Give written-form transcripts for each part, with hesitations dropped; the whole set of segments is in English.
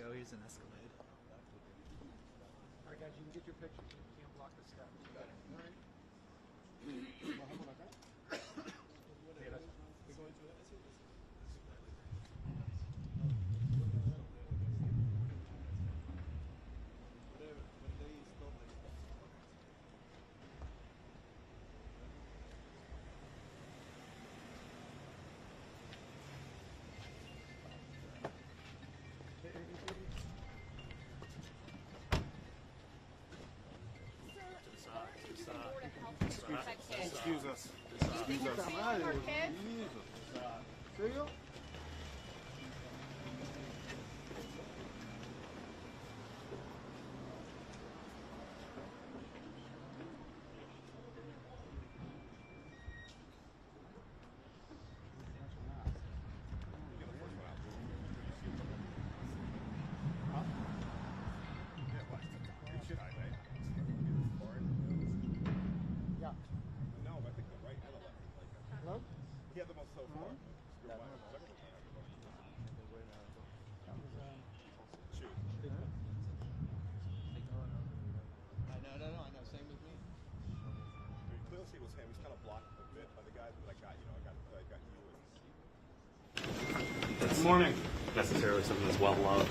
go. Here's an Escalade. All right, guys, you can get your picture. You can't block the step. All right. Excuse us. Excuse us. ¿Serio? Hello? He had the most so far. Shoot. No. I know. Same with me. You clearly see it was him. He's kind of blocked a bit by the guys, but I got you. Good morning. Necessarily something that's well loved.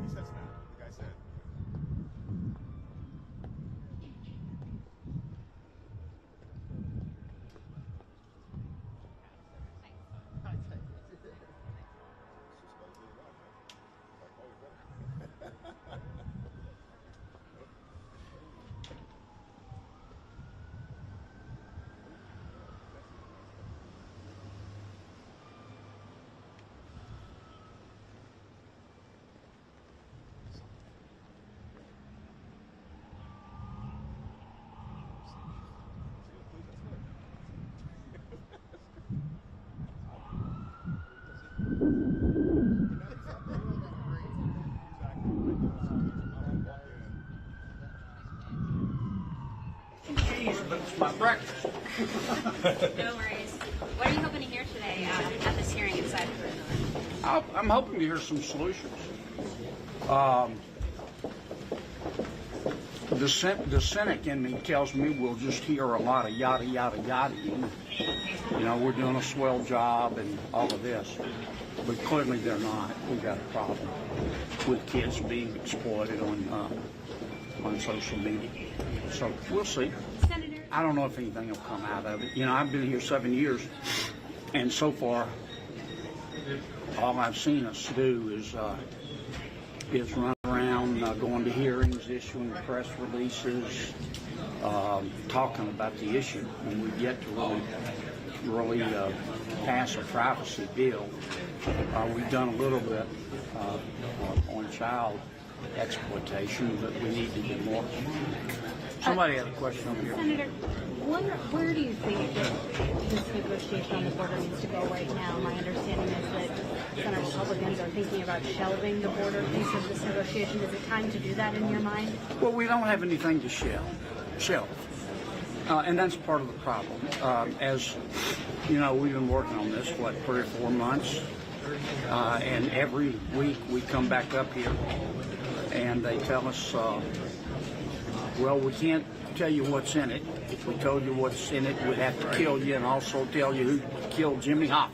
He says now. The guy said. But it's my breakfast. No worries. What are you hoping to hear today at this hearing inside the room? I'm hoping to hear some solutions. The cynic in me tells me we'll just hear a lot of yada, yada, yada. You know, we're doing a swell job and all of this. But clearly they're not. We've got a problem with kids being exploited on social media. So we'll see. Senator. I don't know if anything will come out of it. You know, I've been here 7 years, and so far, all I've seen us do is run around, going to hearings, issuing press releases, talking about the issue, and we've yet to really pass a privacy bill. We've done a little bit on child exploitation, but we need to do more. Somebody had a question over here. Senator, where do you think this negotiation on the border needs to go right now? My understanding is that Senate Republicans are thinking about shelving the border piece of this negotiation. Is it time to do that in your mind? Well, we don't have anything to shelve. And that's part of the problem. As you know, we've been working on this, 3 or 4 months? And every week we come back up here and they tell us, well, we can't tell you what's in it. If we told you what's in it, we'd have to kill you and also tell you who killed Jimmy Hoffa.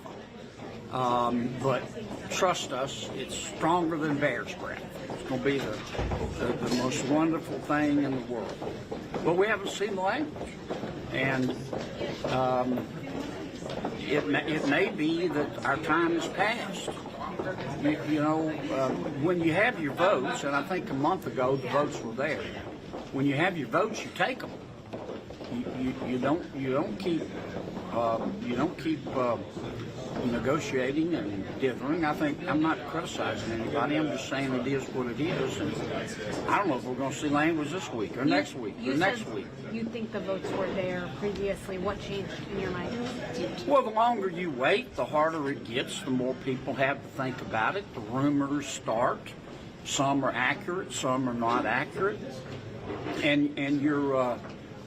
But trust us, it's stronger than bear's breath. It's going to be the most wonderful thing in the world. But we haven't seen the language. And it may be that our time has passed. You know, when you have your votes, and I think a month ago the votes were there, when you have your votes, you take them. you don't keep negotiating and dithering. I'm not criticizing anybody. I'm just saying it is what it is. And I don't know if we're going to see language this week or next week or next week. You think the votes were there previously? What changed in your mind? Well, the longer you wait, the harder it gets. The more people have to think about it. The rumors start. Some are accurate, some are not accurate, and you're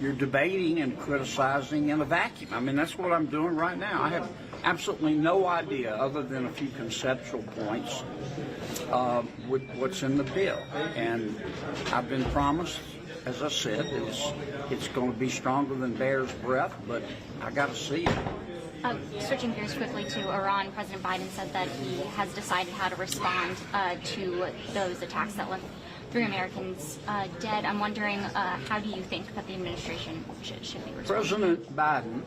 debating and criticizing in a vacuum. I mean, that's what I'm doing right now. I have absolutely no idea, other than a few conceptual points, with what's in the bill. And I've been promised, as I said, it's going to be stronger than bear's breath, but I got to see it. Switching gears quickly to Iran, President Biden said that he has decided how to respond to those attacks that left 3 Americans dead. I'm wondering, how do you think that the administration should be responding? President Biden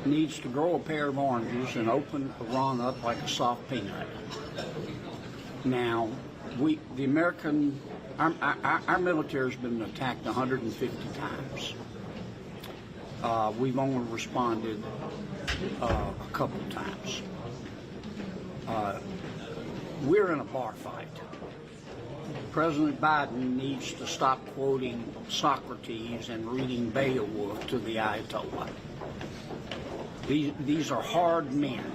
needs to grow a pair of oranges and open Iran up like a soft peanut. Now, our military has been attacked 150 times. We've only responded a couple of times. We're in a bar fight. President Biden needs to stop quoting Socrates and reading Beowulf to the Ayatollah. These are hard men,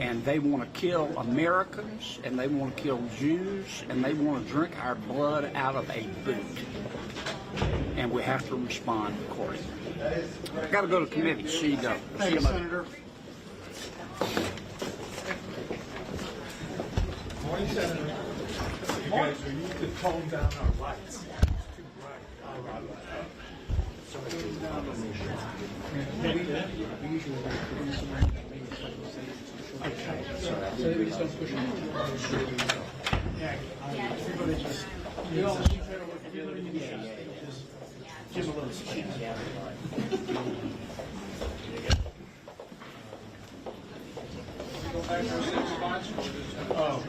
and they want to kill Americans, and they want to kill Jews, and they want to drink our blood out of a boot. And we have to respond accordingly. I've got to go to committee. See you go. Thank you, Senator. Morning, Senator. You guys, we need to tone down our lights. It's too bright. We usually produce some so we just don't push them. Yeah, everybody just. You know, you try to work together. Just give a little space. Go back to our six spots. Oh.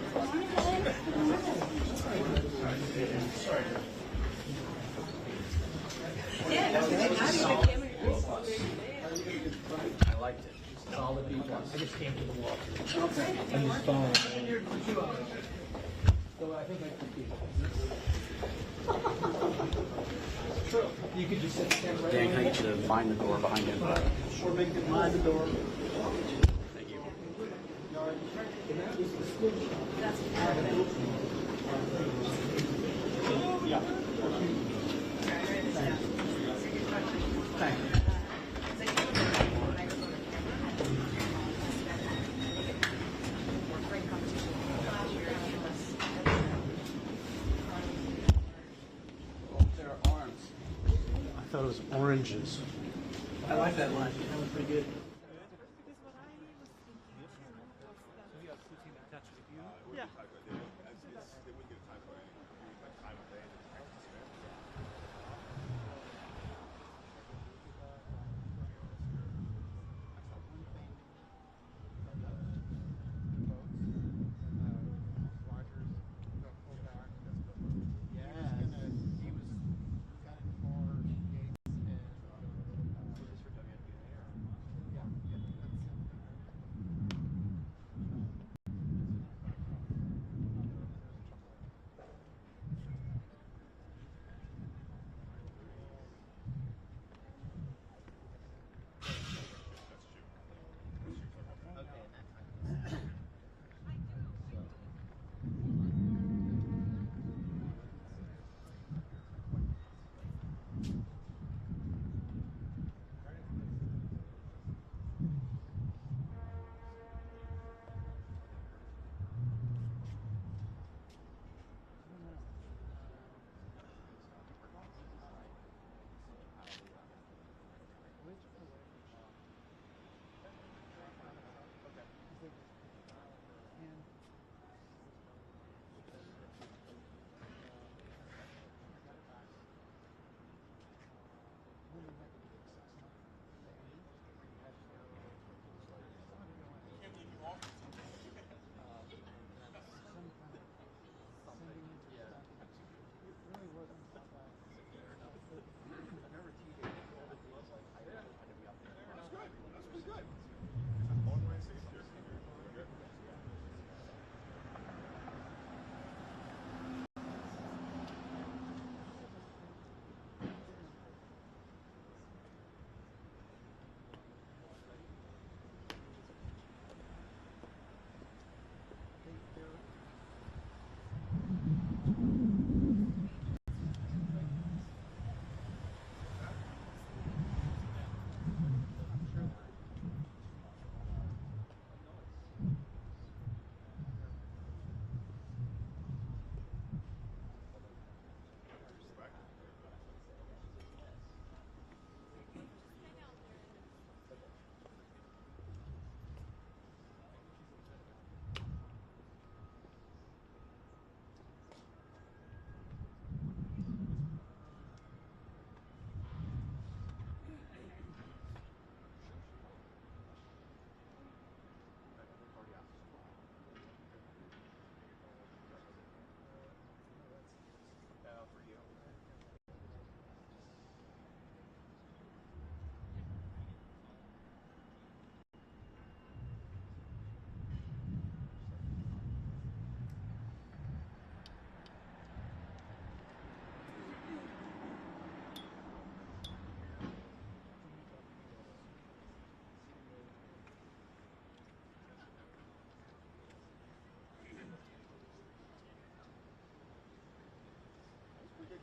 Sorry. I liked it. Solid B+. I just came to the wall. Okay. And just following. So I think I can keep it. You could just stand right Dan, can I get you to find the door behind him? Or make it mind the door. Thank you. Yeah. Thank you. I thought it was oranges. I like that line. That was pretty good.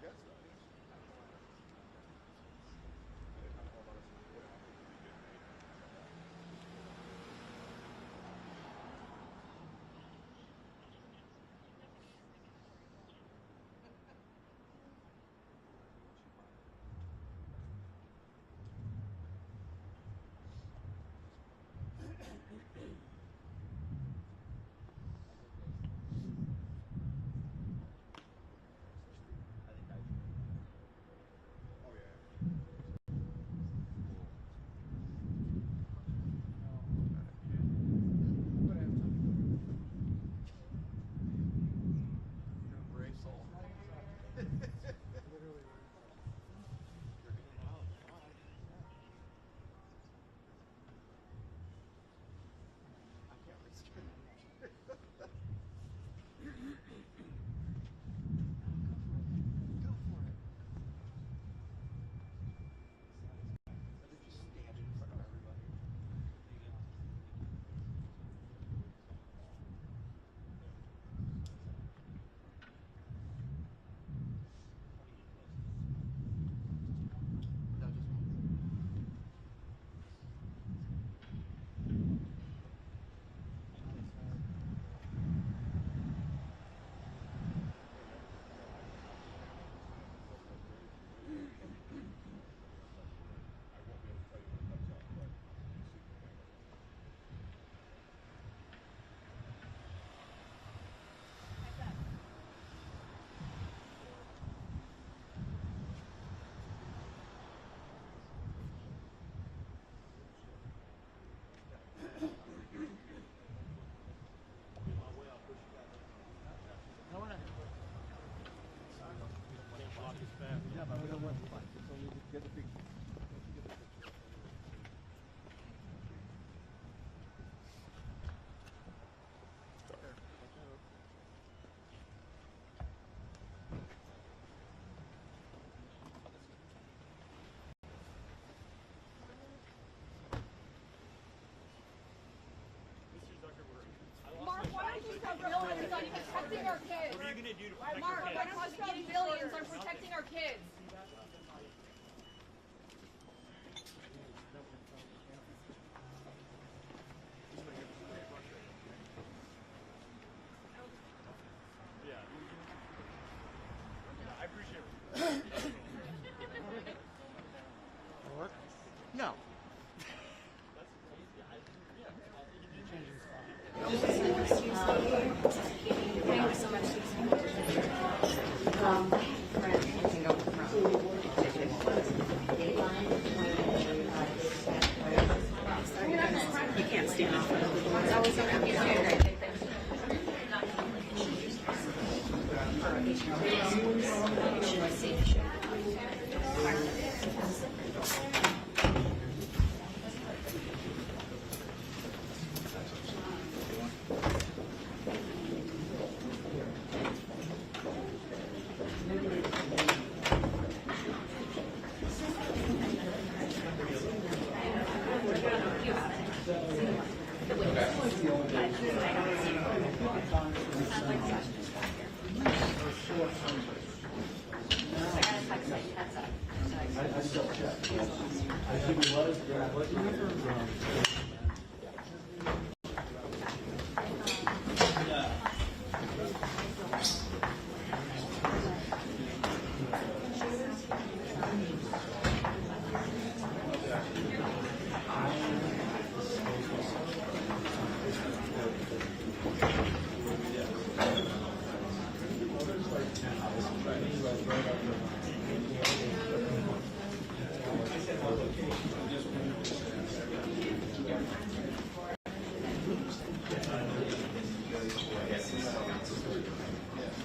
guess so. Oh yeah. You're a brave soul. I can't restrain. Go for it. Let her just stand in front of everybody. No, just one. I won't be able to tell you when it comes up, but you see the camera. Yeah, but we don't want to fight. So we get the picture. Mr. Zuckerberg, Mark, why don't you stop billions on protecting our kids? what are you going to do to protect Mark, your why kids? don't you spend billions on protecting our kids? Yeah. I appreciate it. No. Thank you so much, Susan. You can't stand in front of people. It's always so confusing.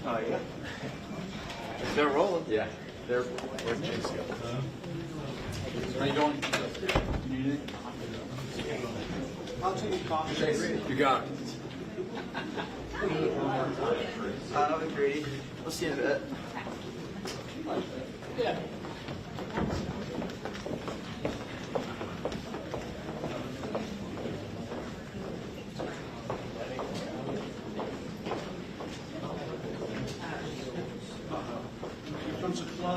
Oh, yeah. They're rolling. Yeah. They're chasing. How you doing? You need it? I'll take a coffee. You got it. I'll be greedy. We'll see you in a bit. Yeah. Comes a Do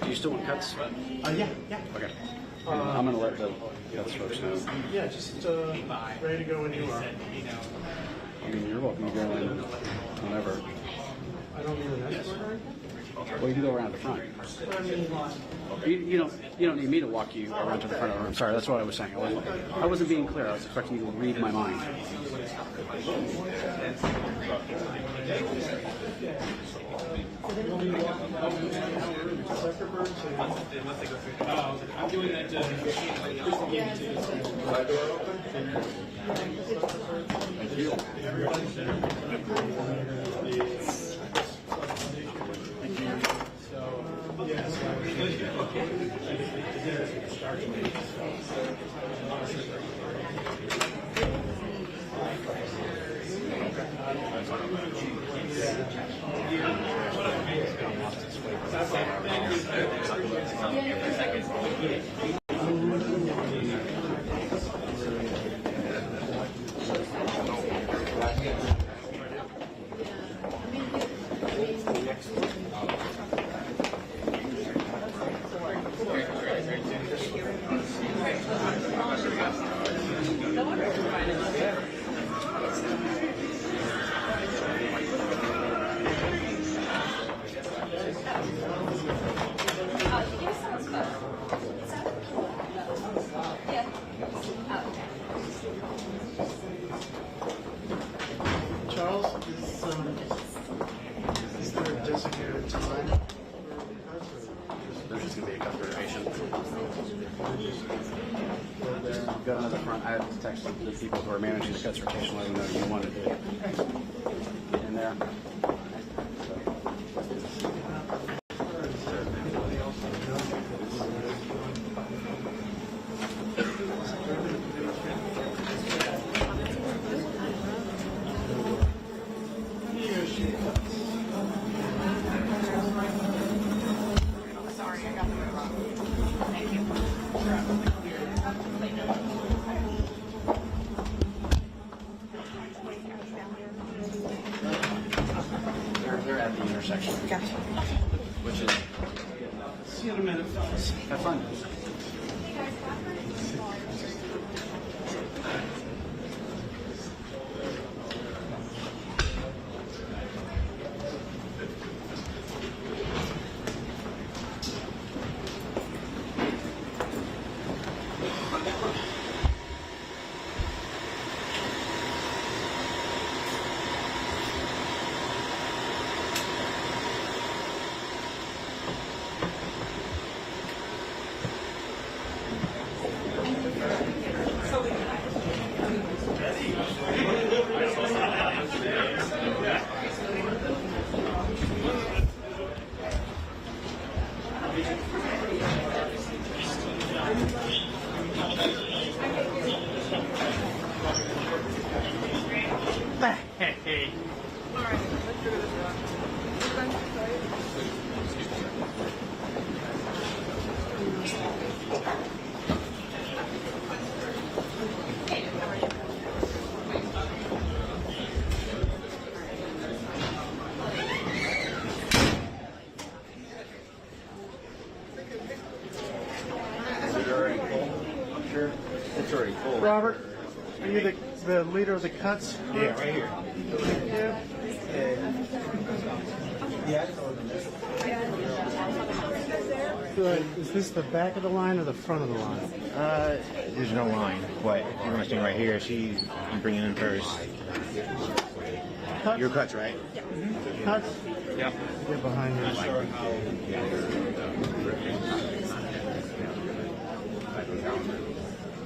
you still want cuts? Yeah. Okay. I'm going to let the cuts folks know. Yeah, just ready to go when you are. I mean, you're welcome to go in whenever. I don't need an escort. Well, you can go around the front. You don't need me to walk you around to the front of the room. Sorry, that's what I was saying. I wasn't being clear. I was expecting you to read my mind. Zuckerberg. I'm doing that. Thank you. Charles, is there a designated time? There's just going to be a cut variation. Go to the front. I have to text the people who are managing the cuts rotation, let them know you wanted to get in there. They're at the intersection. Gotcha. Which is. See you in a minute, fellas. Have fun. It's already full. Robert, are you the leader of the cuts? Yeah, right here. Good. Is this the back of the line or the front of the line? There's no line, but if you're gonna stand right here, I'm bringing in first. Cuts? Your cuts, right? Cuts? Yep. Get behind you.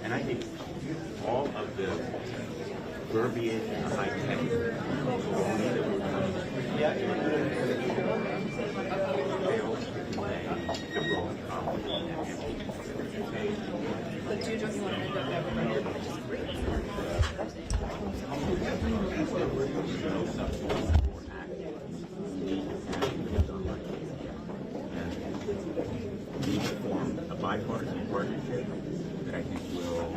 And I think all of the verbiage and high tech. bipartisan partnership that I think will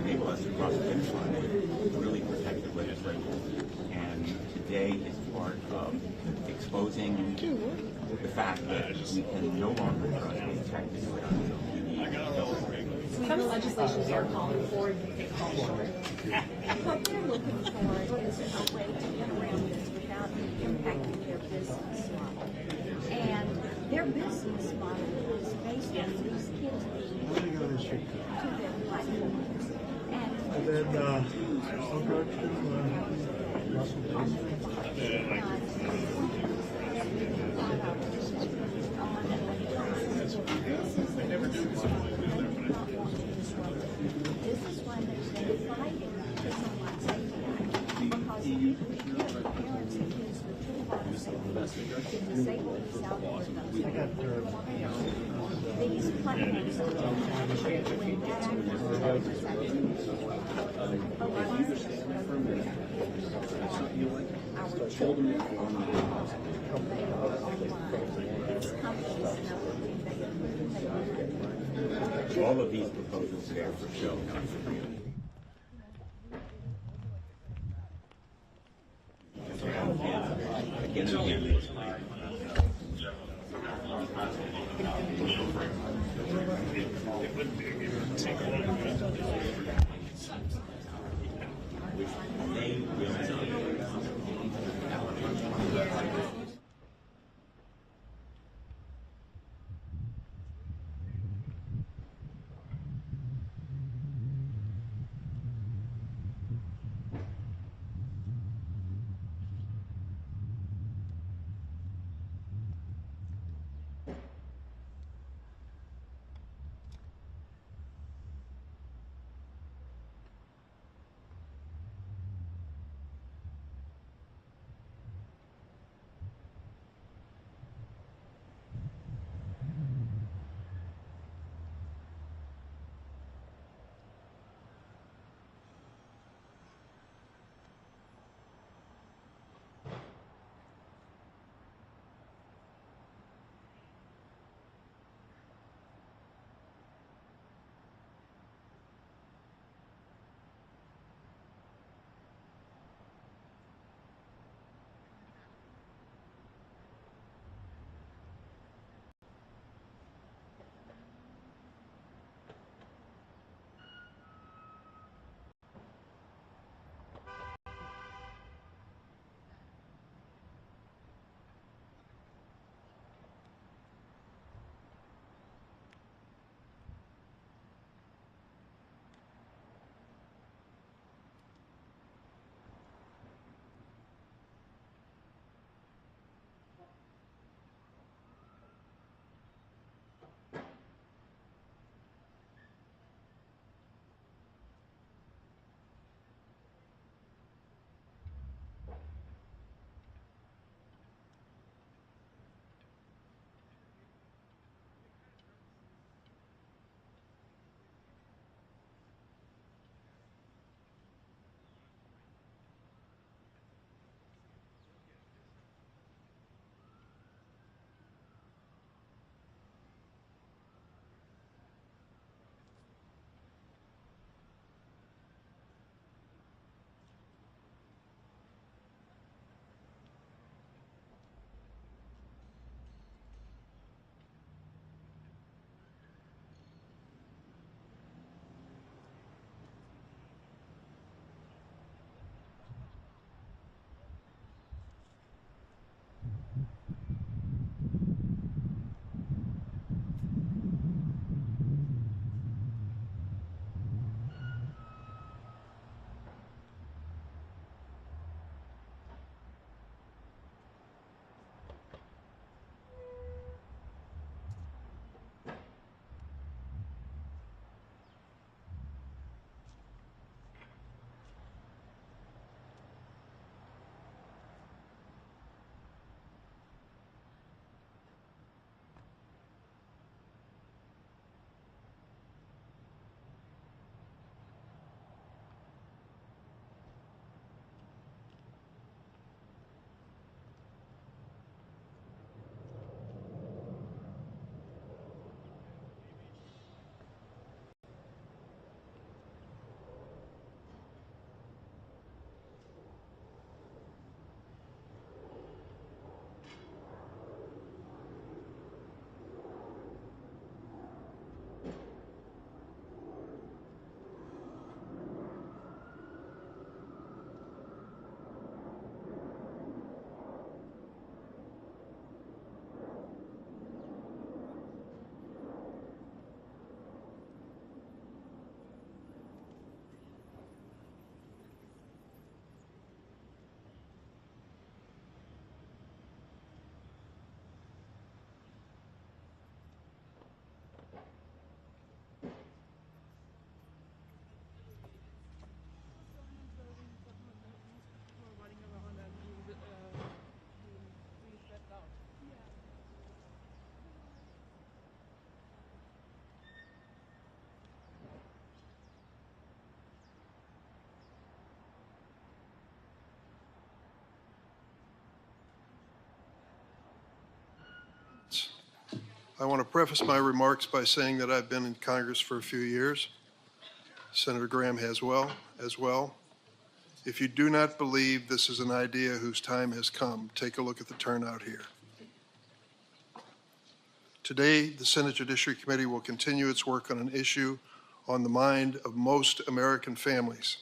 enable us to cross the finish line with really protective legislation. And today is part of exposing the fact that we can no longer trust the tech to do it on TV. Some legislation they're calling for, they call for it. What they're looking for is a way to get around this without impacting their business model. And their business model is based on these kids being connected to their platforms. And then, I'll go to Russell this is why they're fighting for someone's safety because if we give parents and kids the toolbox to disable these algorithms, these platforms when that activity is our children are online. These companies know All of these proposals there for show, not for real. Again and again. They will I want to preface my remarks by saying that I've been in Congress for a few years. Senator Graham has as well. If you do not believe this is an idea whose time has come, take a look at the turnout here. Today, the Senate Judiciary Committee will continue its work on an issue on the mind of most American families: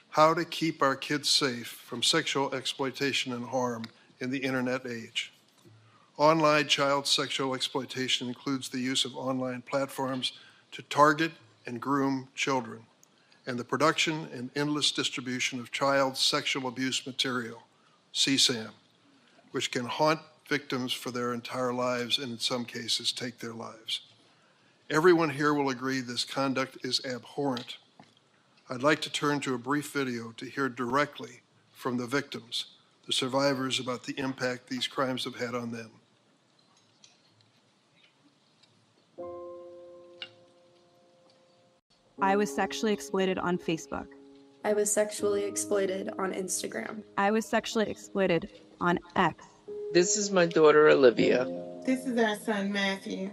how to keep our kids safe from sexual exploitation and harm in the internet age. Online child sexual exploitation includes the use of online platforms to target and groom children, and the production and endless distribution of child sexual abuse material, CSAM, which can haunt victims for their entire lives and in some cases take their lives. Everyone here will agree this conduct is abhorrent. I'd like to turn to a brief video to hear directly from the victims, the survivors, about the impact these crimes have had on them. I was sexually exploited on Facebook. I was sexually exploited on Instagram. I was sexually exploited on X. This is my daughter, Olivia. This is our son, Matthew.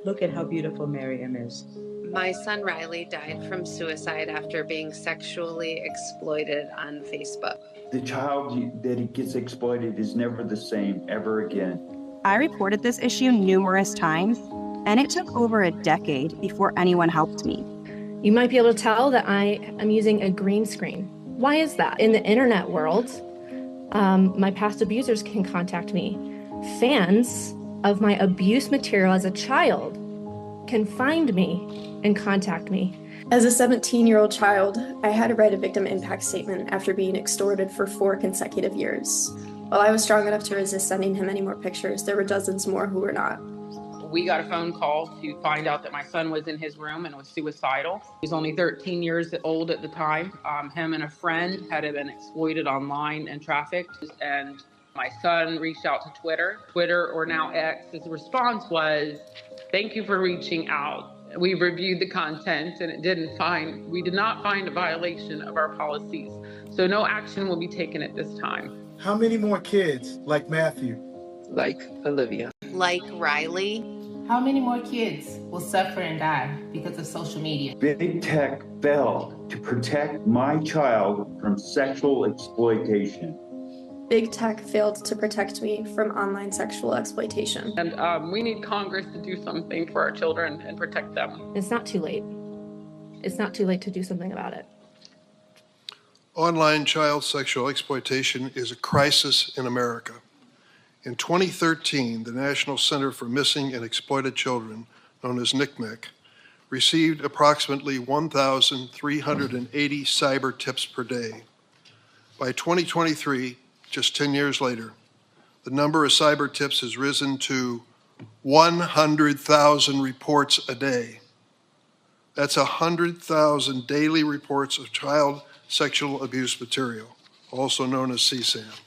Look at how beautiful Miriam is. My son, Riley, died from suicide after being sexually exploited on Facebook. The child that gets exploited is never the same ever again. I reported this issue numerous times, and it took over a decade before anyone helped me. You might be able to tell that I am using a green screen. Why is that? In the internet world, my past abusers can contact me. Fans of my abuse material as a child can find me and contact me. As a 17-year-old child, I had to write a victim impact statement after being extorted for 4 consecutive years. While I was strong enough to resist sending him any more pictures, there were dozens more who were not. We got a phone call to find out that my son was in his room and was suicidal. He was only 13 years old at the time. Him and a friend had been exploited online and trafficked. And my son reached out to Twitter, or now X. His response was, "Thank you for reaching out. We reviewed the content and we did not find a violation of our policies. So no action will be taken at this time." How many more kids like Matthew? Like Olivia. Like Riley. How many more kids will suffer and die because of social media? Big tech failed to protect my child from sexual exploitation. Big tech failed to protect me from online sexual exploitation. And we need Congress to do something for our children and protect them. It's not too late. It's not too late to do something about it. Online child sexual exploitation is a crisis in America. In 2013, the National Center for Missing and Exploited Children, known as NCMEC, received approximately 1,380 cyber tips per day. By 2023, just 10 years later, the number of cyber tips has risen to 100,000 reports a day. That's 100,000 daily reports of child sexual abuse material, also known as CSAM.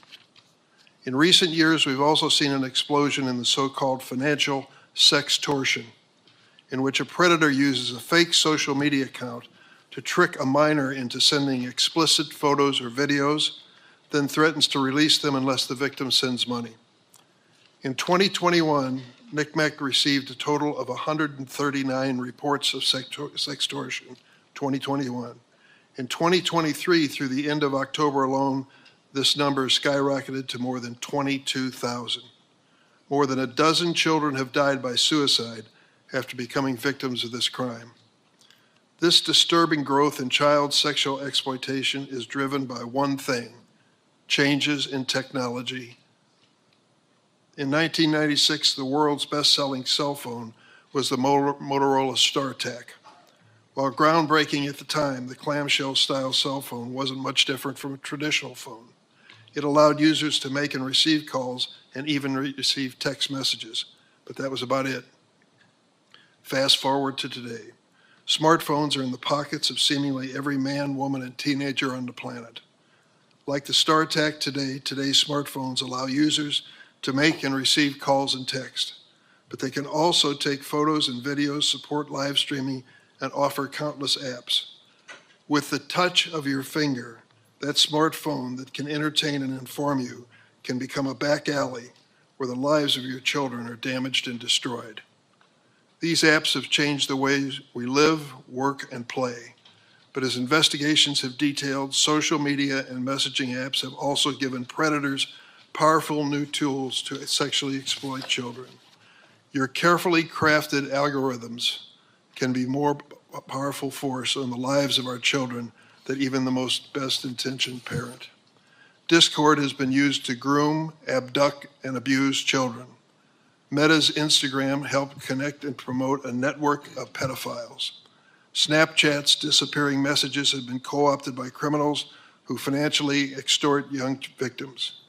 In recent years, we've also seen an explosion in the so-called financial sextortion, in which a predator uses a fake social media account to trick a minor into sending explicit photos or videos, then threatens to release them unless the victim sends money. In 2021, NCMEC received a total of 139 reports of sextortion, 2021. In 2023, through the end of October alone, this number skyrocketed to more than 22,000. More than a dozen children have died by suicide after becoming victims of this crime. This disturbing growth in child sexual exploitation is driven by one thing: changes in technology. In 1996, the world's best-selling cell phone was the Motorola StarTAC. While groundbreaking at the time, the clamshell-style cell phone wasn't much different from a traditional phone. It allowed users to make and receive calls and even receive text messages, but that was about it. Fast forward to today. Smartphones are in the pockets of seemingly every man, woman, and teenager on the planet. Like the StarTAC today's smartphones allow users to make and receive calls and text, but they can also take photos and videos, support live streaming, and offer countless apps. With the touch of your finger, that smartphone that can entertain and inform you can become a back alley where the lives of your children are damaged and destroyed. These apps have changed the ways we live, work, and play. But as investigations have detailed, social media and messaging apps have also given predators powerful new tools to sexually exploit children. Your carefully crafted algorithms can be more powerful force on the lives of our children than even the most best-intentioned parent. Discord has been used to groom, abduct, and abuse children. Meta's Instagram helped connect and promote a network of pedophiles. Snapchat's disappearing messages have been co-opted by criminals who financially extort young victims.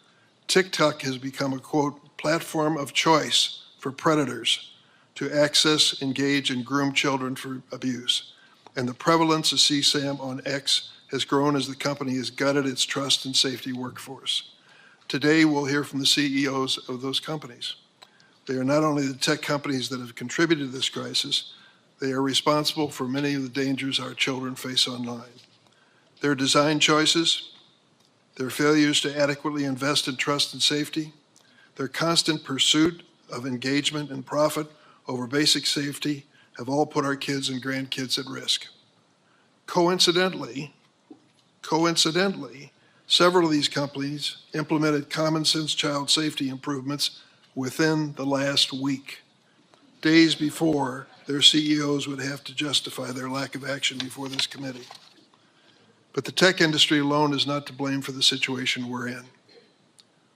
TikTok has become a, quote, platform of choice for predators to access, engage, and groom children for abuse. And the prevalence of CSAM on X has grown as the company has gutted its trust and safety workforce. Today, we'll hear from the CEOs of those companies. They are not only the tech companies that have contributed to this crisis, they are responsible for many of the dangers our children face online. Their design choices, their failures to adequately invest in trust and safety, their constant pursuit of engagement and profit over basic safety have all put our kids and grandkids at risk. Coincidentally, several of these companies implemented common sense child safety improvements within the last week, days before their CEOs would have to justify their lack of action before this committee. But the tech industry alone is not to blame for the situation we're in.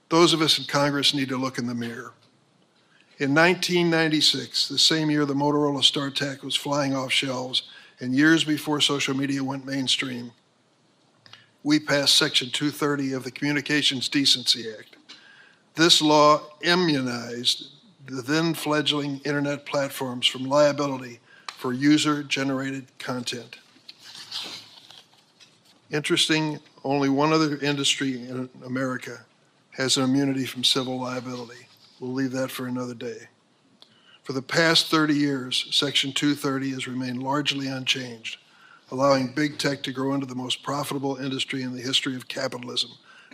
Those of us in Congress need to look in the mirror. In 1996, the same year the Motorola StarTAC was flying off shelves, and years before social media went mainstream, we passed Section 230 of the Communications Decency Act. This law immunized the then fledgling internet platforms from liability for user-generated content. Interesting, only one other industry in America has an immunity from civil liability. We'll leave that for another day. For the past 30 years, Section 230 has remained largely unchanged, allowing big tech to grow into the most profitable industry in the history of capitalism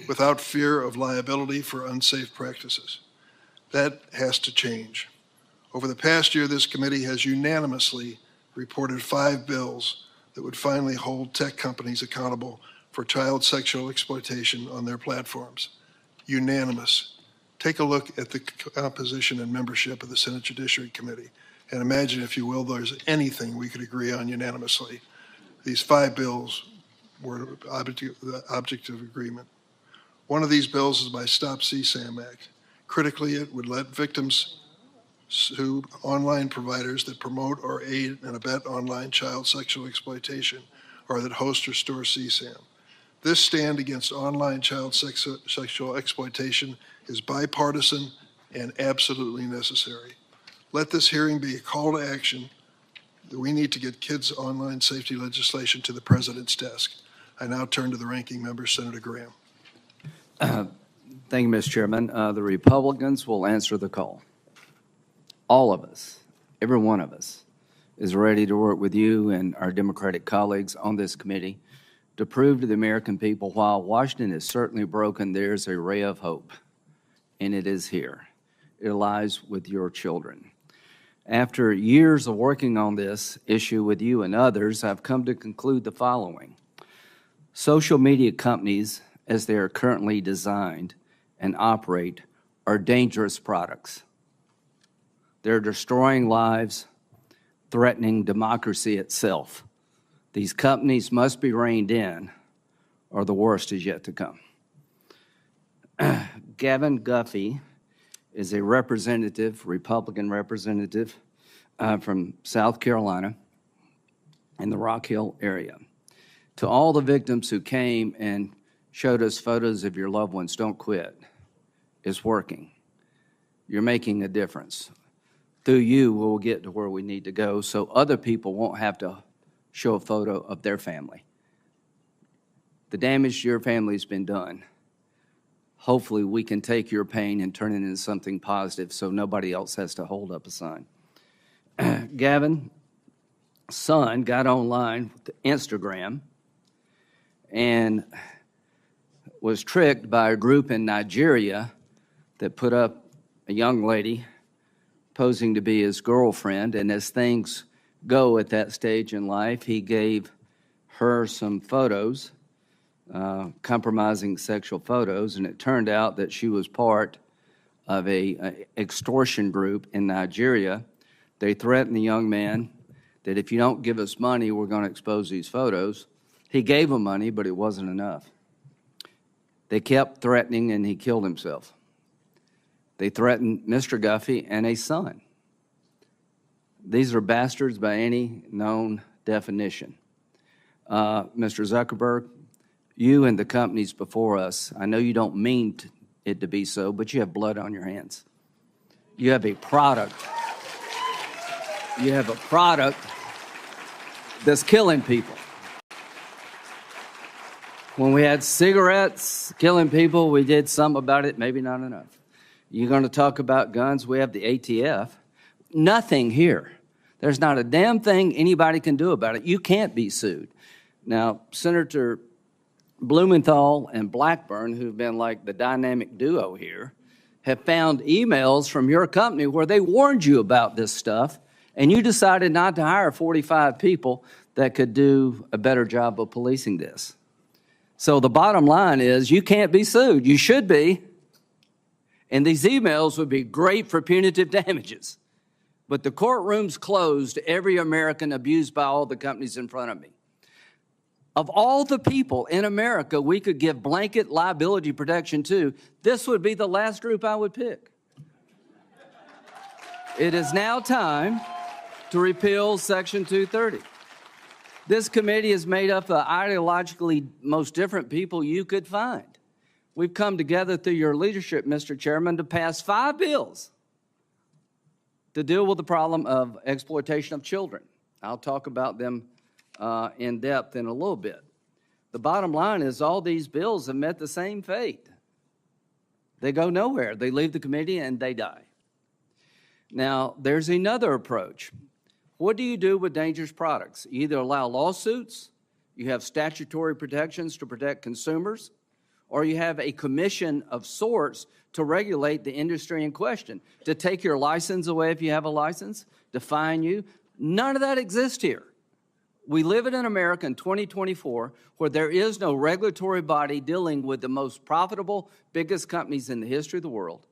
without fear of liability for unsafe practices. That has to change. Over the past year, this committee has unanimously reported 5 bills that would finally hold tech companies accountable for child sexual exploitation on their platforms. Unanimous. Take a look at the composition and membership of the Senate Judiciary Committee and imagine, if you will, there's anything we could agree on unanimously. These 5 bills were the object of agreement. One of these bills is by Stop CSAM Act. Critically, it would let victims sue online providers that promote or aid and abet online child sexual exploitation or that host or store CSAM. This stand against online child sexual exploitation is bipartisan and absolutely necessary. Let this hearing be a call to action that we need to get kids' online safety legislation to the President's desk. I now turn to the ranking member, Senator Graham. Thank you, Mr. Chairman. The Republicans will answer the call. All of us, every one of us, is ready to work with you and our Democratic colleagues on this committee to prove to the American people while Washington is certainly broken, there's a ray of hope, and it is here. It lies with your children. After years of working on this issue with you and others, I've come to conclude the following. Social media companies, as they are currently designed and operate, are dangerous products. They're destroying lives, threatening democracy itself. These companies must be reined in, or the worst is yet to come. Gavin Guffey is a representative, Republican representative from South Carolina in the Rock Hill area. To all the victims who came and showed us photos of your loved ones, don't quit. It's working. You're making a difference. Through you, we'll get to where we need to go so other people won't have to show a photo of their family. The damage to your family has been done. Hopefully we can take your pain and turn it into something positive so nobody else has to hold up a sign. Gavin's son got online with Instagram and was tricked by a group in Nigeria that put up a young lady posing to be his girlfriend. And as things go at that stage in life, he gave her some photos, compromising sexual photos, and it turned out that she was part of a extortion group in Nigeria. They threatened the young man that if you don't give us money, we're going to expose these photos. He gave them money, but it wasn't enough. They kept threatening, and he killed himself. They threatened Mr. Guffey and a son. These are bastards by any known definition. Mr. Zuckerberg, you and the companies before us, I know you don't mean it to be so, but you have blood on your hands. You have a product. You have a product that's killing people. When we had cigarettes killing people, we did some about it, maybe not enough. You're going to talk about guns, we have the ATF. Nothing here. There's not a damn thing anybody can do about it. You can't be sued. Now, Senator Blumenthal and Blackburn, who've been like the dynamic duo here, have found emails from your company where they warned you about this stuff, and you decided not to hire 45 people that could do a better job of policing this. So the bottom line is you can't be sued. You should be. And these emails would be great for punitive damages. But the courtroom's closed, every American abused by all the companies in front of me. Of all the people in America we could give blanket liability protection to, this would be the last group I would pick. It is now time to repeal Section 230. This committee is made up of ideologically most different people you could find. We've come together through your leadership, Mr. Chairman, to pass 5 bills to deal with the problem of exploitation of children. I'll talk about them in depth in a little bit. The bottom line is all these bills have met the same fate. They go nowhere. They leave the committee and they die. Now, there's another approach. What do you do with dangerous products? You either allow lawsuits, you have statutory protections to protect consumers, or you have a commission of sorts to regulate the industry in question, to take your license away if you have a license, to fine you. None of that exists here. We live in America in 2024 where there is no regulatory body dealing with the most profitable, biggest companies in the history of the world.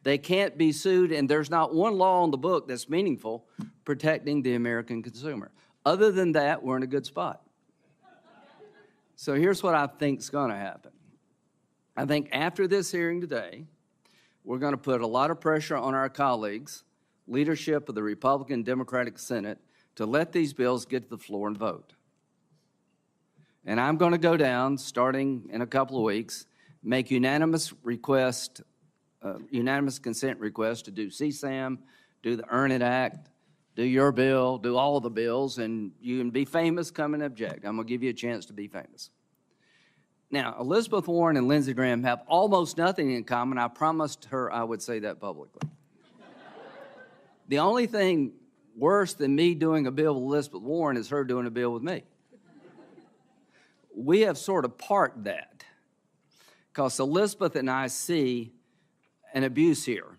They can't be sued, and there's not one law on the book that's meaningful protecting the American consumer. Other than that, we're in a good spot. So here's what I think is going to happen. I think after this hearing today, we're going to put a lot of pressure on our colleagues, leadership of the Republican Democratic Senate, to let these bills get to the floor and vote. And I'm going to go down, starting in a couple of weeks, make unanimous consent request to do CSAM, do the Earn It Act, do your bill, do all the bills, and you can be famous, come and object. I'm going to give you a chance to be famous. Now, Elizabeth Warren and Lindsey Graham have almost nothing in common. I promised her I would say that publicly. The only thing worse than me doing a bill with Elizabeth Warren is her doing a bill with me. We have sort of parked that because Elizabeth and I see an abuse here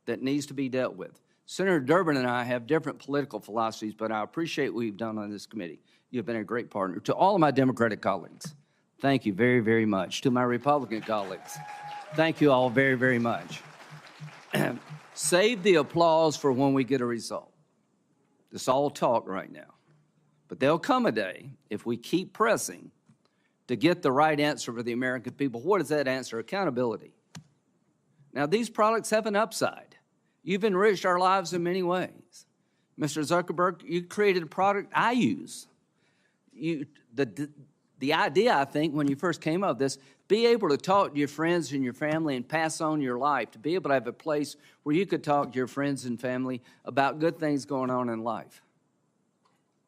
that needs to be dealt with. Senator Durbin and I have different political philosophies, but I appreciate what you've done on this committee. You've been a great partner. To all of my Democratic colleagues, thank you very, very much. To my Republican colleagues, thank you all very, very much. Save the applause for when we get a result. It's all talk right now. But there'll come a day, if we keep pressing, to get the right answer for the American people. What is that answer? Accountability. Now, these products have an upside. You've enriched our lives in many ways. Mr. Zuckerberg, you created a product I use. The idea, I think, when you first came up with this, be able to talk to your friends and your family and pass on your life, to be able to have a place where you could talk to your friends and family about good things going on in life.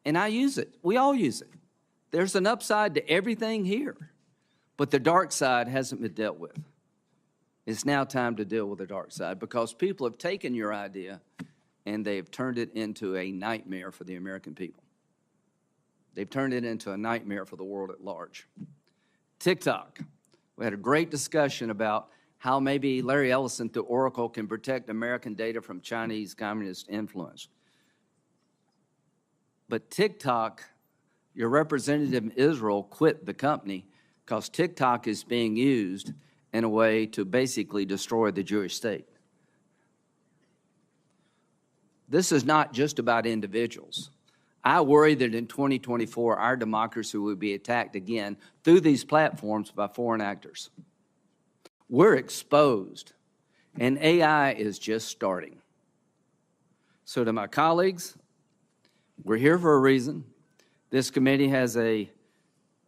And I use it. We all use it. There's an upside to everything here, but the dark side hasn't been dealt with. It's now time to deal with the dark side because people have taken your idea and they've turned it into a nightmare for the American people. They've turned it into a nightmare for the world at large. TikTok. We had a great discussion about how maybe Larry Ellison through Oracle can protect American data from Chinese communist influence. But TikTok, your representative in Israel quit the company because TikTok is being used in a way to basically destroy the Jewish state. This is not just about individuals. I worry that in 2024, our democracy will be attacked again through these platforms by foreign actors. We're exposed, and AI is just starting. So to my colleagues, we're here for a reason. This committee has a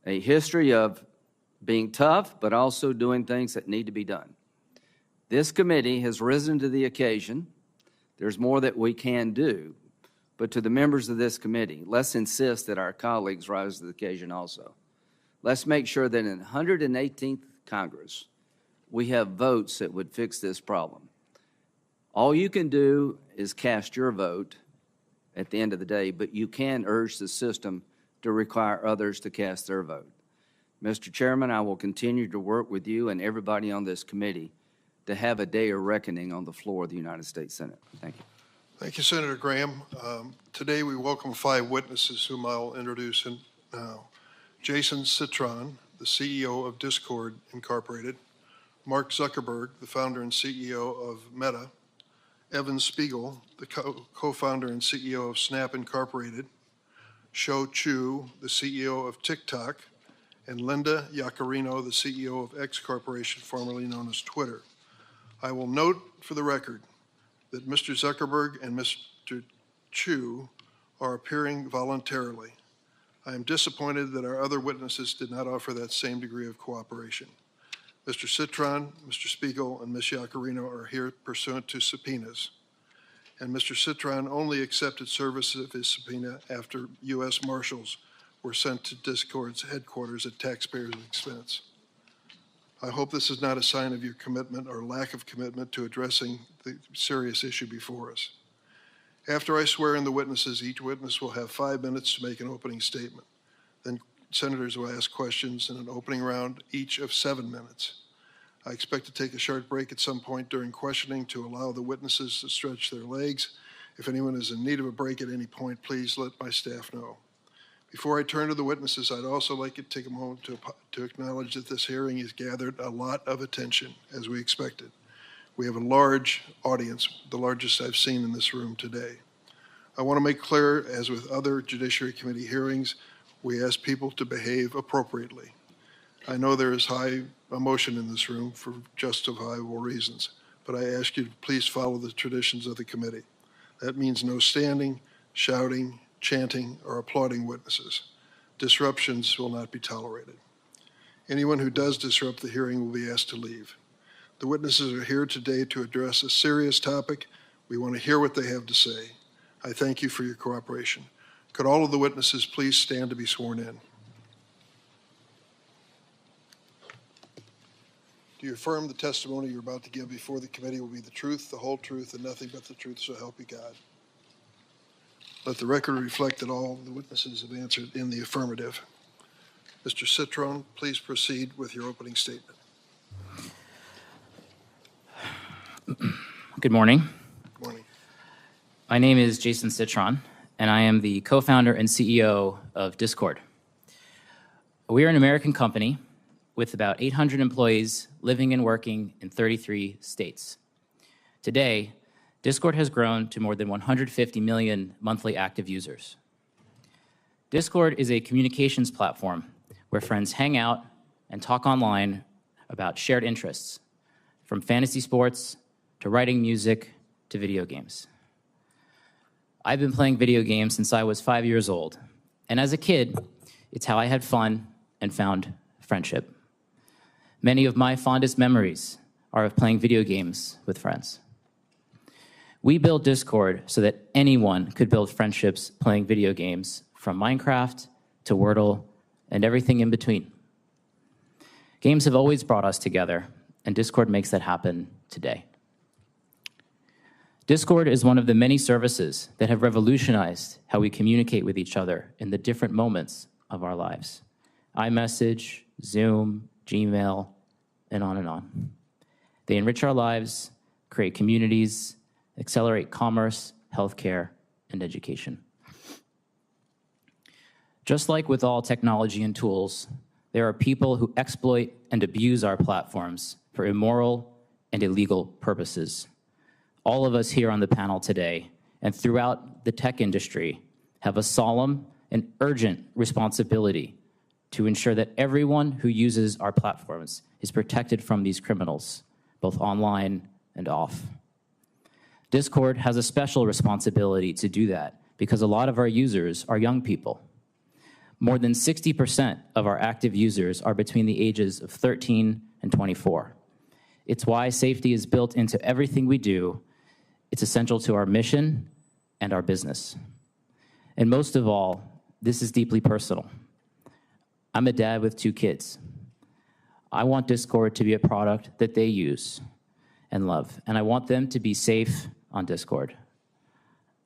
history of being tough, but also doing things that need to be done. This committee has risen to the occasion. There's more that we can do, but to the members of this committee, let's insist that our colleagues rise to the occasion also. Let's make sure that in the 118th Congress, we have votes that would fix this problem. All you can do is cast your vote at the end of the day, but you can urge the system to require others to cast their vote. Mr. Chairman, I will continue to work with you and everybody on this committee to have a day of reckoning on the floor of the United States Senate. Thank you. Thank you, Senator Graham. Today we welcome 5 witnesses whom I'll introduce now. Jason Citron, the CEO of Discord Incorporated. Mark Zuckerberg, the founder and CEO of Meta. Evan Spiegel, the co-founder and CEO of Snap Incorporated. Shou Chu, the CEO of TikTok. And Linda Yaccarino, the CEO of X Corporation, formerly known as Twitter. I will note for the record that Mr. Zuckerberg and Mr. Chu are appearing voluntarily. I am disappointed that our other witnesses did not offer that same degree of cooperation. Mr. Citron, Mr. Spiegel, and Ms. Yaccarino are here pursuant to subpoenas. And Mr. Citron only accepted service of his subpoena after U.S. Marshals were sent to Discord's headquarters at taxpayers' expense. I hope this is not a sign of your commitment or lack of commitment to addressing the serious issue before us. After I swear in the witnesses, each witness will have 5 minutes to make an opening statement. Then senators will ask questions in an opening round, each of 7 minutes. I expect to take a short break at some point during questioning to allow the witnesses to stretch their legs. If anyone is in need of a break at any point, please let my staff know. Before I turn to the witnesses, I'd also like to take a moment to acknowledge that this hearing has gathered a lot of attention, as we expected. We have a large audience, the largest I've seen in this room today. I want to make clear, as with other Judiciary Committee hearings, we ask people to behave appropriately. I know there is high emotion in this room for justifiable reasons, but I ask you to please follow the traditions of the committee. That means no standing, shouting, chanting, or applauding witnesses. Disruptions will not be tolerated. Anyone who does disrupt the hearing will be asked to leave. The witnesses are here today to address a serious topic. We want to hear what they have to say. I thank you for your cooperation. Could all of the witnesses please stand to be sworn in? Do you affirm the testimony you're about to give before the committee will be the truth, the whole truth, and nothing but the truth, so help you God? Let the record reflect that all the witnesses have answered in the affirmative. Mr. Citron, please proceed with your opening statement. Good morning. Good morning. My name is Jason Citron, and I am the co-founder and CEO of Discord. We are an American company with about 800 employees living and working in 33 states. Today, Discord has grown to more than 150 million monthly active users. Discord is a communications platform where friends hang out and talk online about shared interests, from fantasy sports to writing music to video games. I've been playing video games since I was 5 years old, and as a kid, it's how I had fun and found friendship. Many of my fondest memories are of playing video games with friends. We built Discord so that anyone could build friendships playing video games, from Minecraft to Wordle and everything in between. Games have always brought us together, and Discord makes that happen today. Discord is one of the many services that have revolutionized how we communicate with each other in the different moments of our lives. iMessage, Zoom, Gmail, and on and on. They enrich our lives, create communities, accelerate commerce, healthcare, and education. Just like with all technology and tools, there are people who exploit and abuse our platforms for immoral and illegal purposes. All of us here on the panel today and throughout the tech industry have a solemn and urgent responsibility to ensure that everyone who uses our platforms is protected from these criminals, both online and off. Discord has a special responsibility to do that because a lot of our users are young people. More than 60% of our active users are between the ages of 13 and 24. It's why safety is built into everything we do. It's essential to our mission and our business. And most of all, this is deeply personal. I'm a dad with 2 kids. I want Discord to be a product that they use and love, and I want them to be safe on Discord.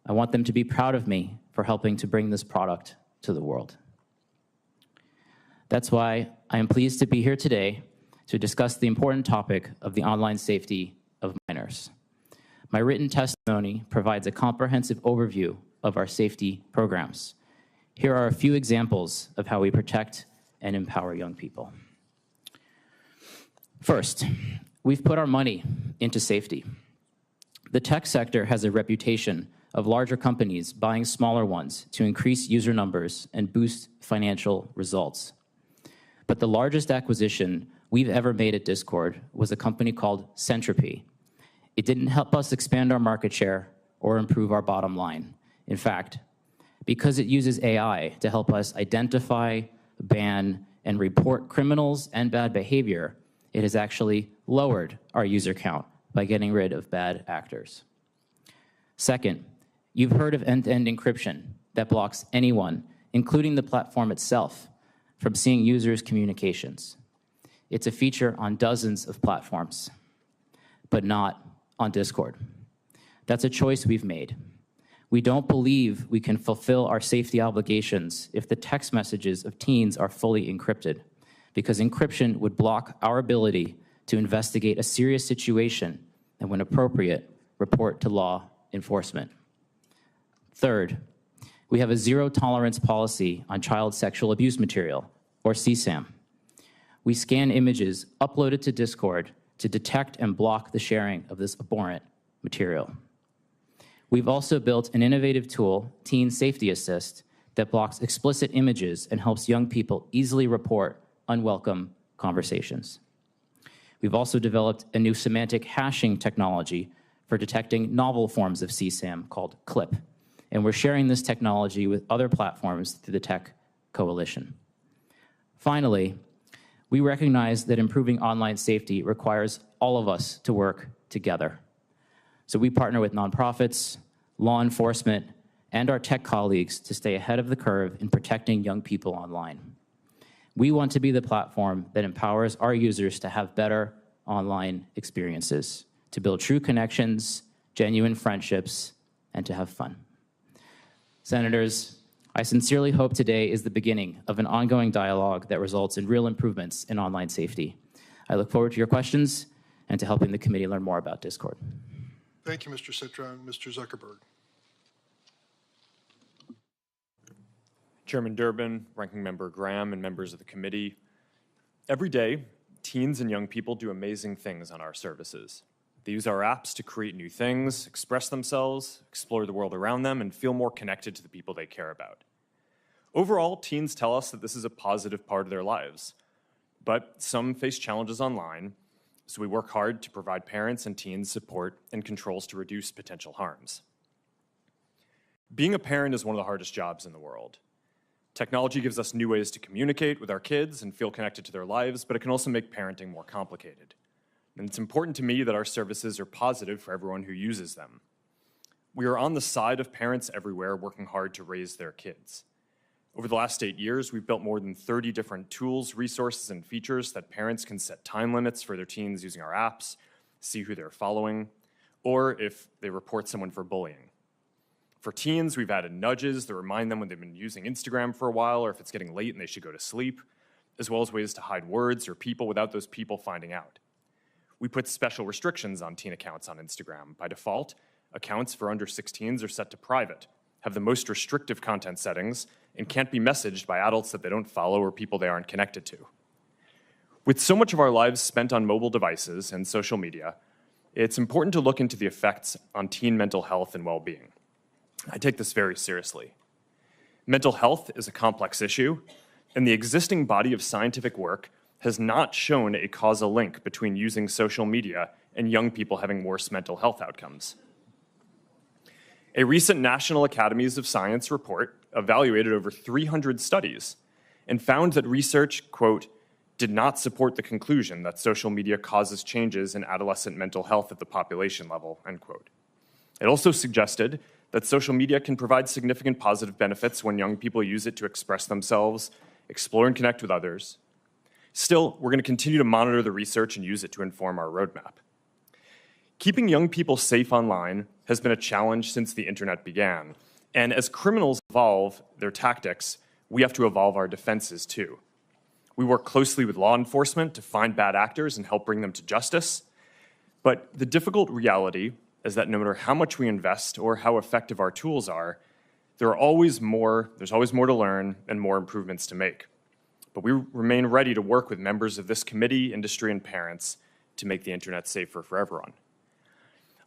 I want them to be proud of me for helping to bring this product to the world. That's why I am pleased to be here today to discuss the important topic of the online safety of minors. My written testimony provides a comprehensive overview of our safety programs. Here are a few examples of how we protect and empower young people. First, we've put our money into safety. The tech sector has a reputation of larger companies buying smaller ones to increase user numbers and boost financial results. But the largest acquisition we've ever made at Discord was a company called Centropy. It didn't help us expand our market share or improve our bottom line. In fact, because it uses AI to help us identify, ban, and report criminals and bad behavior, it has actually lowered our user count by getting rid of bad actors. Second, you've heard of end-to-end encryption that blocks anyone, including the platform itself, from seeing users' communications. It's a feature on dozens of platforms, but not on Discord. That's a choice we've made. We don't believe we can fulfill our safety obligations if the text messages of teens are fully encrypted, because encryption would block our ability to investigate a serious situation and, when appropriate, report to law enforcement. Third, we have a zero-tolerance policy on child sexual abuse material, or CSAM. We scan images uploaded to Discord to detect and block the sharing of this abhorrent material. We've also built an innovative tool, Teen Safety Assist, that blocks explicit images and helps young people easily report unwelcome conversations. We've also developed a new semantic hashing technology for detecting novel forms of CSAM called CLIP, and we're sharing this technology with other platforms through the Tech Coalition. Finally, we recognize that improving online safety requires all of us to work together. So we partner with nonprofits, law enforcement, and our tech colleagues to stay ahead of the curve in protecting young people online. We want to be the platform that empowers our users to have better online experiences, to build true connections, genuine friendships, and to have fun. Senators, I sincerely hope today is the beginning of an ongoing dialogue that results in real improvements in online safety. I look forward to your questions and to helping the committee learn more about Discord. Thank you, Mr. Citron. Mr. Zuckerberg. Chairman Durbin, Ranking Member Graham, and members of the committee. Every day, teens and young people do amazing things on our services. They use our apps to create new things, express themselves, explore the world around them, and feel more connected to the people they care about. Overall, teens tell us that this is a positive part of their lives, but some face challenges online, so we work hard to provide parents and teens support and controls to reduce potential harms. Being a parent is one of the hardest jobs in the world. Technology gives us new ways to communicate with our kids and feel connected to their lives, but it can also make parenting more complicated. And it's important to me that our services are positive for everyone who uses them. We are on the side of parents everywhere working hard to raise their kids. Over the last 8 years, we've built more than 30 different tools, resources, and features that parents can set time limits for their teens using our apps, see who they're following, or if they report someone for bullying. For teens, we've added nudges that remind them when they've been using Instagram for a while or if it's getting late and they should go to sleep, as well as ways to hide words or people without those people finding out. We put special restrictions on teen accounts on Instagram. By default, accounts for under 16s are set to private, have the most restrictive content settings, and can't be messaged by adults that they don't follow or people they aren't connected to. With so much of our lives spent on mobile devices and social media, it's important to look into the effects on teen mental health and well-being. I take this very seriously. Mental health is a complex issue, and the existing body of scientific work has not shown a causal link between using social media and young people having worse mental health outcomes. A recent National Academies of Science report evaluated over 300 studies and found that research, quote, did not support the conclusion that social media causes changes in adolescent mental health at the population level, end quote. It also suggested that social media can provide significant positive benefits when young people use it to express themselves, explore and connect with others. Still, we're going to continue to monitor the research and use it to inform our roadmap. Keeping young people safe online has been a challenge since the internet began. And as criminals evolve their tactics, we have to evolve our defenses too. We work closely with law enforcement to find bad actors and help bring them to justice. But the difficult reality is that no matter how much we invest or how effective our tools are, there's always more to learn and more improvements to make. But we remain ready to work with members of this committee, industry, and parents to make the internet safer for everyone.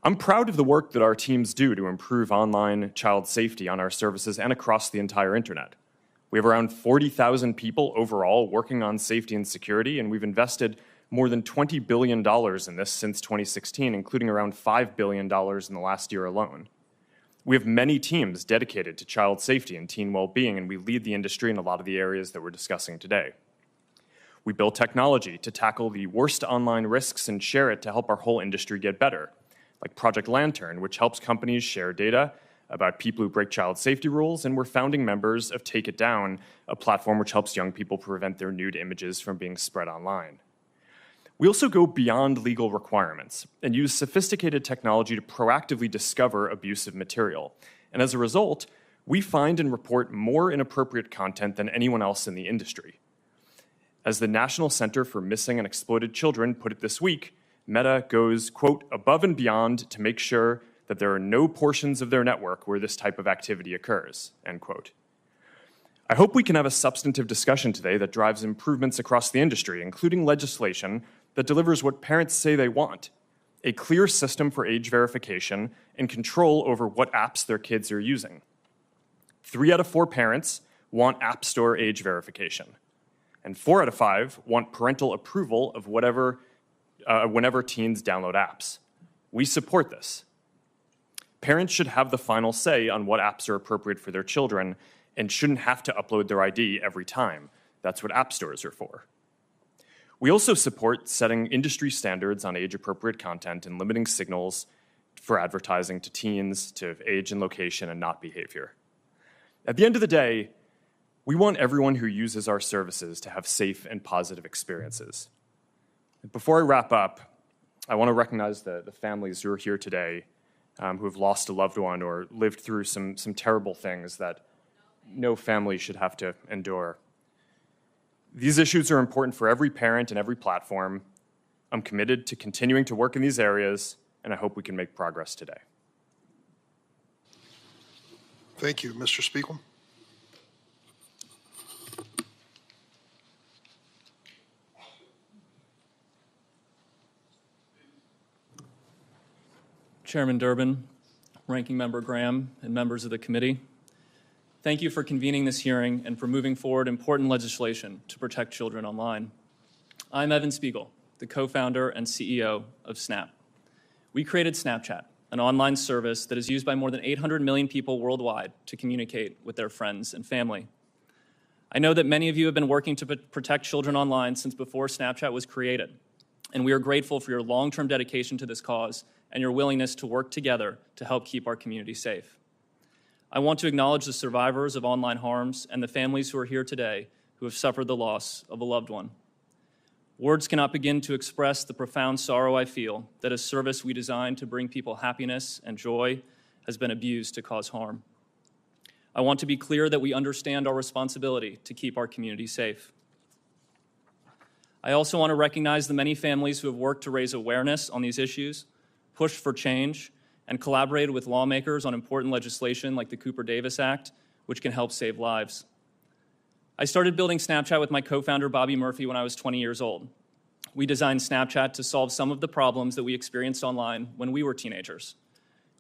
I'm proud of the work that our teams do to improve online child safety on our services and across the entire internet. We have around 40,000 people overall working on safety and security, and we've invested more than $20 billion in this since 2016, including around $5 billion in the last year alone. We have many teams dedicated to child safety and teen well-being, and we lead the industry in a lot of the areas that we're discussing today. We build technology to tackle the worst online risks and share it to help our whole industry get better, like Project Lantern, which helps companies share data about people who break child safety rules, and we're founding members of Take It Down, a platform which helps young people prevent their nude images from being spread online. We also go beyond legal requirements and use sophisticated technology to proactively discover abusive material. And as a result, we find and report more inappropriate content than anyone else in the industry. As the National Center for Missing and Exploited Children put it this week, Meta goes, quote, above and beyond to make sure that there are no portions of their network where this type of activity occurs, end quote. I hope we can have a substantive discussion today that drives improvements across the industry, including legislation that delivers what parents say they want, a clear system for age verification and control over what apps their kids are using. 3 out of 4 parents want App Store age verification, and 4 out of 5 want parental approval of whenever teens download apps. We support this. Parents should have the final say on what apps are appropriate for their children and shouldn't have to upload their ID every time. That's what app stores are for. We also support setting industry standards on age-appropriate content and limiting signals for advertising to teens to age and location and not behavior. At the end of the day, we want everyone who uses our services to have safe and positive experiences. Before I wrap up, I want to recognize the families who are here today who have lost a loved one or lived through some terrible things that no family should have to endure. These issues are important for every parent and every platform. I'm committed to continuing to work in these areas, and I hope we can make progress today. Thank you. Mr. Spiegel? Chairman Durbin, Ranking Member Graham, and members of the committee, thank you for convening this hearing and for moving forward important legislation to protect children online. I'm Evan Spiegel, the co-founder and CEO of Snap. We created Snapchat, an online service that is used by more than 800 million people worldwide to communicate with their friends and family. I know that many of you have been working to protect children online since before Snapchat was created, and we are grateful for your long-term dedication to this cause and your willingness to work together to help keep our community safe. I want to acknowledge the survivors of online harms and the families who are here today who have suffered the loss of a loved one. Words cannot begin to express the profound sorrow I feel that a service we designed to bring people happiness and joy has been abused to cause harm. I want to be clear that we understand our responsibility to keep our community safe. I also want to recognize the many families who have worked to raise awareness on these issues, pushed for change, and collaborated with lawmakers on important legislation like the Cooper-Davis Act, which can help save lives. I started building Snapchat with my co-founder, Bobby Murphy, when I was 20 years old. We designed Snapchat to solve some of the problems that we experienced online when we were teenagers.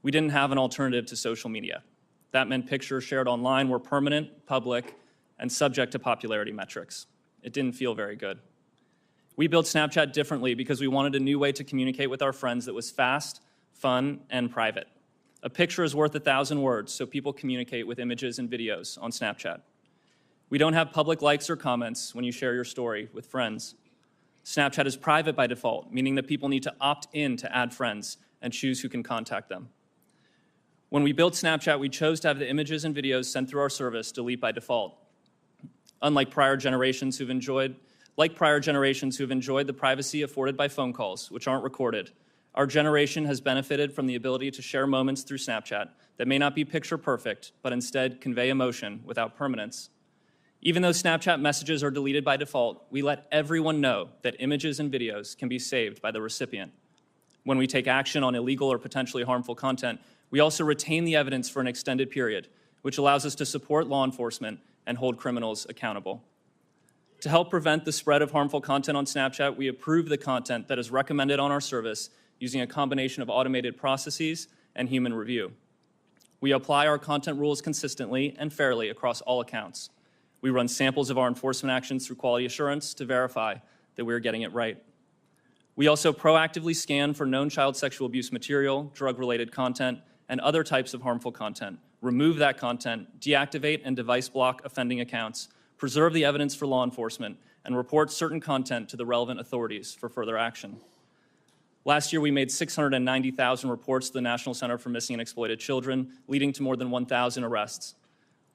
We didn't have an alternative to social media. That meant pictures shared online were permanent, public, and subject to popularity metrics. It didn't feel very good. We built Snapchat differently because we wanted a new way to communicate with our friends that was fast, fun, and private. A picture is worth 1,000 words, so people communicate with images and videos on Snapchat. We don't have public likes or comments when you share your story with friends. Snapchat is private by default, meaning that people need to opt in to add friends and choose who can contact them. When we built Snapchat, we chose to have the images and videos sent through our service delete by default. Unlike prior generations who've enjoyed the privacy afforded by phone calls, which aren't recorded, our generation has benefited from the ability to share moments through Snapchat that may not be picture perfect, but instead convey emotion without permanence. Even though Snapchat messages are deleted by default, we let everyone know that images and videos can be saved by the recipient. When we take action on illegal or potentially harmful content, we also retain the evidence for an extended period, which allows us to support law enforcement and hold criminals accountable. To help prevent the spread of harmful content on Snapchat, we approve the content that is recommended on our service using a combination of automated processes and human review. We apply our content rules consistently and fairly across all accounts. We run samples of our enforcement actions through quality assurance to verify that we're getting it right. We also proactively scan for known child sexual abuse material, drug-related content, and other types of harmful content, remove that content, deactivate and device block offending accounts, preserve the evidence for law enforcement, and report certain content to the relevant authorities for further action. Last year, we made 690,000 reports to the National Center for Missing and Exploited Children, leading to more than 1,000 arrests.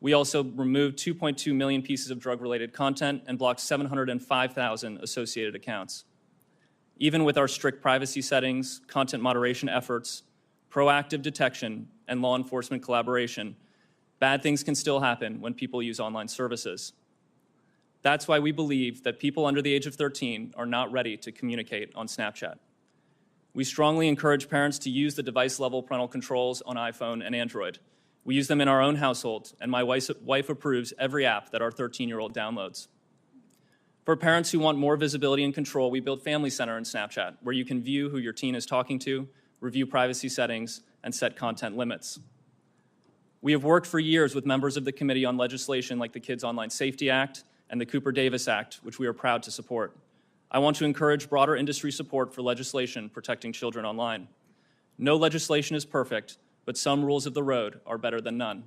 We also removed 2.2 million pieces of drug-related content and blocked 705,000 associated accounts. Even with our strict privacy settings, content moderation efforts, proactive detection, and law enforcement collaboration, bad things can still happen when people use online services. That's why we believe that people under the age of 13 are not ready to communicate on Snapchat. We strongly encourage parents to use the device-level parental controls on iPhone and Android. We use them in our own household, and my wife approves every app that our 13-year-old downloads. For parents who want more visibility and control, we built Family Center in Snapchat, where you can view who your teen is talking to, review privacy settings, and set content limits. We have worked for years with members of the committee on legislation like the Kids Online Safety Act and the Cooper-Davis Act, which we are proud to support. I want to encourage broader industry support for legislation protecting children online. No legislation is perfect, but some rules of the road are better than none.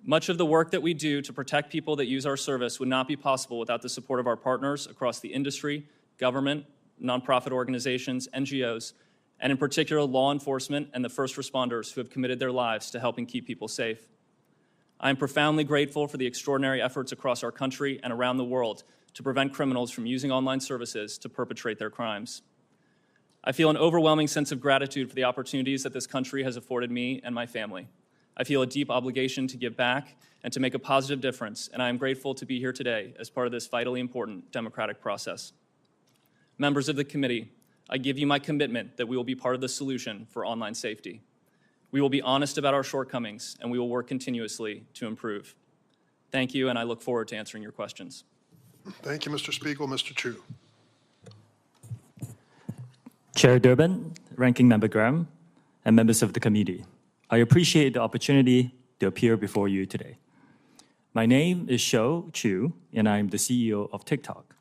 Much of the work that we do to protect people that use our service would not be possible without the support of our partners across the industry, government, nonprofit organizations, NGOs, and in particular law enforcement and the first responders who have committed their lives to helping keep people safe. I am profoundly grateful for the extraordinary efforts across our country and around the world to prevent criminals from using online services to perpetrate their crimes. I feel an overwhelming sense of gratitude for the opportunities that this country has afforded me and my family. I feel a deep obligation to give back and to make a positive difference, and I am grateful to be here today as part of this vitally important democratic process. Members of the committee, I give you my commitment that we will be part of the solution for online safety. We will be honest about our shortcomings, and we will work continuously to improve. Thank you, and I look forward to answering your questions. Thank you, Mr. Spiegel. Mr. Chu. Chair Durbin, Ranking Member Graham, and members of the committee, I appreciate the opportunity to appear before you today. My name is Shou Chu, and I'm the CEO of TikTok,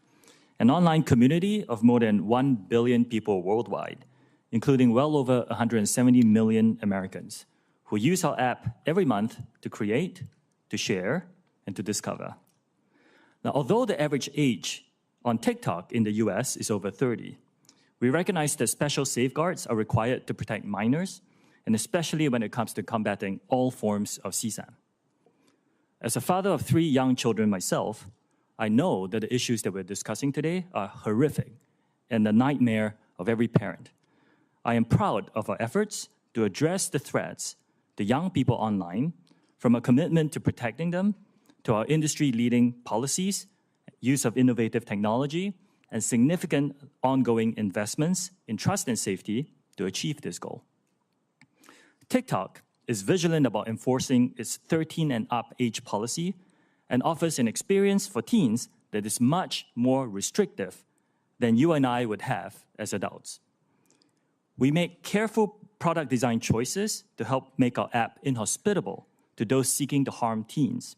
an online community of more than 1 billion people worldwide, including well over 170 million Americans who use our app every month to create, to share, and to discover. Now, although the average age on TikTok in the US is over 30, we recognize that special safeguards are required to protect minors, and especially when it comes to combating all forms of CSAM. As a father of 3 young children myself, I know that the issues that we're discussing today are horrific and the nightmare of every parent. I am proud of our efforts to address the threats to young people online, from a commitment to protecting them to our industry-leading policies use of innovative technology, and significant ongoing investments in trust and safety to achieve this goal. TikTok is vigilant about enforcing its 13 and up age policy and offers an experience for teens that is much more restrictive than you and I would have as adults. We make careful product design choices to help make our app inhospitable to those seeking to harm teens.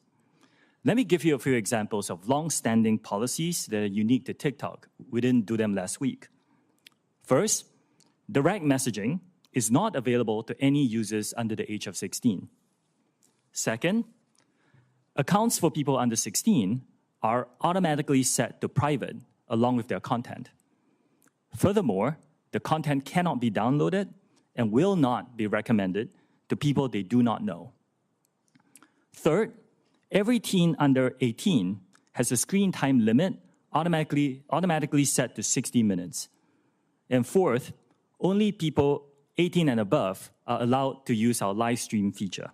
Let me give you a few examples of long-standing policies that are unique to TikTok. We didn't do them last week. First, direct messaging is not available to any users under the age of 16. Second, accounts for people under 16 are automatically set to private along with their content. Furthermore, the content cannot be downloaded and will not be recommended to people they do not know. Third, every teen under 18 has a screen time limit automatically set to 60 minutes. And fourth, only people 18 and above are allowed to use our live stream feature.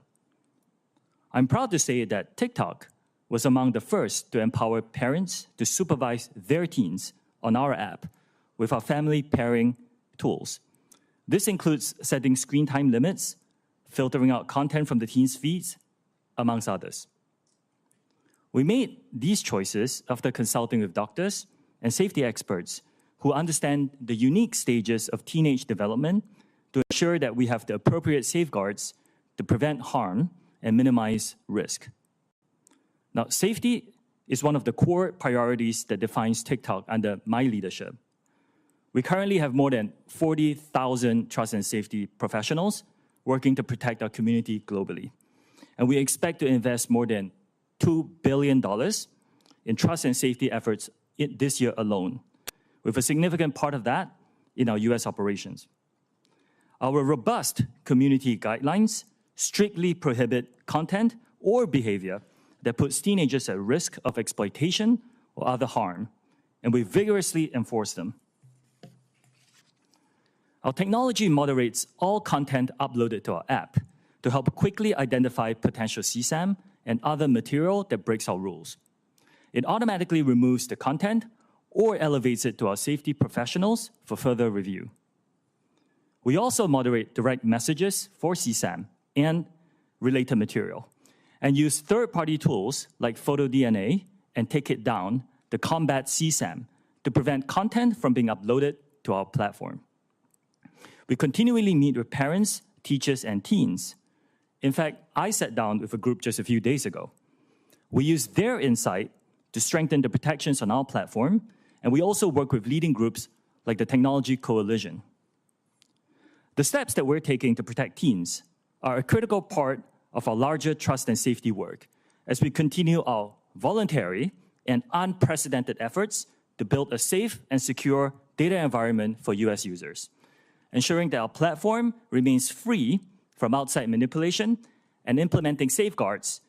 I'm proud to say that TikTok was among the first to empower parents to supervise their teens on our app with our family pairing tools. This includes setting screen time limits, filtering out content from the teens' feeds, amongst others. We made these choices after consulting with doctors and safety experts who understand the unique stages of teenage development to ensure that we have the appropriate safeguards to prevent harm and minimize risk. Now, safety is one of the core priorities that defines TikTok under my leadership. We currently have more than 40,000 trust and safety professionals working to protect our community globally. And we expect to invest more than $2 billion in trust and safety efforts this year alone, with a significant part of that in our US operations. Our robust community guidelines strictly prohibit content or behavior that puts teenagers at risk of exploitation or other harm, and we vigorously enforce them. Our technology moderates all content uploaded to our app to help quickly identify potential CSAM and other material that breaks our rules. It automatically removes the content or elevates it to our safety professionals for further review. We also moderate direct messages for CSAM and related material, and use third-party tools like PhotoDNA and Take It Down to combat CSAM to prevent content from being uploaded to our platform. We continually meet with parents, teachers, and teens. In fact, I sat down with a group just a few days ago. We use their insight to strengthen the protections on our platform, and we also work with leading groups like the Technology Coalition. The steps that we're taking to protect teens are a critical part of our larger trust and safety work as we continue our voluntary and unprecedented efforts to build a safe and secure data environment for US users, ensuring that our platform remains free from outside manipulation and implementing safeguards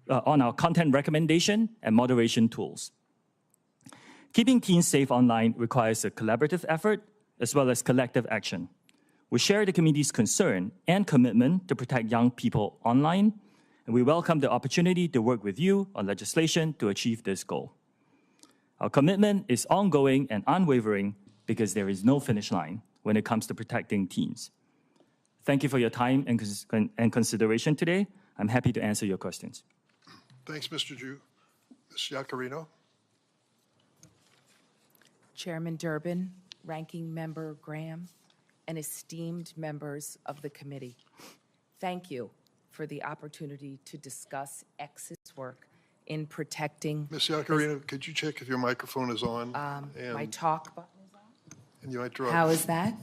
on our content recommendation and moderation tools. Keeping teens safe online requires a collaborative effort as well as collective action. We share the community's concern and commitment to protect young people online, and we welcome the opportunity to work with you on legislation to achieve this goal. Our commitment is ongoing and unwavering because there is no finish line when it comes to protecting teens. Thank you for your time and consideration today. I'm happy to answer your questions. Thanks, Mr. Ju. Ms. Yaccarino. Chairman Durbin, Ranking Member Graham, and esteemed members of the committee, thank you for the opportunity to discuss X's work in protecting. Ms. Yaccarino, could you check if your microphone is on? My talk button is on? And you might draw. How is that?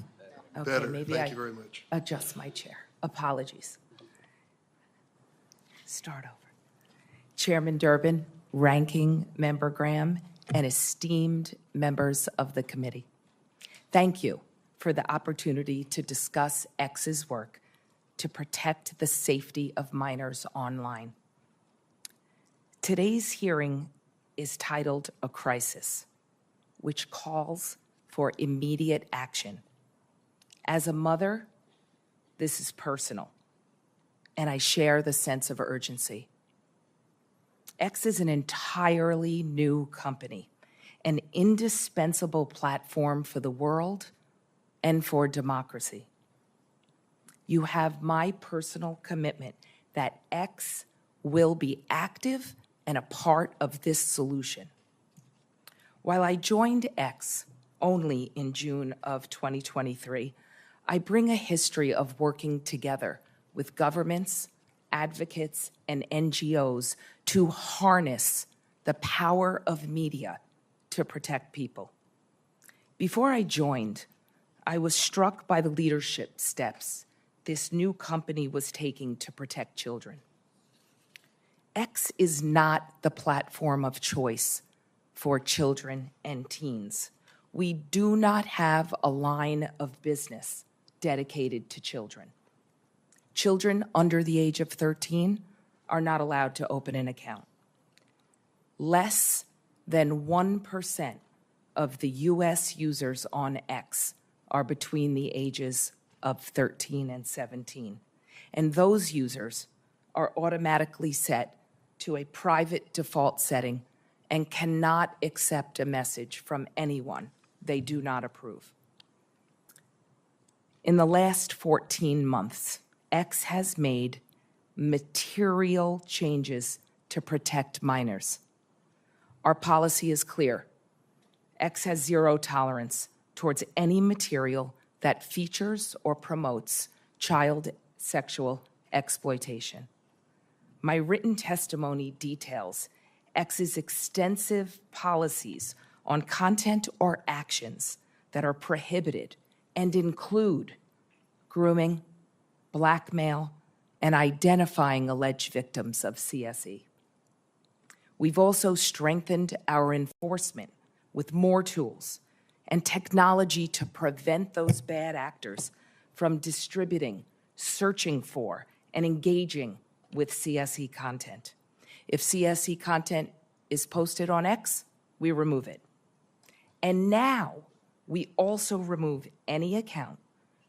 Okay, Better. maybe Thank you very much. Adjust my chair. Apologies. Start over. Chairman Durbin, Ranking Member Graham, and esteemed members of the committee, thank you for the opportunity to discuss X's work to protect the safety of minors online. Today's hearing is titled A Crisis, which calls for immediate action. As a mother, this is personal, and I share the sense of urgency. X is an entirely new company, an indispensable platform for the world and for democracy. You have my personal commitment that X will be active and a part of this solution. While I joined X only in June of 2023, I bring a history of working together with governments, advocates, and NGOs to harness the power of media to protect people. Before I joined, I was struck by the leadership steps this new company was taking to protect children. X is not the platform of choice for children and teens. We do not have a line of business dedicated to children. Children under the age of 13 are not allowed to open an account. Less than 1% of the US users on X are between the ages of 13 and 17. And those users are automatically set to a private default setting and cannot accept a message from anyone they do not approve. In the last 14 months, X has made material changes to protect minors. Our policy is clear. X has zero tolerance towards any material that features or promotes child sexual exploitation. My written testimony details X's extensive policies on content or actions that are prohibited and include grooming, blackmail, and identifying alleged victims of CSE. We've also strengthened our enforcement with more tools and technology to prevent those bad actors from distributing, searching for, and engaging with CSE content. If CSE content is posted on X, we remove it. And now we also remove any account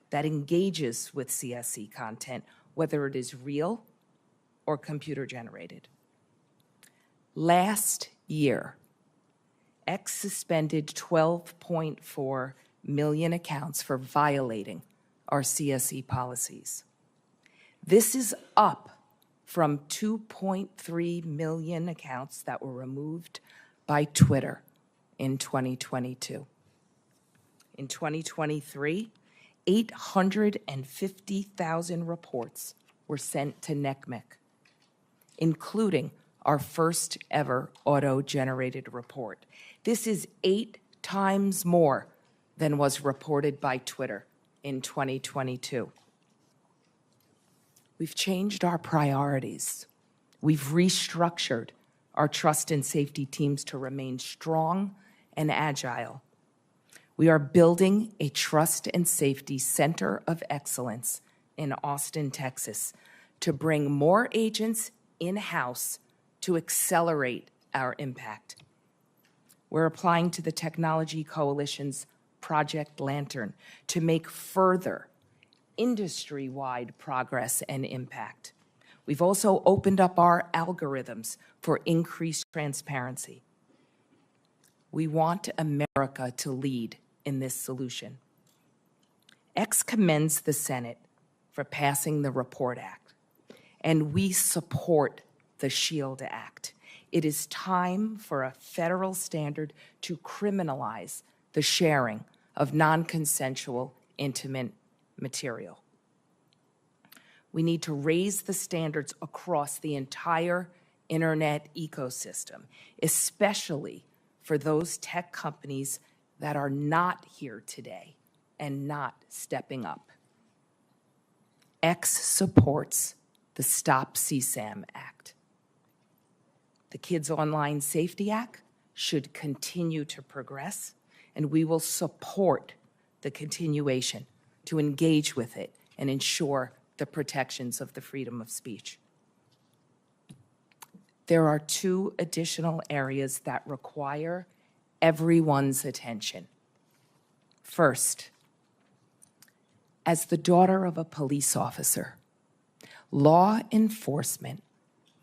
that engages with CSE content, whether it is real or computer generated. Last year, X suspended 12.4 million accounts for violating our CSE policies. This is up from 2.3 million accounts that were removed by Twitter in 2022. In 2023, 850,000 reports were sent to NCMEC, including our first ever auto-generated report. This is 8 times more than was reported by Twitter in 2022. We've changed our priorities. We've restructured our trust and safety teams to remain strong and agile. We are building a trust and safety center of excellence in Austin, Texas, to bring more agents in-house to accelerate our impact. We're applying to the Technology Coalition's Project Lantern to make further industry-wide progress and impact. We've also opened up our algorithms for increased transparency. We want America to lead in this solution. X commends the Senate for passing the REPORT Act, and we support the SHIELD Act. It is time for a federal standard to criminalize the sharing of non-consensual intimate material. We need to raise the standards across the entire internet ecosystem, especially for those tech companies that are not here today and not stepping up. X supports the Stop CSAM Act. The Kids Online Safety Act should continue to progress, and we will support the continuation to engage with it and ensure the protections of the freedom of speech. There are 2 additional areas that require everyone's attention. First, as the daughter of a police officer, law enforcement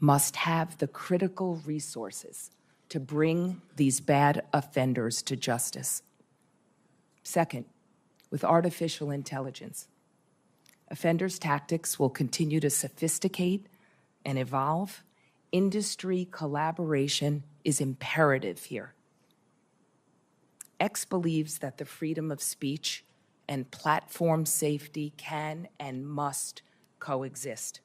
must have the critical resources to bring these bad offenders to justice. Second, with artificial intelligence, offenders' tactics will continue to sophisticate and evolve. Industry collaboration is imperative here. X believes that the freedom of speech and platform safety can and must coexist.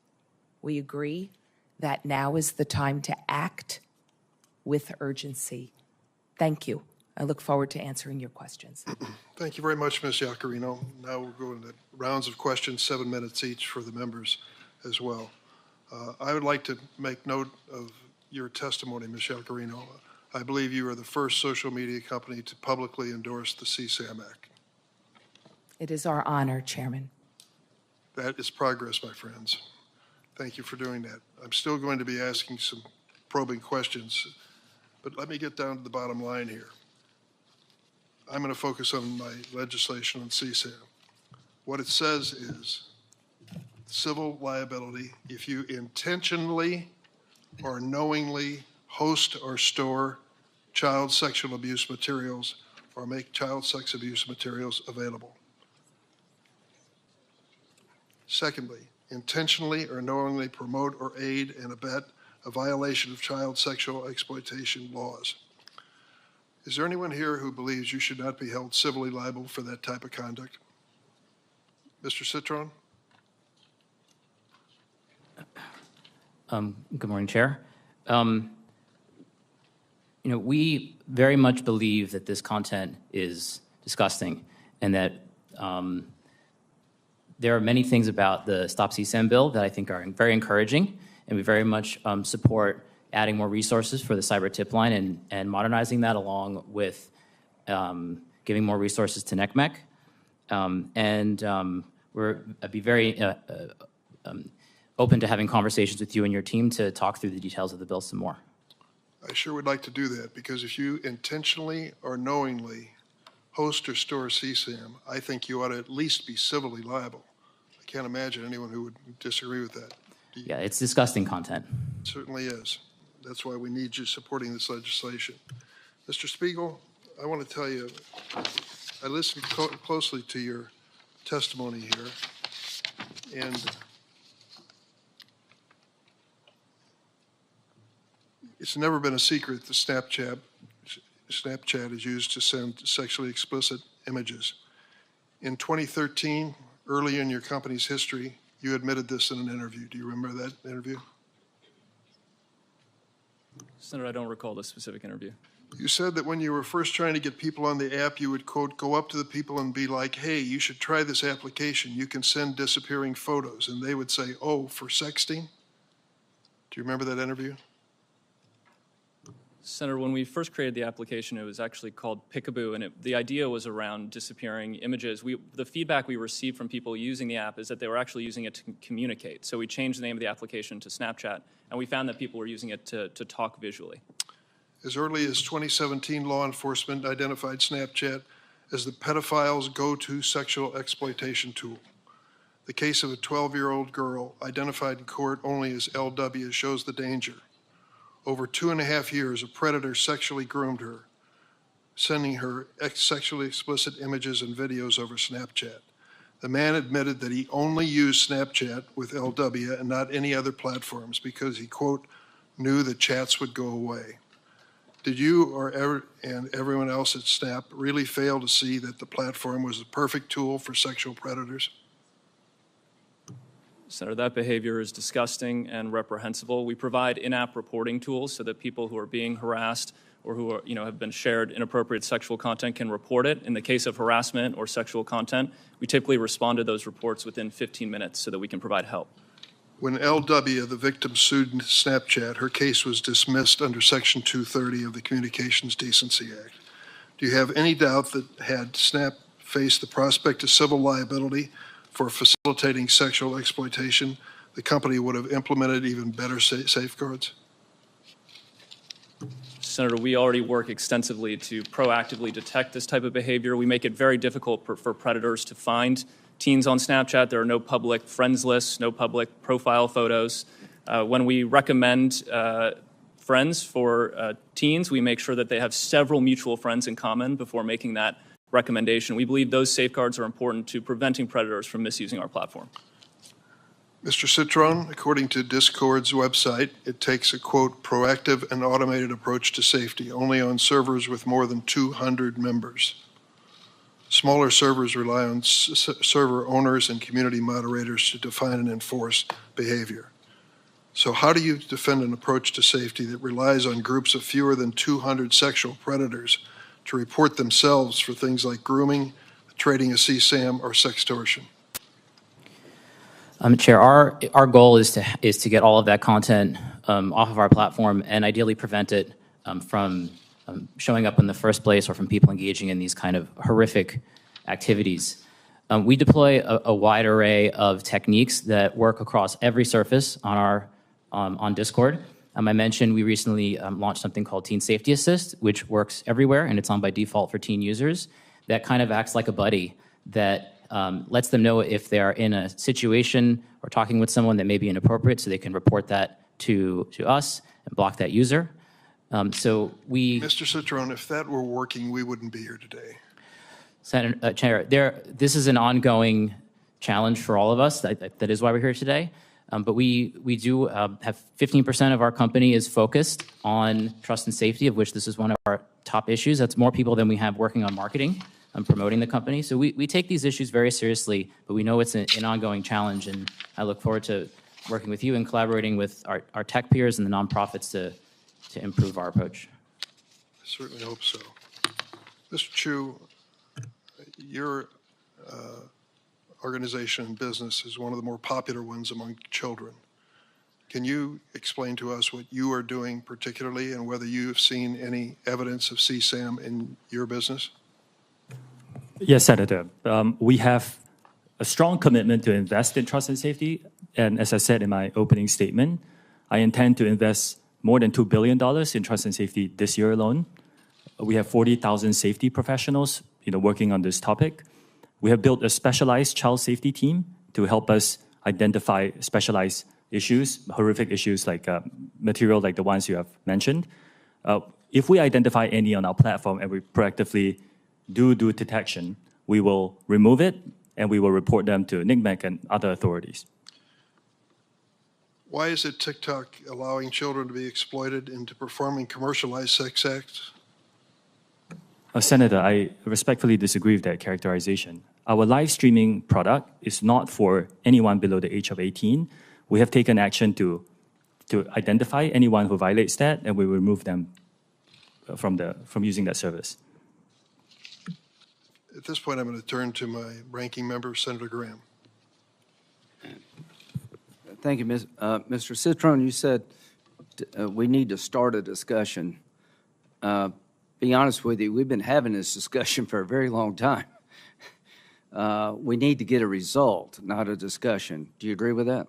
We agree that now is the time to act with urgency. Thank you. I look forward to answering your questions. Thank you very much, Ms. Iaccarino. Now we'll go into rounds of questions, 7 minutes each for the members as well. I would like to make note of your testimony, Ms. Iaccarino. I believe you are the first social media company to publicly endorse the CSAM Act. It is our honor, Chairman. That is progress, my friends. Thank you for doing that. I'm still going to be asking some probing questions, but let me get down to the bottom line here. I'm going to focus on my legislation on CSAM. What it says is civil liability if you intentionally or knowingly host or store child sexual abuse materials or make child sex abuse materials available. Secondly, intentionally or knowingly promote or aid and abet a violation of child sexual exploitation laws. Is there anyone here who believes you should not be held civilly liable for that type of conduct? Mr. Citron? Good morning, Chair. We very much believe that this content is disgusting and that there are many things about the Stop CSAM bill that I think are very encouraging, and we very much support adding more resources for the cyber tip line and modernizing that along with giving more resources to NECMEC. I'd be very open to having conversations with you and your team to talk through the details of the bill some more. I sure would like to do that, because if you intentionally or knowingly host or store CSAM, I think you ought to at least be civilly liable. I can't imagine anyone who would disagree with that. Yeah, it's disgusting content. It certainly is. That's why we need you supporting this legislation. Mr. Spiegel, I want to tell you, I listened closely to your testimony here, and it's never been a secret that Snapchat is used to send sexually explicit images. In 2013, early in your company's history, you admitted this in an interview. Do you remember that interview? Senator, I don't recall the specific interview. You said that when you were first trying to get people on the app, you would, quote, go up to the people and be like, hey, you should try this application. You can send disappearing photos. And they would say, oh, for sexting? Do you remember that interview? Senator, when we first created the application, it was actually called Pickaboo, and the idea was around disappearing images. The feedback we received from people using the app is that they were actually using it to communicate. So we changed the name of the application to Snapchat, and we found that people were using it to talk visually. As early as 2017, law enforcement identified Snapchat as the pedophile's go-to sexual exploitation tool. The case of a 12-year-old girl identified in court only as LW shows the danger. Over 2.5 years, a predator sexually groomed her, sending her sexually explicit images and videos over Snapchat. The man admitted that he only used Snapchat with LW and not any other platforms because he, quote, knew the chats would go away. Did you and everyone else at Snap really fail to see that the platform was the perfect tool for sexual predators? Senator, that behavior is disgusting and reprehensible. We provide in-app reporting tools so that people who are being harassed or who are, have been shared inappropriate sexual content can report it. In the case of harassment or sexual content, we typically respond to those reports within 15 minutes so that we can provide help. When LW, the victim, sued Snapchat, her case was dismissed under Section 230 of the Communications Decency Act. Do you have any doubt that had Snap faced the prospect of civil liability for facilitating sexual exploitation, the company would have implemented even better safeguards? Senator, we already work extensively to proactively detect this type of behavior. We make it very difficult for predators to find teens on Snapchat. There are no public friends lists, no public profile photos. When we recommend friends for teens, we make sure that they have several mutual friends in common before making that recommendation. We believe those safeguards are important to preventing predators from misusing our platform. Mr. Citron, according to Discord's website, it takes a, quote, proactive and automated approach to safety only on servers with more than 200 members. Smaller servers rely on server owners and community moderators to define and enforce behavior. So how do you defend an approach to safety that relies on groups of fewer than 200 sexual predators to report themselves for things like grooming, trading a CSAM, or sextortion? Chair, our goal is to get all of that content off of our platform and ideally prevent it from showing up in the first place or from people engaging in these kind of horrific activities. We deploy a wide array of techniques that work across every surface on Discord. I mentioned we recently launched something called Teen Safety Assist, which works everywhere, and it's on by default for teen users. That kind of acts like a buddy that lets them know if they are in a situation or talking with someone that may be inappropriate, so they can report that to us and block that user. Mr. Citron, if that were working, we wouldn't be here today. Chair, this is an ongoing challenge for all of us. That is why we're here today. But we do have 15% of our company is focused on trust and safety, of which this is one of our top issues. That's more people than we have working on marketing and promoting the company. So we take these issues very seriously, but we know it's an ongoing challenge, and I look forward to working with you and collaborating with our tech peers and the nonprofits to improve our approach. I certainly hope so. Mr. Chu, your organization and business is one of the more popular ones among children. Can you explain to us what you are doing particularly and whether you've seen any evidence of CSAM in your business? Yes, Senator. We have a strong commitment to invest in trust and safety. And as I said in my opening statement, I intend to invest more than $2 billion in trust and safety this year alone. We have 40,000 safety professionals working on this topic. We have built a specialized child safety team to help us identify specialized issues, horrific issues like material like the ones you have mentioned. If we identify any on our platform and we proactively do detection, we will remove it and we will report them to NCMEC and other authorities. Why is it TikTok allowing children to be exploited into performing commercialized sex acts? Senator, I respectfully disagree with that characterization. Our live streaming product is not for anyone below the age of 18. We have taken action to identify anyone who violates that, and we remove them from using that service. At this point, I'm going to turn to my ranking member, Senator Graham. Thank you, Mr. Citron. You said we need to start a discussion. Be honest with you, we've been having this discussion for a very long time. We need to get a result, not a discussion. Do you agree with that?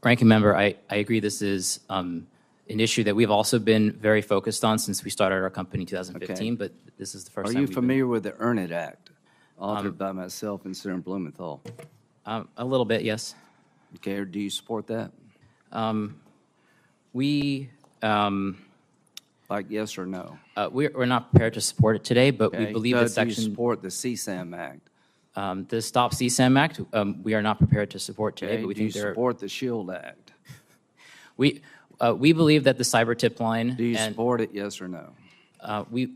Ranking member, I agree this is an issue that we've also been very focused on since we started our company in 2015, Okay. but this is the first Are time you familiar with the Earn It Act, authored by myself and Senator Blumenthal? A little bit, yes. Okay, or do you support that? Like yes or no? We're not prepared to support it today, but we Okay. believe Do that you section, support the CSAM Act? the Stop CSAM Act, we are not prepared to support today, Okay. but we Do you think there support the SHIELD Act? we believe that the cyber tip line. Do you and, support it, yes or no? we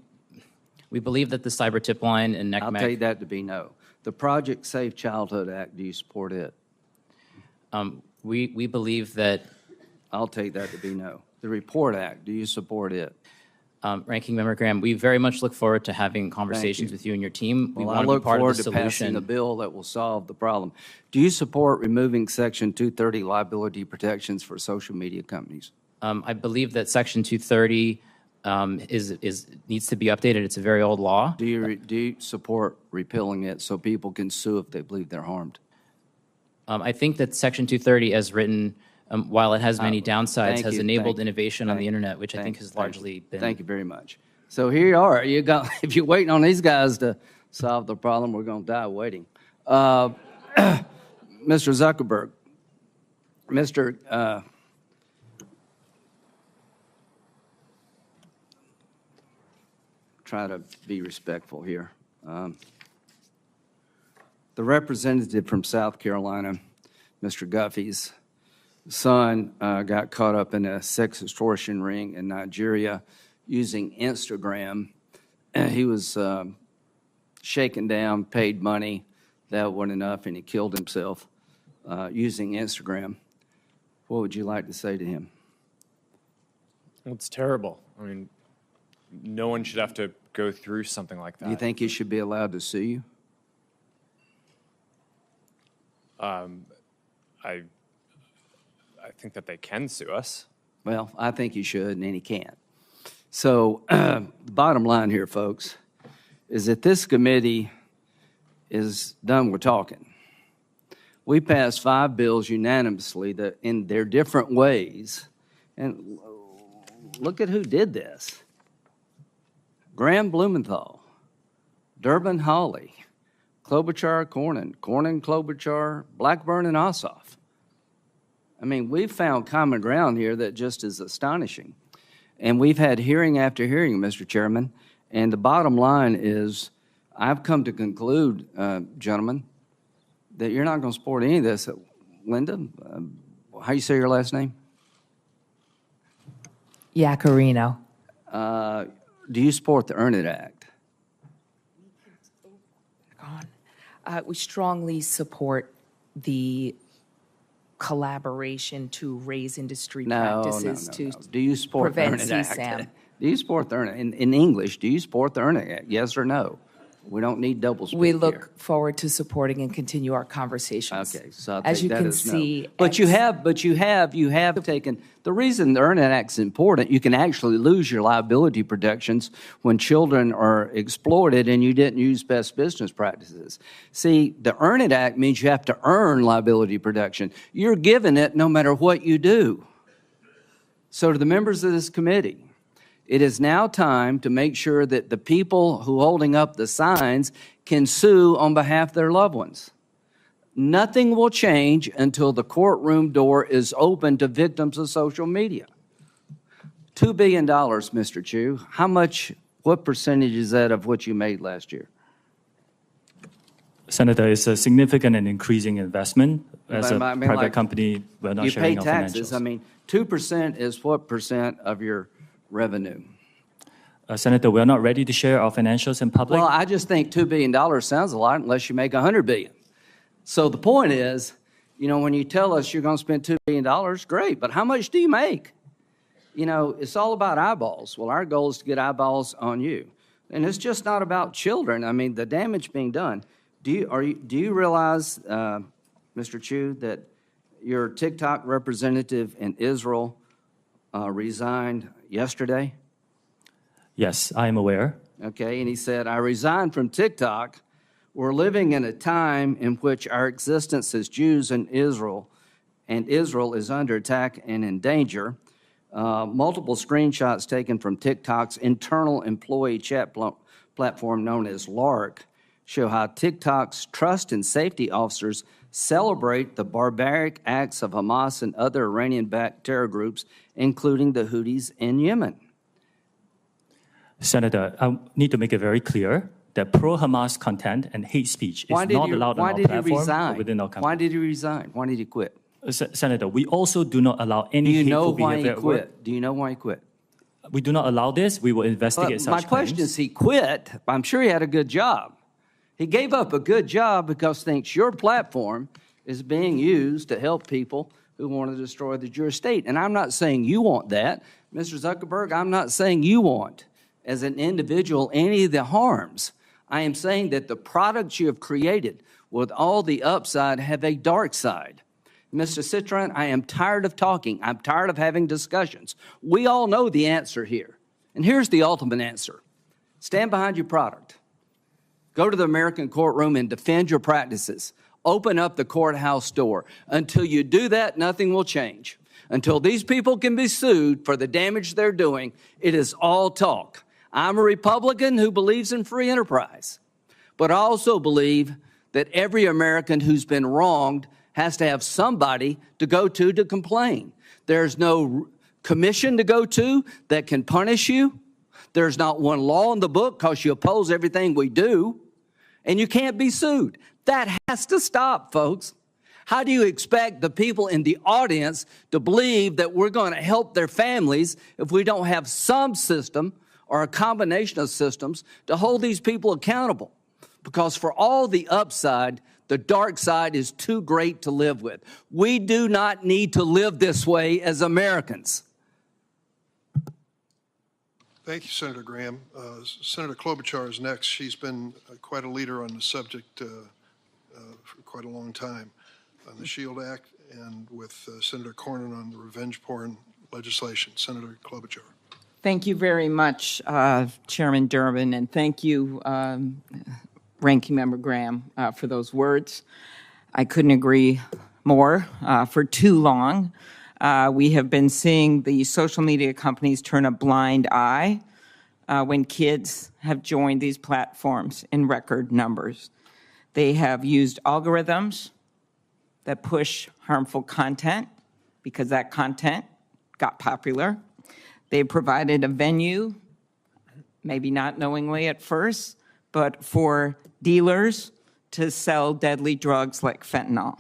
believe that the cyber tip line and I'll NCMEC. take that to be no. The Project Safe Childhood Act, do you support it? We believe that. I'll take that to be no. The Report Act, do you support it? Ranking Member Graham, we very much look forward to having conversations you. with you and your team. We Well, I want to be look part forward of the to passing solution. the bill that will solve the problem. Do you support removing Section 230 liability protections for social media companies? I believe that Section 230 needs to be updated. It's a very old law. Do you support repealing it so people can sue if they believe they're harmed? I think that Section 230, as written, while it has many downsides, has enabled innovation on the internet, which I think has largely been. Thank you very much. So here you are. You got. If you're waiting on these guys to solve the problem, we're going to die waiting. Mr. Zuckerberg, Mr. Try to be respectful here. The representative from South Carolina, Mr. Guffey's son, got caught up in a sex extortion ring in Nigeria using Instagram. He was shaken down, paid money. That wasn't enough, and he killed himself using Instagram. What would you like to say to him? Well, it's terrible. I mean, no one should have to go through something like that. Do you think he should be allowed to sue you? I think that they can sue us. Well, I think he should, and he can't. So the bottom line here, folks, is that this committee is done with talking. We passed 5 bills unanimously that in their different ways, and look at who did this. Graham Blumenthal, Durbin Hawley, Klobuchar Cornyn, Klobuchar, Blackburn, and Ossoff. I mean, we've found common ground here that just is astonishing. And we've had hearing after hearing, Mr. Chairman, and the bottom line is I've come to conclude, gentlemen, that you're not going to support any of this. Linda, how you say your last name? Yacarino. Do you support the Earn It Act? We strongly support the collaboration to raise industry practices to Do you support the Earn prevent It Act? CSAM. Do you support the Earn It Act? In English, do you support the Earn It Act? Yes or no? We don't need double speak We look here. forward to supporting and continue our conversations. Okay, so I'll as take you that can as no. see, But you have taken, the reason the Earn It Act's important, you can actually lose your liability protections when children are exploited and you didn't use best business practices. See, the Earn It Act means you have to earn liability protection. You're given it no matter what you do. So to the members of this committee, it is now time to make sure that the people who are holding up the signs can sue on behalf of their loved ones. Nothing will change until the courtroom door is open to victims of social media. $2 billion, Mr. Chu. What percentage is that of what you made last year? Senator, it's a significant and increasing investment. As a I mean, private like, company, we're not you sharing pay our taxes. financials. I mean, 2% is what percent of your revenue? Senator, we're not ready to share our financials in public. Well, I just think $2 billion sounds a lot unless you make $100 billion. So the point is, you know, when you tell us you're going to spend $2 billion, great, but how much do you make? You know, it's all about eyeballs. Well, our goal is to get eyeballs on you. And it's just not about children. I mean, the damage being done. Do you realize, Mr. Chu, that your TikTok representative in Israel resigned yesterday? Yes, I am aware. Okay, and he said, I resigned from TikTok. We're living in a time in which our existence as Jews in Israel, and Israel is under attack and in danger. Multiple screenshots taken from TikTok's internal employee chat platform known as LARC show how TikTok's trust and safety officers celebrate the barbaric acts of Hamas and other Iranian-backed terror groups, including the Houthis in Yemen. Senator, I need to make it very clear that pro-Hamas content and hate speech is not allowed on our platform or within our company. Why did he resign? Why did he quit? Senator, we also do not allow any Do you know hateful why he behavior at work. quit? Do you know why he quit? We do not allow this. We will investigate such My question claims. is, he quit. I'm sure he had a good job. He gave up a good job because he thinks your platform is being used to help people who want to destroy the Jewish state. And I'm not saying you want that. Mr. Zuckerberg, I'm not saying you want, as an individual, any of the harms. I am saying that the products you have created with all the upside have a dark side. Mr. Citron, I am tired of talking. I'm tired of having discussions. We all know the answer here. And here's the ultimate answer. Stand behind your product. Go to the American courtroom and defend your practices. Open up the courthouse door. Until you do that, nothing will change. Until these people can be sued for the damage they're doing, it is all talk. I'm a Republican who believes in free enterprise, but I also believe that every American who's been wronged has to have somebody to go to complain. There's no commission to go to that can punish you. There's not one law in the book because you oppose everything we do, and you can't be sued. That has to stop, folks. How do you expect the people in the audience to believe that we're going to help their families if we don't have some system or a combination of systems to hold these people accountable? Because for all the upside, the dark side is too great to live with. We do not need to live this way as Americans. Thank you, Senator Graham. Senator Klobuchar is next. She's been quite a leader on the subject for quite a long time on the SHIELD Act and with Senator Cornyn on the revenge porn legislation. Senator Klobuchar. Thank you very much, Chairman Durbin, and thank you, Ranking Member Graham, for those words. I couldn't agree more. For too long, we have been seeing the social media companies turn a blind eye when kids have joined these platforms in record numbers. They have used algorithms that push harmful content because that content got popular. They provided a venue, maybe not knowingly at first, but for dealers to sell deadly drugs like fentanyl.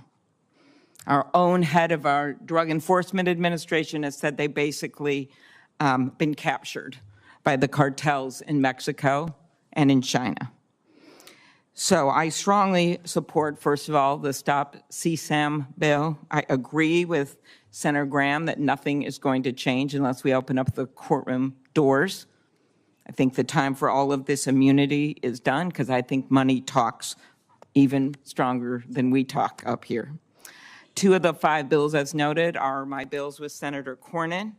Our own head of our Drug Enforcement Administration has said they basically been captured by the cartels in Mexico and in China. So I strongly support, first of all, the Stop CSAM bill. I agree with Senator Graham that nothing is going to change unless we open up the courtroom doors. I think the time for all of this immunity is done because I think money talks even stronger than we talk up here. 2 of the 5 bills, as noted, are my bills with Senator Cornyn.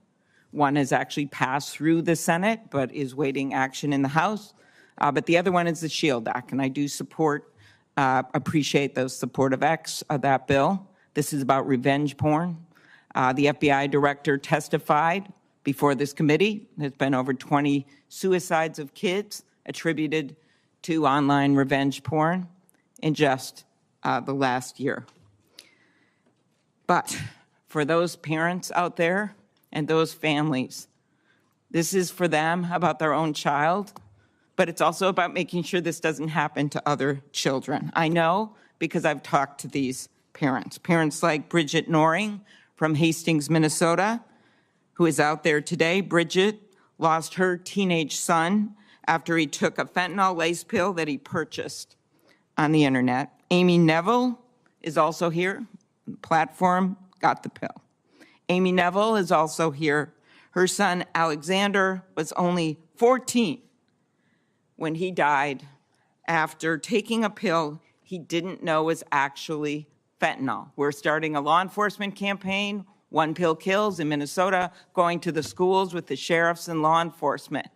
One has actually passed through the Senate but is waiting action in the House. But the other one is the SHIELD Act, and I do appreciate those supportive acts of that bill. This is about revenge porn. The FBI director testified before this committee. There's been over 20 suicides of kids attributed to online revenge porn in just the last year. But for those parents out there and those families, this is for them about their own child, but it's also about making sure this doesn't happen to other children. I know because I've talked to these parents. Parents like Bridget Noring from Hastings, Minnesota, who is out there today. Bridget lost her teenage son after he took a fentanyl lace pill that he purchased on the internet. Amy Neville is also here. Platform got the pill. Amy Neville is also here. Her son Alexander was only 14 when he died after taking a pill he didn't know was actually fentanyl. We're starting a law enforcement campaign, One Pill Kills in Minnesota, going to the schools with the sheriffs and law enforcement.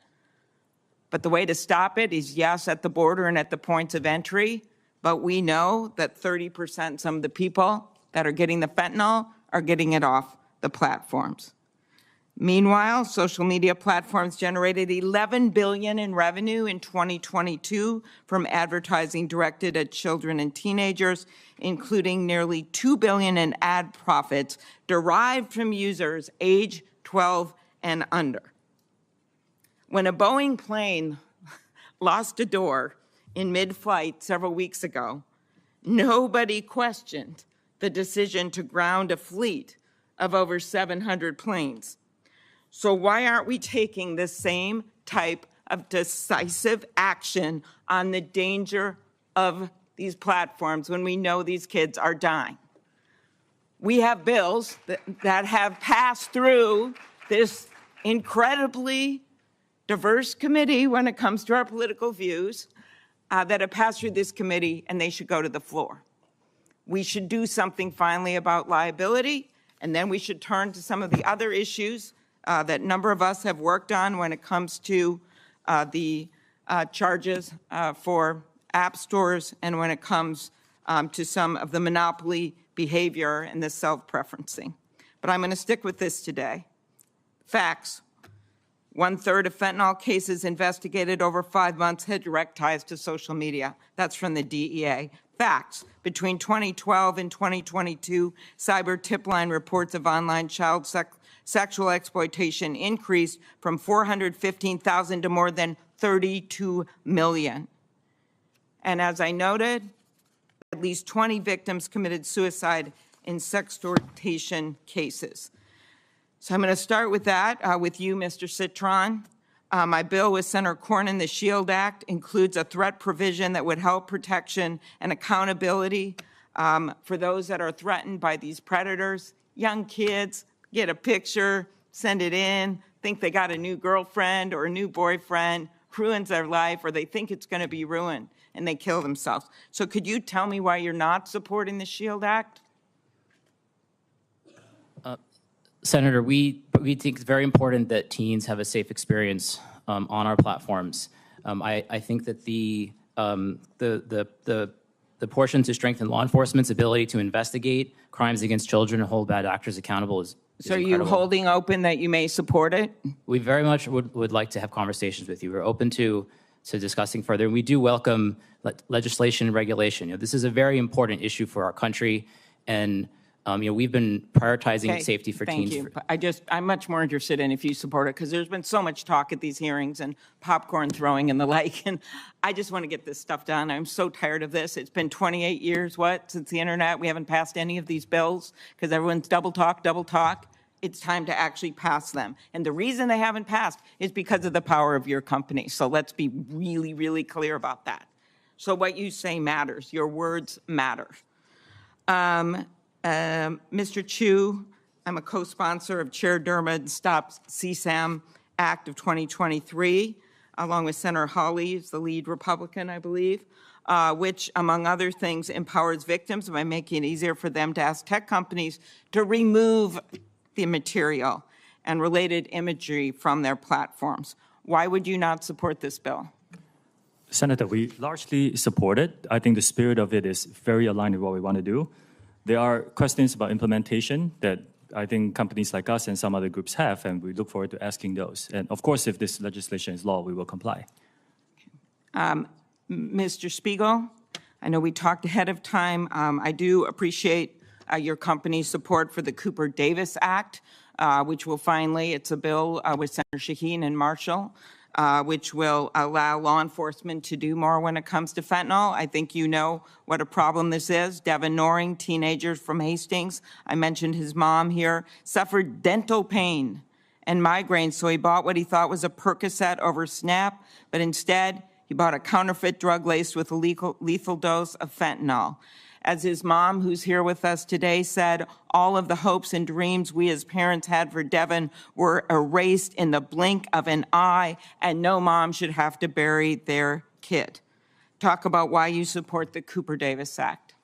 But the way to stop it is, yes, at the border and at the points of entry, but we know that 30% some of the people that are getting the fentanyl are getting it off the platforms. Meanwhile, social media platforms generated $11 billion in revenue in 2022 from advertising directed at children and teenagers, including nearly $2 billion in ad profits derived from users age 12 and under. When a Boeing plane lost a door in mid-flight several weeks ago, nobody questioned the decision to ground a fleet of over 700 planes. So why aren't we taking the same type of decisive action on the danger of these platforms when we know these kids are dying? We have bills that have passed through this incredibly diverse committee when it comes to our political views, that have passed through this committee, and they should go to the floor. We should do something finally about liability, and then we should turn to some of the other issues that a number of us have worked on when it comes to the charges for app stores and when it comes to some of the monopoly behavior and the self-preferencing. But I'm going to stick with this today. Facts. 1/3 of fentanyl cases investigated over 5 months had direct ties to social media. That's from the DEA. Facts. Between 2012 and 2022, cyber tip line reports of online child sexual exploitation increased from 415,000 to more than 32 million. And as I noted, at least 20 victims committed suicide in sextortion cases. So I'm going to start with that, with you, Mr. Citron. My bill with Senator Cornyn, the SHIELD Act, includes a threat provision that would help protection and accountability for those that are threatened by these predators. Young kids get a picture, send it in, think they got a new girlfriend or a new boyfriend, ruins their life, or they think it's going to be ruined, and they kill themselves. So could you tell me why you're not supporting the SHIELD Act? Senator, we think it's very important that teens have a safe experience on our platforms. I think that the portion to strengthen law enforcement's ability to investigate crimes against children and hold bad actors accountable is So are you holding open that you may support it? We very much would like to have conversations with you. We're open to discussing further. And we do welcome legislation and regulation. This is a very important issue for our country, and we've been prioritizing safety for teens. Thank you. I'm much more interested in if you support it, because there's been so much talk at these hearings and popcorn throwing and the like, and I just want to get this stuff done. I'm so tired of this. It's been 28 years, since the internet. We haven't passed any of these bills because everyone's double talk. It's time to actually pass them. And the reason they haven't passed is because of the power of your company. So let's be really, really clear about that. So what you say matters. Your words matter. Mr. Chu, I'm a co-sponsor of Chair Durbin's Stop CSAM Act of 2023, along with Senator Hawley, who's the lead Republican, I believe, which, among other things, empowers victims by making it easier for them to ask tech companies to remove the material and related imagery from their platforms. Why would you not support this bill? Senator, we largely support it. I think the spirit of it is very aligned with what we want to do. There are questions about implementation that I think companies like us and some other groups have, and we look forward to asking those. And of course, if this legislation is law, we will comply. Mr. Spiegel, I know we talked ahead of time. I do appreciate your company's support for the Cooper Davis Act, which will finally, it's a bill with Senator Shaheen and Marshall, which will allow law enforcement to do more when it comes to fentanyl. I think you know what a problem this is. Devin Noring, teenager from Hastings, I mentioned his mom here, suffered dental pain and migraines, so he bought what he thought was a Percocet over Snap, but instead he bought a counterfeit drug laced with a lethal dose of fentanyl. As his mom, who's here with us today, said, all of the hopes and dreams we as parents had for Devin were erased in the blink of an eye, and no mom should have to bury their kid. Talk about why you support the Cooper Davis Act.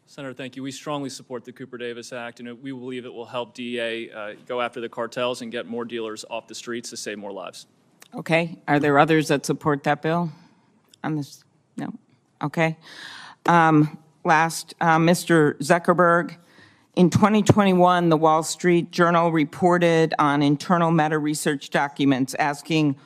Senator, thank you. We strongly support the Cooper Davis Act, and we believe it will help DEA go after the cartels and get more dealers off the streets to save more lives. Okay. Are there others that support that bill on this? No. Okay. Mr. Zuckerberg, in 2021, the Wall Street Journal reported on internal Meta research documents asking,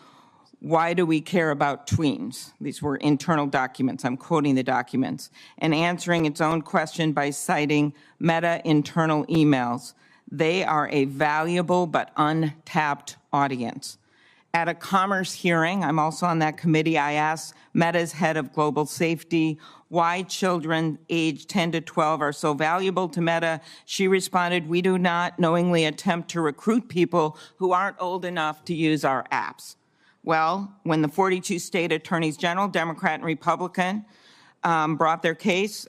why do we care about tweens? These were internal documents. I'm quoting the documents. And answering its own question by citing Meta internal emails. They are a valuable but untapped audience. At a commerce hearing, I'm also on that committee, I asked Meta's head of global safety why children aged 10 to 12 are so valuable to Meta. She responded, we do not knowingly attempt to recruit people who aren't old enough to use our apps. Well, when the 42 state attorneys general, Democrat and Republican, brought their case,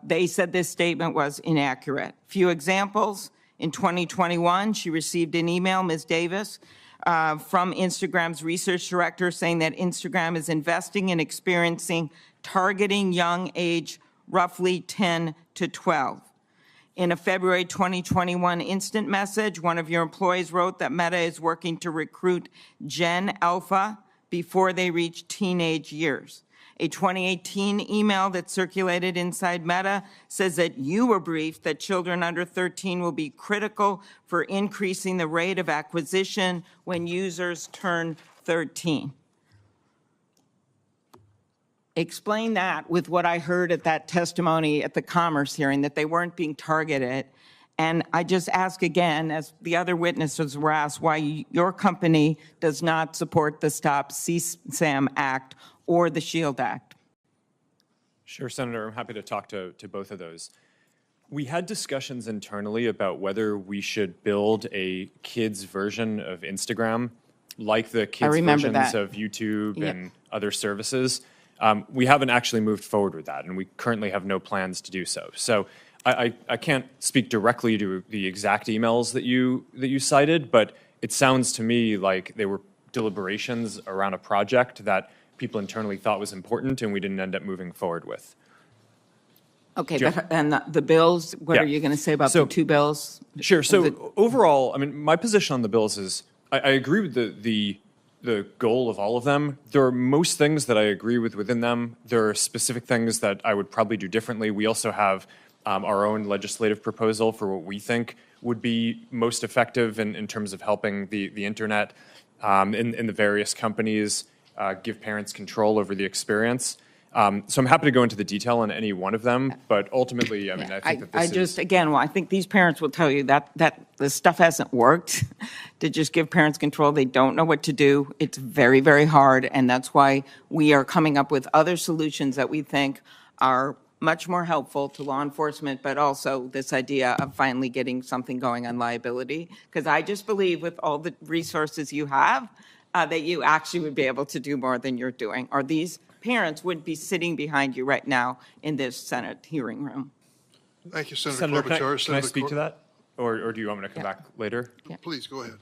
they said this statement was inaccurate. Few examples. In 2021, she received an email, Ms. Davis, from Instagram's research director saying that Instagram is investing in experiencing targeting young age roughly 10 to 12. In a February 2021 instant message, one of your employees wrote that Meta is working to recruit Gen Alpha before they reach teenage years. A 2018 email that circulated inside Meta says that you were briefed that children under 13 will be critical for increasing the rate of acquisition when users turn 13. Explain that with what I heard at that testimony at the Commerce hearing, that they weren't being targeted. And I just ask again, as the other witnesses were asked, why your company does not support the Stop CSAM Act or the SHIELD Act. Sure, Senator, I'm happy to talk to both of those. We had discussions internally about whether we should build a kids version of Instagram, like the kids versions of YouTube and other services. We haven't actually moved forward with that, and we currently have no plans to do so. So I can't speak directly to the exact emails that you cited, but it sounds to me like they were deliberations around a project that people internally thought was important and we didn't end up moving forward with. Okay, and the bills, what are you going to say about the two bills? Sure. So overall, I mean, my position on the bills is I agree with the goal of all of them. There are most things that I agree with within them. There are specific things that I would probably do differently. We also have our own legislative proposal for what we think would be most effective in terms of helping the internet in the various companies give parents control over the experience. So I'm happy to go into the detail on any one of them, but ultimately, I mean, I think that this I think these parents will tell you that this stuff hasn't worked to just give parents control. They don't know what to do. It's very, very hard, and that's why we are coming up with other solutions that we think are much more helpful to law enforcement, but also this idea of finally getting something going on liability. Because I just believe with all the resources you have, that you actually would be able to do more than you're doing, or these parents would be sitting behind you right now in this Senate hearing room. Thank you, Senator Klobuchar. Klobuchar. Can I speak to that? Or do you want me to come back later? Please, go ahead.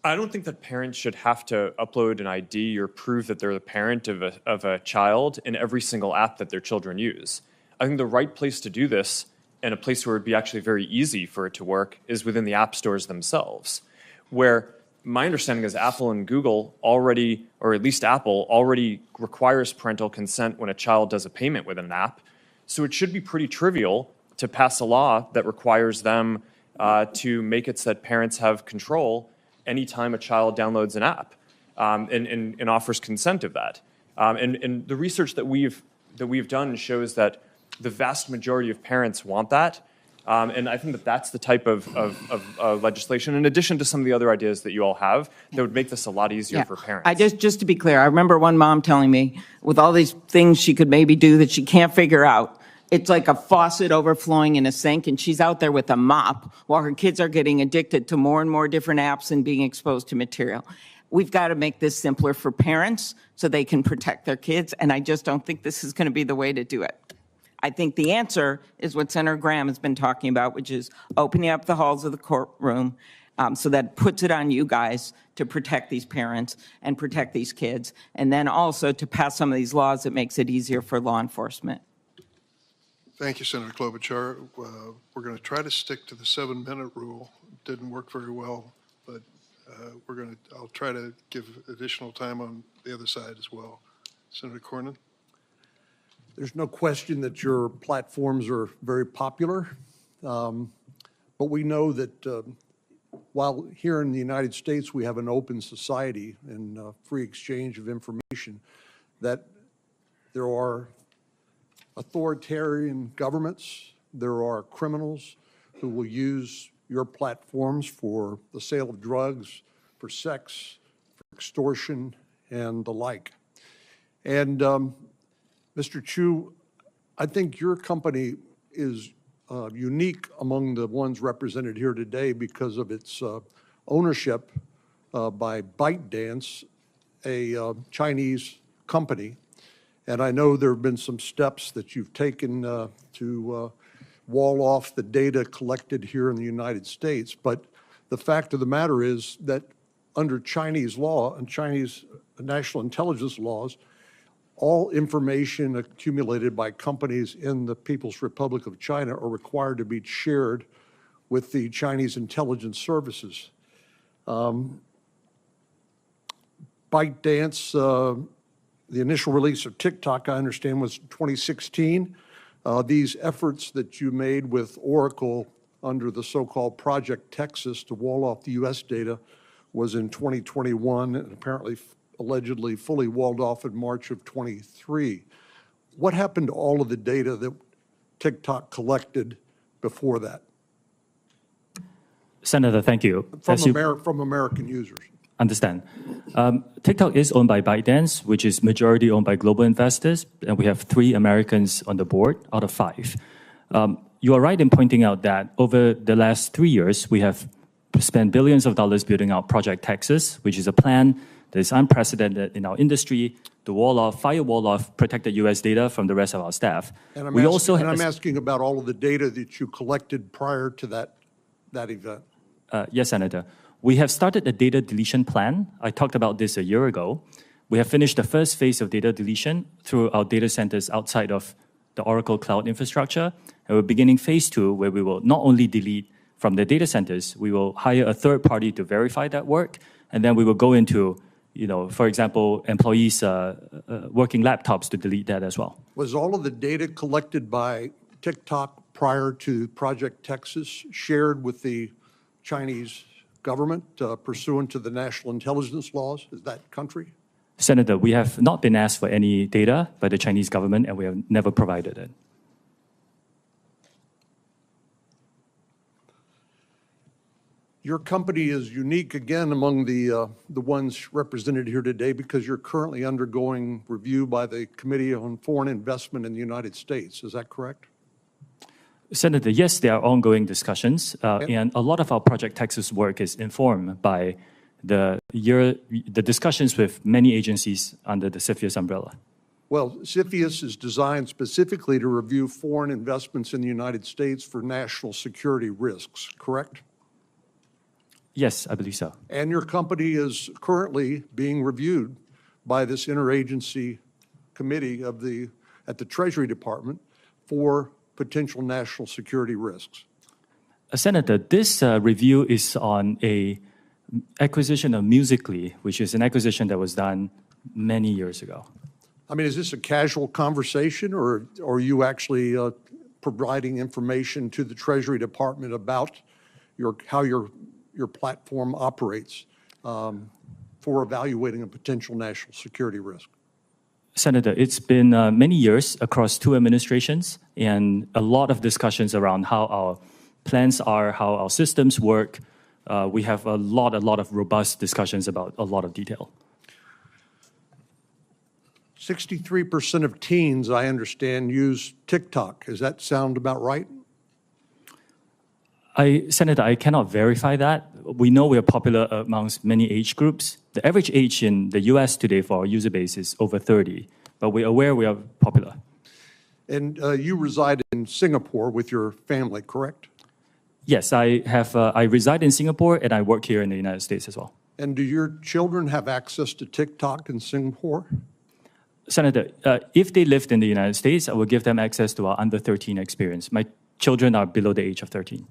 I don't think that parents should have to upload an ID or prove that they're the parent of a child in every single app that their children use. I think the right place to do this, and a place where it would be actually very easy for it to work, is within the app stores themselves, where my understanding is Apple and Google already, or at least Apple, already requires parental consent when a child does a payment with an app. So it should be pretty trivial to pass a law that requires them to make it so that parents have control anytime a child downloads an app and offers consent of that. And the research that we've done shows that the vast majority of parents want that. And I think that that's the type of legislation, in addition to some of the other ideas that you all have, that would make this a lot easier for parents. I just to be clear, I remember one mom telling me, with all these things she could maybe do that she can't figure out, it's like a faucet overflowing in a sink, and she's out there with a mop while her kids are getting addicted to more and more different apps and being exposed to material. We've got to make this simpler for parents so they can protect their kids, and I just don't think this is going to be the way to do it. I think the answer is what Senator Graham has been talking about, which is opening up the halls of the courtroom so that puts it on you guys to protect these parents and protect these kids, and then also to pass some of these laws that makes it easier for law enforcement. Thank you, Senator Klobuchar. We're going to try to stick to the 7-minute rule. It didn't work very well, but I'll try to give additional time on the other side as well. Senator Cornyn. There's no question that your platforms are very popular, but we know that while here in the United States we have an open society and free exchange of information, that there are authoritarian governments, there are criminals who will use your platforms for the sale of drugs, for sex, for extortion, and the like. And Mr. Chu, I think your company is unique among the ones represented here today because of its ownership by ByteDance, a Chinese company. And I know there have been some steps that you've taken to wall off the data collected here in the United States. But the fact of the matter is that under Chinese law and Chinese national intelligence laws, all information accumulated by companies in the People's Republic of China are required to be shared with the Chinese intelligence services. ByteDance, the initial release of TikTok, I understand, was 2016. These efforts that you made with Oracle under the so-called Project Texas to wall off the U.S. data was in 2021, and apparently allegedly fully walled off in March of 23. What happened to all of the data that TikTok collected before that Senator, thank you. from American users? Understand. TikTok is owned by ByteDance, which is majority owned by global investors, and we have 3 Americans on the board out of 5. You are right in pointing out that over the last 3 years, we have spent billions of dollars building out Project Texas, which is a plan that is unprecedented in our industry to firewall off protected U.S. data from the rest of our staff. And I'm asking about all of the data that you collected prior to that event. Yes, Senator. We have started a data deletion plan. I talked about this a year ago. We have finished the first phase of data deletion through our data centers outside of the Oracle Cloud infrastructure. And we're beginning phase 2, where we will not only delete from the data centers, we will hire a third party to verify that work. And then we will go into, for example, employees' working laptops to delete that as well. Was all of the data collected by TikTok prior to Project Texas shared with the Chinese government pursuant to the national intelligence laws? Is that country? Senator, we have not been asked for any data by the Chinese government, and we have never provided it. Your company is unique again among the ones represented here today because you're currently undergoing review by the Committee on Foreign Investment in the United States. Is that correct? Senator, yes, there are ongoing discussions, and a lot of our Project Texas work is informed by the discussions with many agencies under the CFIUS umbrella. Well, CFIUS is designed specifically to review foreign investments in the United States for national security risks, correct? Yes, I believe so. And your company is currently being reviewed by this interagency committee at the Treasury Department for potential national security risks. Senator, this review is on a acquisition of Musical.ly, which is an acquisition that was done many years ago. I mean, is this a casual conversation, or are you actually providing information to the Treasury Department about how your platform operates for evaluating a potential national security risk? Senator, it's been many years across 2 administrations and a lot of discussions around how our plans are, how our systems work. We have a lot of robust discussions about a lot of detail. 63% of teens, I understand, use TikTok. Does that sound about right? Senator, I cannot verify that. We know we are popular amongst many age groups. The average age in the US today for our user base is over 30, but we're aware we are popular. And you reside in Singapore with your family, correct? Yes, I reside in Singapore and I work here in the United States as well. And do your children have access to TikTok in Singapore? Senator, if they lived in the United States, I will give them access to our under 13 experience. My children are below the age of 13.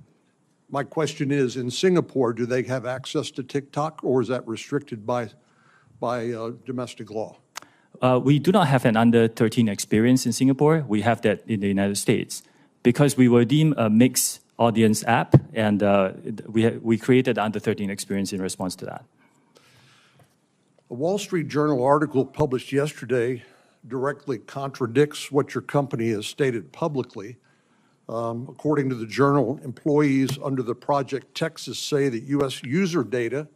My question is, in Singapore, do they have access to TikTok, or is that restricted by domestic law? We do not have an under 13 experience in Singapore. We have that in the United States. Because we were deemed a mixed audience app, and we created under 13 experience in response to that. A Wall Street Journal article published yesterday directly contradicts what your company has stated publicly. According to the journal, employees under the Project Texas say that U.S. user data,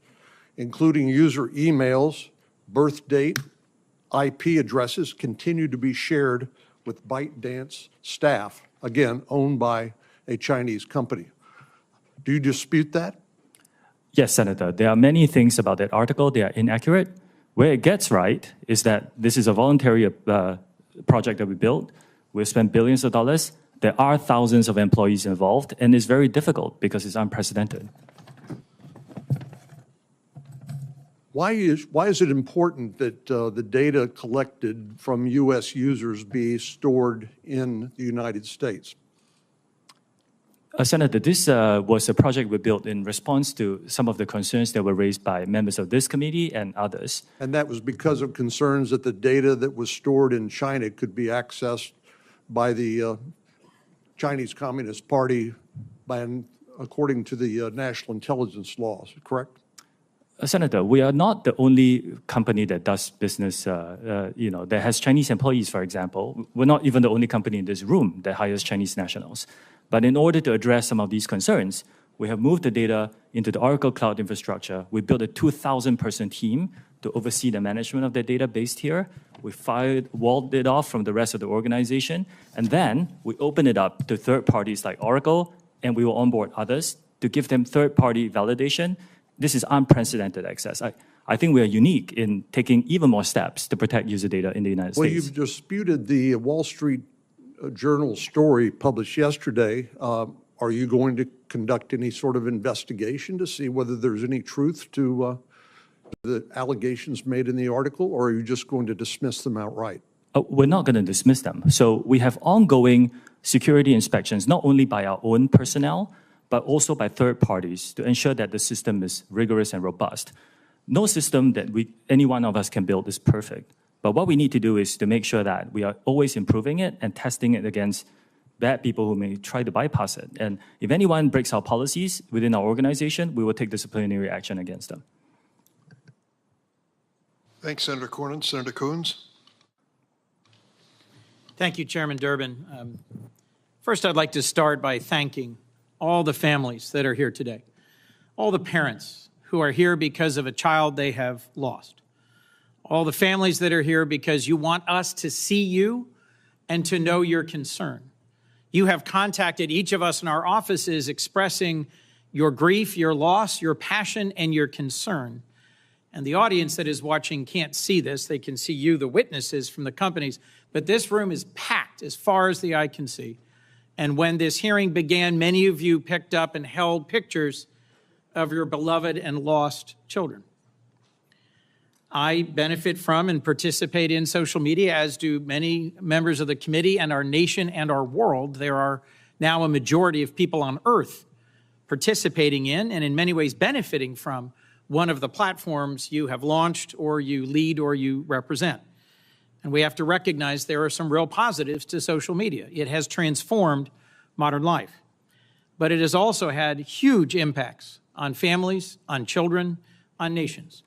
including user emails, birth date, IP addresses, continue to be shared with ByteDance staff, again, owned by a Chinese company. Do you dispute that? Yes, Senator. There are many things about that article. They are inaccurate. Where it gets right is that this is a voluntary project that we built. We've spent billions of dollars. There are thousands of employees involved, and it's very difficult because it's unprecedented. Why is it important that the data collected from U.S. users be stored in the United States? Senator, this was a project we built in response to some of the concerns that were raised by members of this committee and others. And that was because of concerns that the data that was stored in China could be accessed by the Chinese Communist Party according to the national intelligence laws, correct? Senator, we are not the only company that does business, that has Chinese employees, for example. We're not even the only company in this room that hires Chinese nationals. But in order to address some of these concerns, we have moved the data into the Oracle Cloud infrastructure. We built a 2,000-person team to oversee the management of the data based here. We walled it off from the rest of the organization. And then we open it up to third parties like Oracle, and we will onboard others to give them third-party validation. This is unprecedented access. I think we are unique in taking even more steps to protect user data in the United States. Well, you've disputed the Wall Street Journal story published yesterday. Are you going to conduct any sort of investigation to see whether there's any truth to the allegations made in the article, or are you just going to dismiss them outright? We're not going to dismiss them. So we have ongoing security inspections, not only by our own personnel, but also by third parties to ensure that the system is rigorous and robust. No system that any one of us can build is perfect. But what we need to do is to make sure that we are always improving it and testing it against bad people who may try to bypass it. And if anyone breaks our policies within our organization, we will take disciplinary action against them. Thanks, Senator Cornyn. Senator Coons. Thank you, Chairman Durbin. First, I'd like to start by thanking all the families that are here today, all the parents who are here because of a child they have lost, all the families that are here because you want us to see you and to know your concern. You have contacted each of us in our offices expressing your grief, your loss, your passion, and your concern. And the audience that is watching can't see this. They can see you, the witnesses from the companies, but this room is packed as far as the eye can see. And when this hearing began, many of you picked up and held pictures of your beloved and lost children. I benefit from and participate in social media, as do many members of the committee and our nation and our world. There are now a majority of people on Earth participating in and in many ways benefiting from one of the platforms you have launched or you lead or you represent. And we have to recognize there are some real positives to social media. It has transformed modern life, but it has also had huge impacts on families, on children, on nations.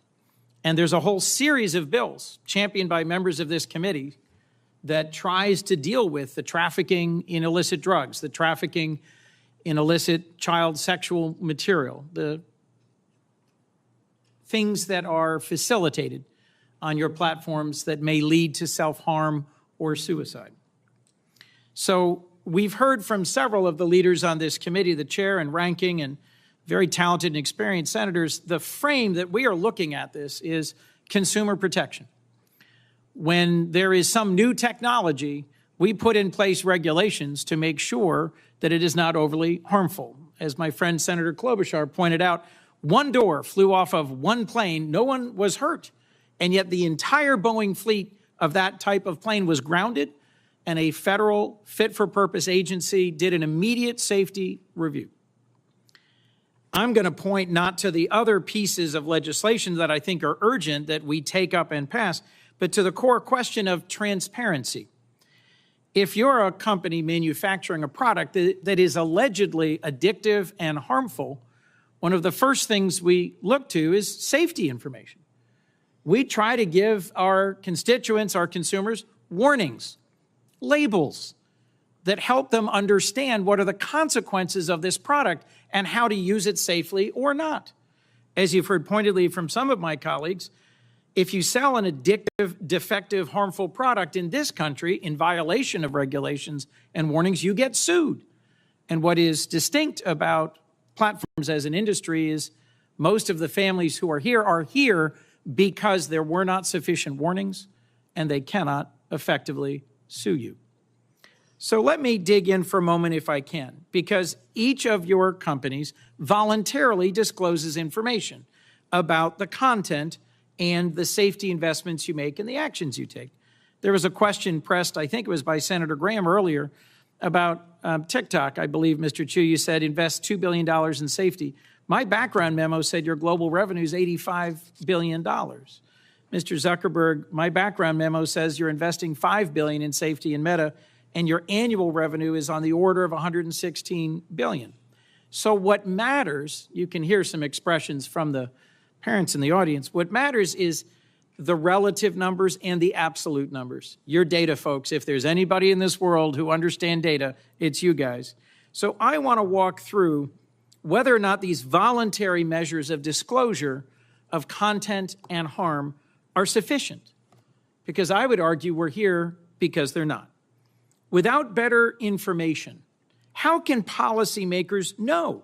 And there's a whole series of bills championed by members of this committee that tries to deal with the trafficking in illicit drugs, the trafficking in illicit child sexual material, the things that are facilitated on your platforms that may lead to self-harm or suicide. So we've heard from several of the leaders on this committee, the chair and ranking and very talented and experienced senators. The frame that we are looking at this is consumer protection. When there is some new technology, we put in place regulations to make sure that it is not overly harmful. As my friend Senator Klobuchar pointed out, one door flew off of one plane, no one was hurt. And yet the entire Boeing fleet of that type of plane was grounded, and a federal fit-for-purpose agency did an immediate safety review. I'm going to point not to the other pieces of legislation that I think are urgent that we take up and pass, but to the core question of transparency. If you're a company manufacturing a product that is allegedly addictive and harmful, one of the first things we look to is safety information. We try to give our constituents, our consumers, warnings, labels that help them understand what are the consequences of this product and how to use it safely or not. As you've heard pointedly from some of my colleagues, if you sell an addictive, defective, harmful product in this country in violation of regulations and warnings, you get sued. And what is distinct about platforms as an industry is most of the families who are here because there were not sufficient warnings and they cannot effectively sue you. So let me dig in for a moment if I can, because each of your companies voluntarily discloses information about the content and the safety investments you make and the actions you take. There was a question pressed, I think it was by Senator Graham earlier, about TikTok. I believe, Mr. Chu, you said invest $2 billion in safety. My background memo said your global revenue is $85 billion. Mr. Zuckerberg, my background memo says you're investing $5 billion in safety in Meta, and your annual revenue is on the order of $116 billion. So what matters, you can hear some expressions from the parents in the audience. What matters is the relative numbers and the absolute numbers. Your data, folks. If there's anybody in this world who understand data, it's you guys. So I want to walk through whether or not these voluntary measures of disclosure of content and harm are sufficient. Because I would argue we're here because they're not. Without better information, how can policymakers know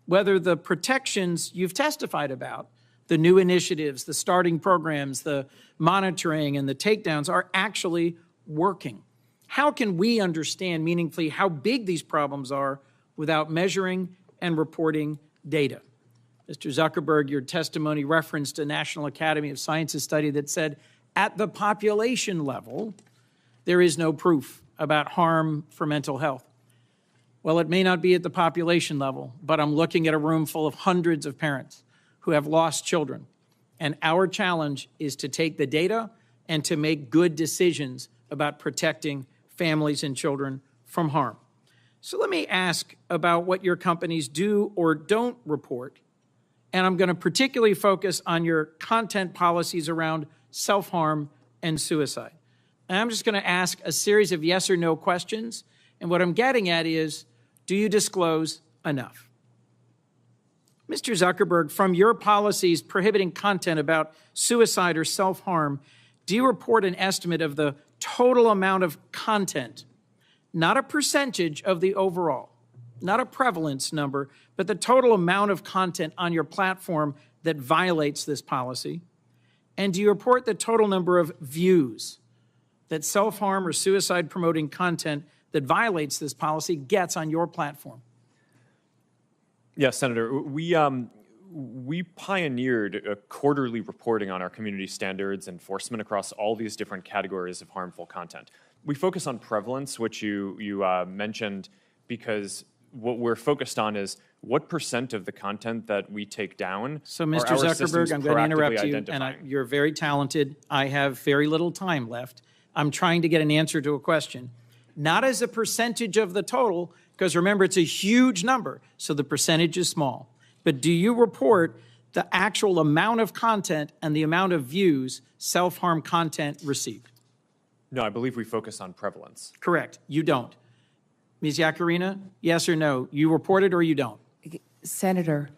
whether the protections you've testified about, the new initiatives, the starting programs, the monitoring, and the takedowns are actually working? How can we understand meaningfully how big these problems are without measuring and reporting data? Mr. Zuckerberg, your testimony referenced a National Academy of Sciences study that said at the population level, there is no proof about harm for mental health. Well, it may not be at the population level, but I'm looking at a room full of hundreds of parents who have lost children. And our challenge is to take the data and to make good decisions about protecting families and children from harm. So let me ask about what your companies do or don't report. And I'm going to particularly focus on your content policies around self-harm and suicide. And I'm just going to ask a series of yes or no questions. And what I'm getting at is, do you disclose enough? Mr. Zuckerberg, from your policies prohibiting content about suicide or self-harm, do you report an estimate of the total amount of content, not a percentage of the overall, not a prevalence number, but the total amount of content on your platform that violates this policy? And do you report the total number of views that self-harm or suicide-promoting content that violates this policy gets on your platform? Yes, Senator. We pioneered a quarterly reporting on our community standards enforcement across all these different categories of harmful content. We focus on prevalence, which you mentioned, because what we're focused on is what % of the content that we take down. So, Mr. Zuckerberg, I'm going to interrupt you, and you're very talented. I have very little time left. I'm trying to get an answer to a question. Not as a percentage of the total, because remember, it's a huge number, so the percentage is small. But do you report the actual amount of content and the amount of views self-harm content received? No, I believe we focus on prevalence. Correct. You don't. Ms. Yacarina, yes or no? You report it or you don't? Senator,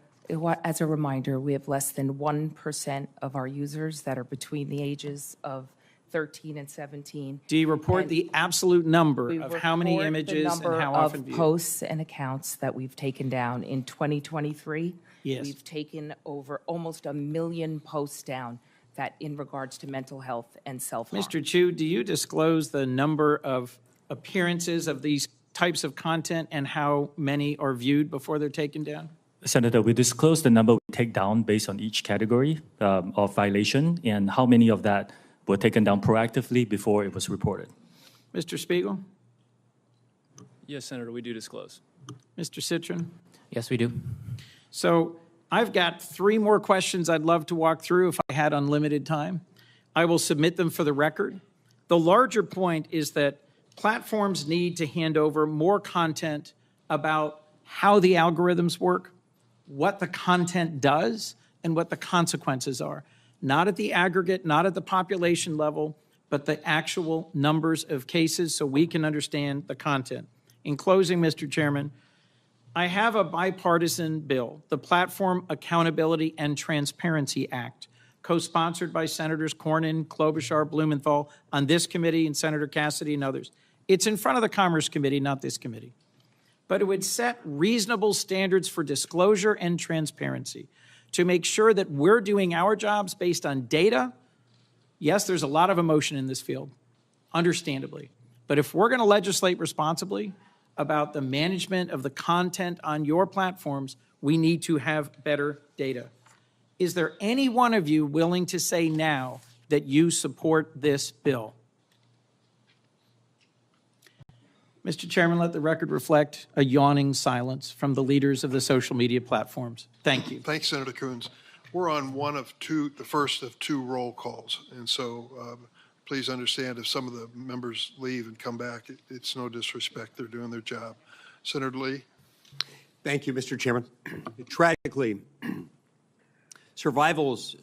as a reminder, we have less than 1% of our users that are between the ages of 13 and 17. Do you report the absolute number of how many images and how often viewed? Posts and accounts that we've taken down in 2023. Yes. We've taken over almost 1 million posts down that in regards to mental health and self-harm. Mr. Chu, do you disclose the number of appearances of these types of content and how many are viewed before they're taken down? Senator, we disclose the number we take down based on each category of violation and how many of that were taken down proactively before it was reported. Mr. Spiegel? Yes, Senator, we do disclose. Mr. Citron? Yes, we do. So I've got 3 more questions I'd love to walk through if I had unlimited time. I will submit them for the record. The larger point is that platforms need to hand over more content about how the algorithms work, what the content does, and what the consequences are. Not at the aggregate, not at the population level, but the actual numbers of cases so we can understand the content. In closing, Mr. Chairman, I have a bipartisan bill, the Platform Accountability and Transparency Act, co-sponsored by Senators Cornyn, Klobuchar, Blumenthal on this committee and Senator Cassidy and others. It's in front of the Commerce Committee, not this committee. But it would set reasonable standards for disclosure and transparency to make sure that we're doing our jobs based on data. Yes, there's a lot of emotion in this field, understandably. But if we're going to legislate responsibly about the management of the content on your platforms, we need to have better data. Is there any one of you willing to say now that you support this bill? Mr. Chairman, let the record reflect a yawning silence from the leaders of the social media platforms. Thank you. Thanks, Senator Coons. We're on the first of 2 roll calls. And so please understand if some of the members leave and come back, it's no disrespect. They're doing their job. Senator Lee. Thank you, Mr. Chairman. Tragically, Survivors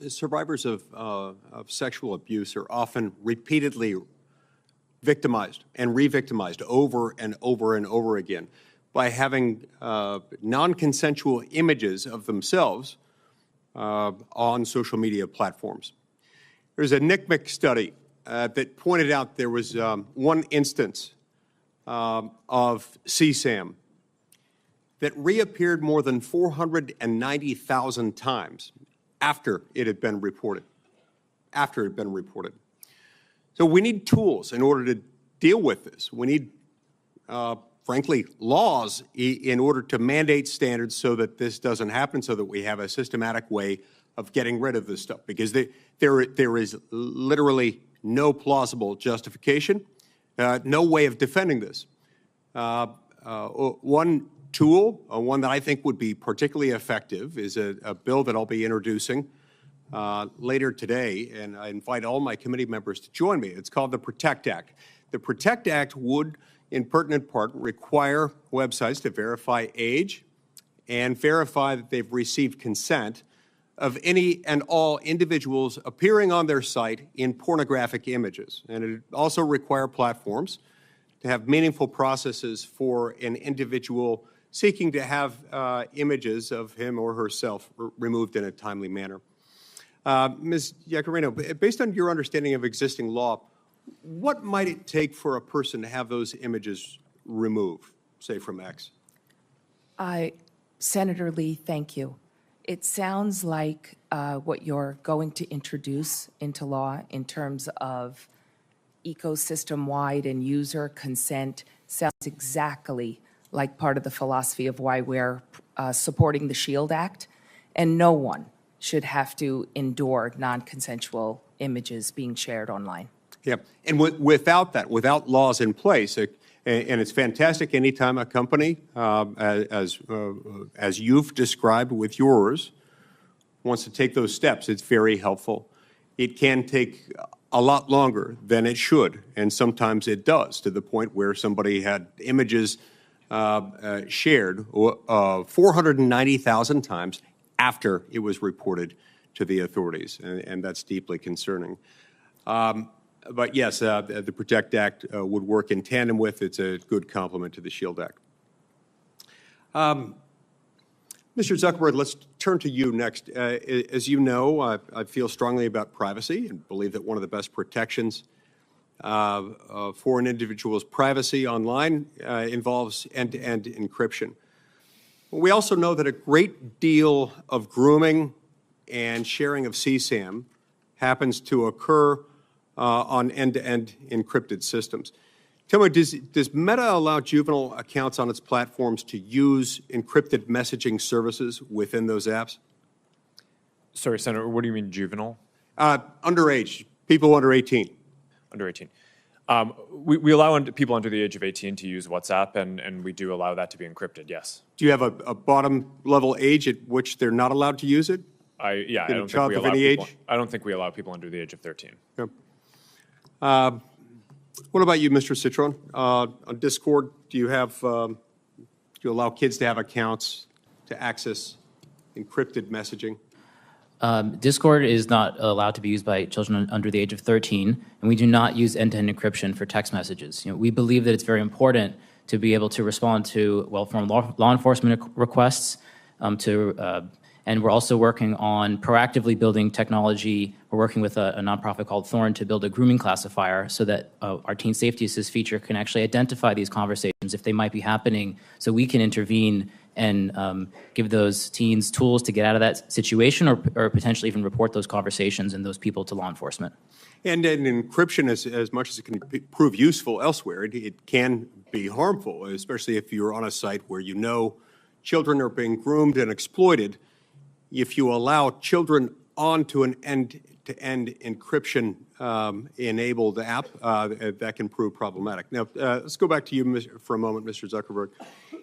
of sexual abuse are often repeatedly victimized and re-victimized over and over and over again by having non-consensual images of themselves on social media platforms. There's a NCMEC study that pointed out there was one instance of CSAM that reappeared more than 490,000 times after it had been reported. So we need tools in order to deal with this. We need, frankly, laws in order to mandate standards so that this doesn't happen, so that we have a systematic way of getting rid of this stuff, because there is literally no plausible justification, no way of defending this. One tool, one that I think would be particularly effective, is a bill that I'll be introducing later today, and I invite all my committee members to join me. It's called the PROTECT Act. The PROTECT Act would, in pertinent part, require websites to verify age and verify that they've received consent of any and all individuals appearing on their site in pornographic images. And it would also require platforms to have meaningful processes for an individual seeking to have images of him or herself removed in a timely manner. Ms. Iacarino, based on your understanding of existing law, what might it take for a person to have those images removed, say from X? Senator Lee, thank you. It sounds like what you're going to introduce into law in terms of ecosystem-wide and user consent sounds exactly like part of the philosophy of why we're supporting the SHIELD Act, and no one should have to endure non-consensual images being shared online. Yeah, and without that, without laws in place, and it's fantastic anytime a company, as you've described with yours, wants to take those steps, it's very helpful. It can take a lot longer than it should, and sometimes it does, to the point where somebody had images shared 490,000 times after it was reported to the authorities, and that's deeply concerning. But yes, the PROTECT Act would work in tandem with. It's a good complement to the SHIELD Act. Mr. Zuckerberg, let's turn to you next. As you know, I feel strongly about privacy and believe that one of the best protections for an individual's privacy online involves end-to-end encryption. We also know that a great deal of grooming and sharing of CSAM happens to occur on end-to-end encrypted systems. Tell me, does Meta allow juvenile accounts on its platforms to use encrypted messaging services within those apps? Sorry, Senator, what do you mean juvenile? Underage, people under 18. Under 18. We allow people under the age of 18 to use WhatsApp, and we do allow that to be encrypted, yes. Do you have a bottom level age at which they're not allowed to use it? I don't think we allow people under the age of 13. Yep. What about you, Mr. Citron? On Discord, do you allow kids to have accounts to access encrypted messaging? Discord is not allowed to be used by children under the age of 13, and we do not use end-to-end encryption for text messages. We believe that it's very important to be able to respond to well-formed law enforcement requests, and we're also working on proactively building technology. We're working with a nonprofit called Thorn to build a grooming classifier so that our Teen Safety Assist feature can actually identify these conversations if they might be happening, so we can intervene and give those teens tools to get out of that situation, or potentially even report those conversations and those people to law enforcement. And encryption, as much as it can prove useful elsewhere, it can be harmful, especially if you're on a site where you know children are being groomed and exploited. If you allow children onto an end-to-end encryption enabled app, that can prove problematic. Now, let's go back to you for a moment, Mr. Zuckerberg.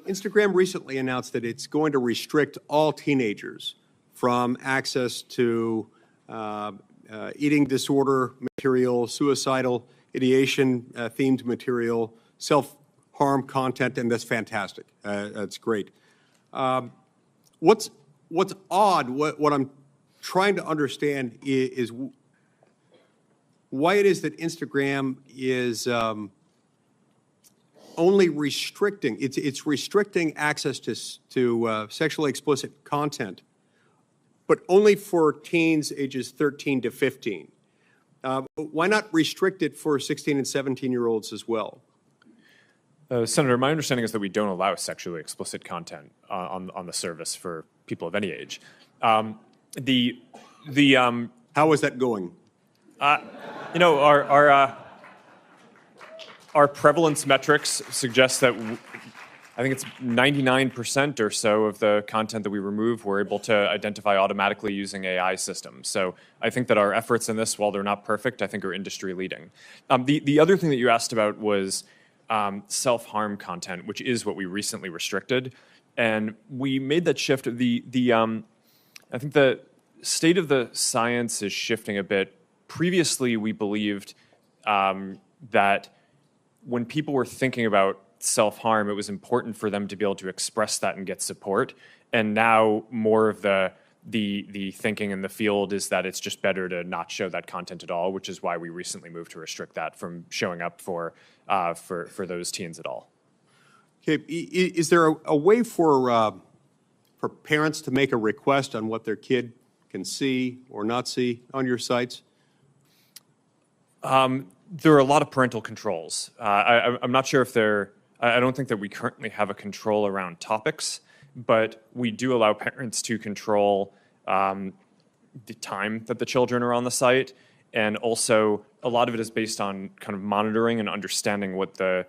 Instagram recently announced that it's going to restrict all teenagers from access to eating disorder material, suicidal ideation themed material, self-harm content, and that's fantastic. That's great. What's odd, what I'm trying to understand is why it is that Instagram is only restricting, it's restricting access to sexually explicit content, but only for teens ages 13 to 15. Why not restrict it for 16 and 17-year-olds as well? Senator, my understanding is that we don't allow sexually explicit content on the service for people of any age. How is that going? You know, our prevalence metrics suggest that I think it's 99% or so of the content that we remove, we're able to identify automatically using AI systems. So I think that our efforts in this, while they're not perfect, I think are industry leading. The other thing that you asked about was self-harm content, which is what we recently restricted. And we made that shift. I think the state of the science is shifting a bit. Previously, we believed that when people were thinking about self-harm, it was important for them to be able to express that and get support. And now more of the thinking in the field is that it's just better to not show that content at all, which is why we recently moved to restrict that from showing up for those teens at all. Okay, is there a way for parents to make a request on what their kid can see or not see on your sites? There are a lot of parental controls. I'm not sure if I don't think that we currently have a control around topics, but we do allow parents to control the time that the children are on the site. And also, a lot of it is based on kind of monitoring and understanding what the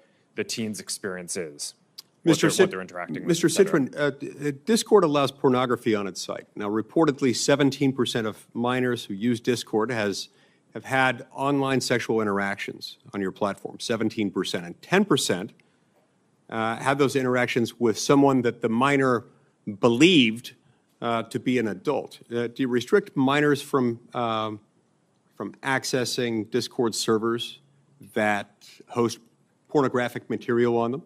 teen's experience is, what they're interacting with. Mr. Citron, Discord allows pornography on its site. Now, reportedly, 17% of minors who use Discord have had online sexual interactions on your platform, 17%, and 10% have those interactions with someone that the minor believed to be an adult. Do you restrict minors from accessing Discord servers that host pornographic material on them?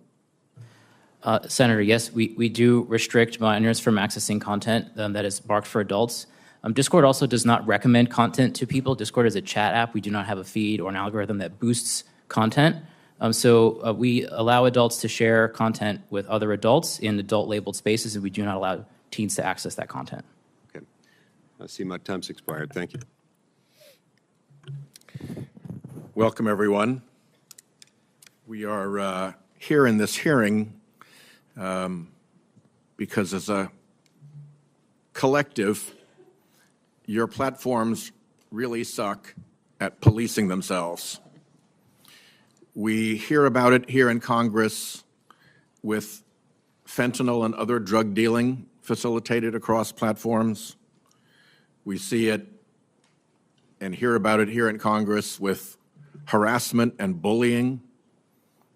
Senator, yes, we do restrict minors from accessing content that is marked for adults. Discord also does not recommend content to people. Discord is a chat app. We do not have a feed or an algorithm that boosts content. So we allow adults to share content with other adults in adult-labeled spaces, and we do not allow teens to access that content. Okay. I see my time's expired. Thank you. Welcome, everyone. We are here in this hearing because as a collective, your platforms really suck at policing themselves. We hear about it here in Congress with fentanyl and other drug dealing facilitated across platforms. We see it and hear about it here in Congress with harassment and bullying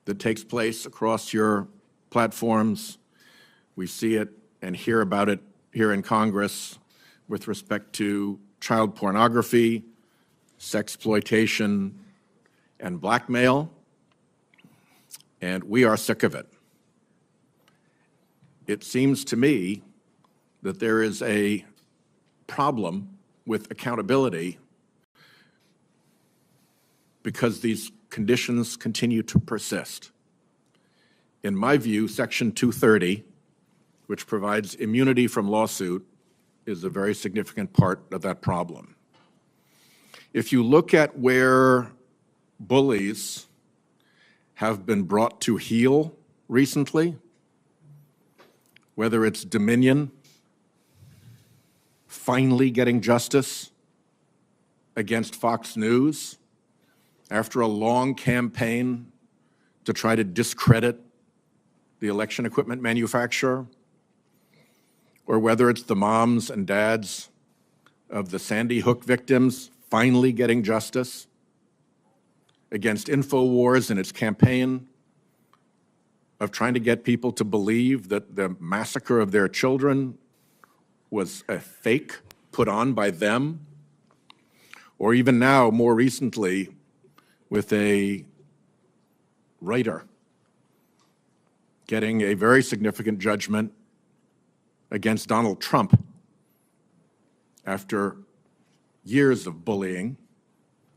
that takes place across your platforms. We see it and hear about it here in Congress with respect to child pornography, sexploitation, and blackmail, and we are sick of it. It seems to me that there is a problem with accountability because these conditions continue to persist. In my view, Section 230, which provides immunity from lawsuit, is a very significant part of that problem. If you look at where bullies have been brought to heel recently, whether it's Dominion finally getting justice against Fox News after a long campaign to try to discredit the election equipment manufacturer, or whether it's the moms and dads of the Sandy Hook victims finally getting justice against InfoWars and its campaign of trying to get people to believe that the massacre of their children was a fake put on by them, or even now, more recently, with a writer getting a very significant judgment against Donald Trump after years of bullying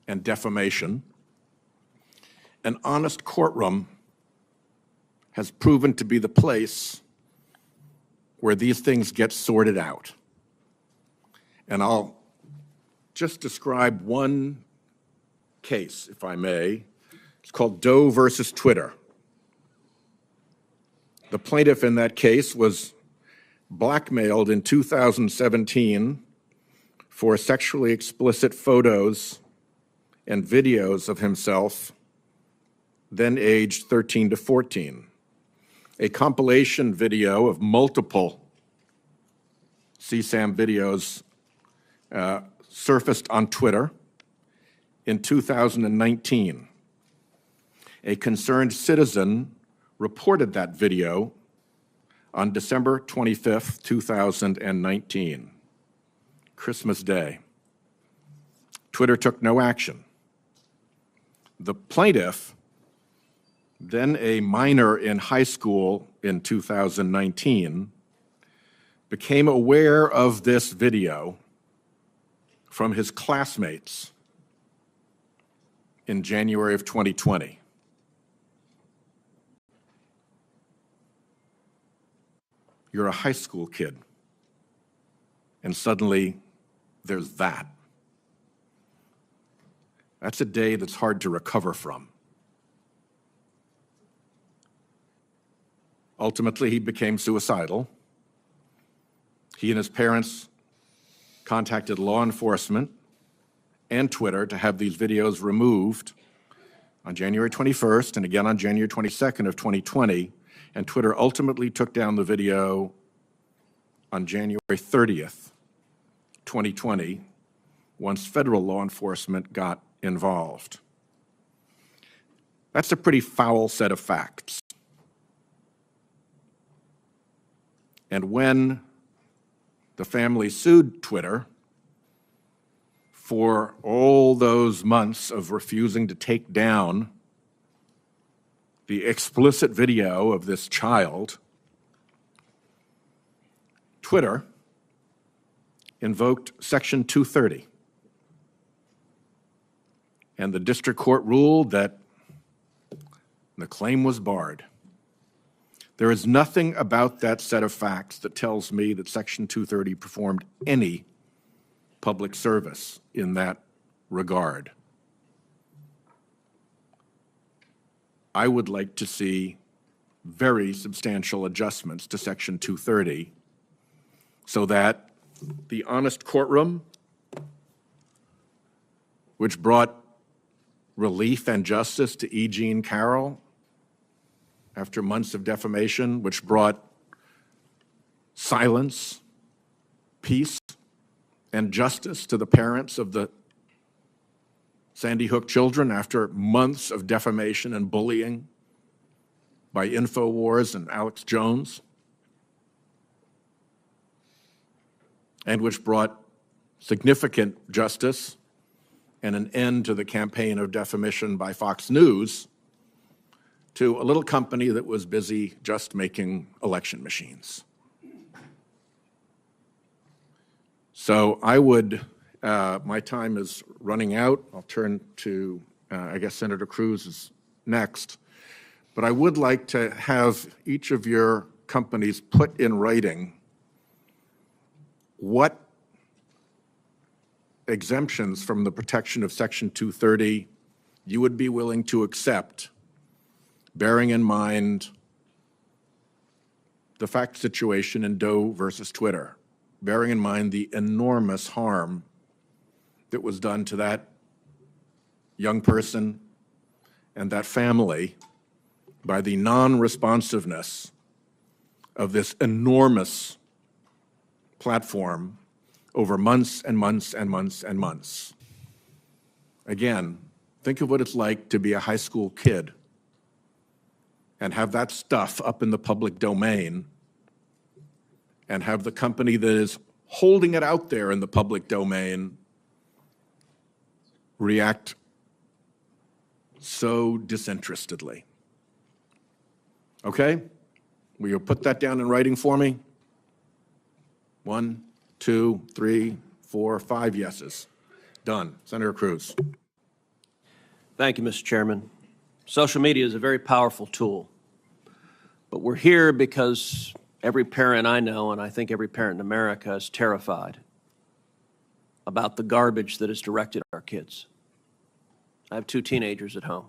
and defamation, an honest courtroom has proven to be the place where these things get sorted out. And I'll just describe one case, if I may. It's called Doe versus Twitter. The plaintiff in that case was blackmailed in 2017 for sexually explicit photos and videos of himself, then aged 13 to 14. A compilation video of multiple CSAM videos surfaced on Twitter in 2019. A concerned citizen reported that video on December 25th, 2019, Christmas Day. Twitter took no action. The plaintiff, then a minor in high school in 2019, became aware of this video from his classmates in January of 2020. You're a high school kid, and suddenly there's that. That's a day that's hard to recover from. Ultimately, he became suicidal. He and his parents contacted law enforcement and Twitter to have these videos removed on January 21st and again on January 22nd of 2020, and Twitter ultimately took down the video on January 30th, 2020, once federal law enforcement got involved. That's a pretty foul set of facts. And when the family sued Twitter for all those months of refusing to take down the explicit video of this child, Twitter invoked Section 230. And the district court ruled that the claim was barred. There is nothing about that set of facts that tells me that Section 230 performed any public service in that regard. I would like to see very substantial adjustments to Section 230 so that the honest courtroom, which brought relief and justice to E. Jean Carroll after months of defamation, which brought silence, peace, and justice to the parents of the Sandy Hook children after months of defamation and bullying by InfoWars and Alex Jones, and which brought significant justice and an end to the campaign of defamation by Fox News to a little company that was busy just making election machines. So I would, my time is running out. I'll turn to, I guess Senator Cruz is next. But I would like to have each of your companies put in writing what exemptions from the protection of Section 230 you would be willing to accept, bearing in mind the fact situation in Doe versus Twitter, bearing in mind the enormous harm that was done to that young person and that family by the non-responsiveness of this enormous platform over months and months and months and months. Again, think of what it's like to be a high school kid and have that stuff up in the public domain and have the company that is holding it out there in the public domain react so disinterestedly. Okay? Will you put that down in writing for me? 1, 2, 3, for 5 yeses. Done. Senator Cruz. Thank you, Mr. Chairman. Social media is a very powerful tool, but we're here because every parent I know, and I think every parent in America, is terrified about the garbage that is directed at our kids. I have 2 teenagers at home,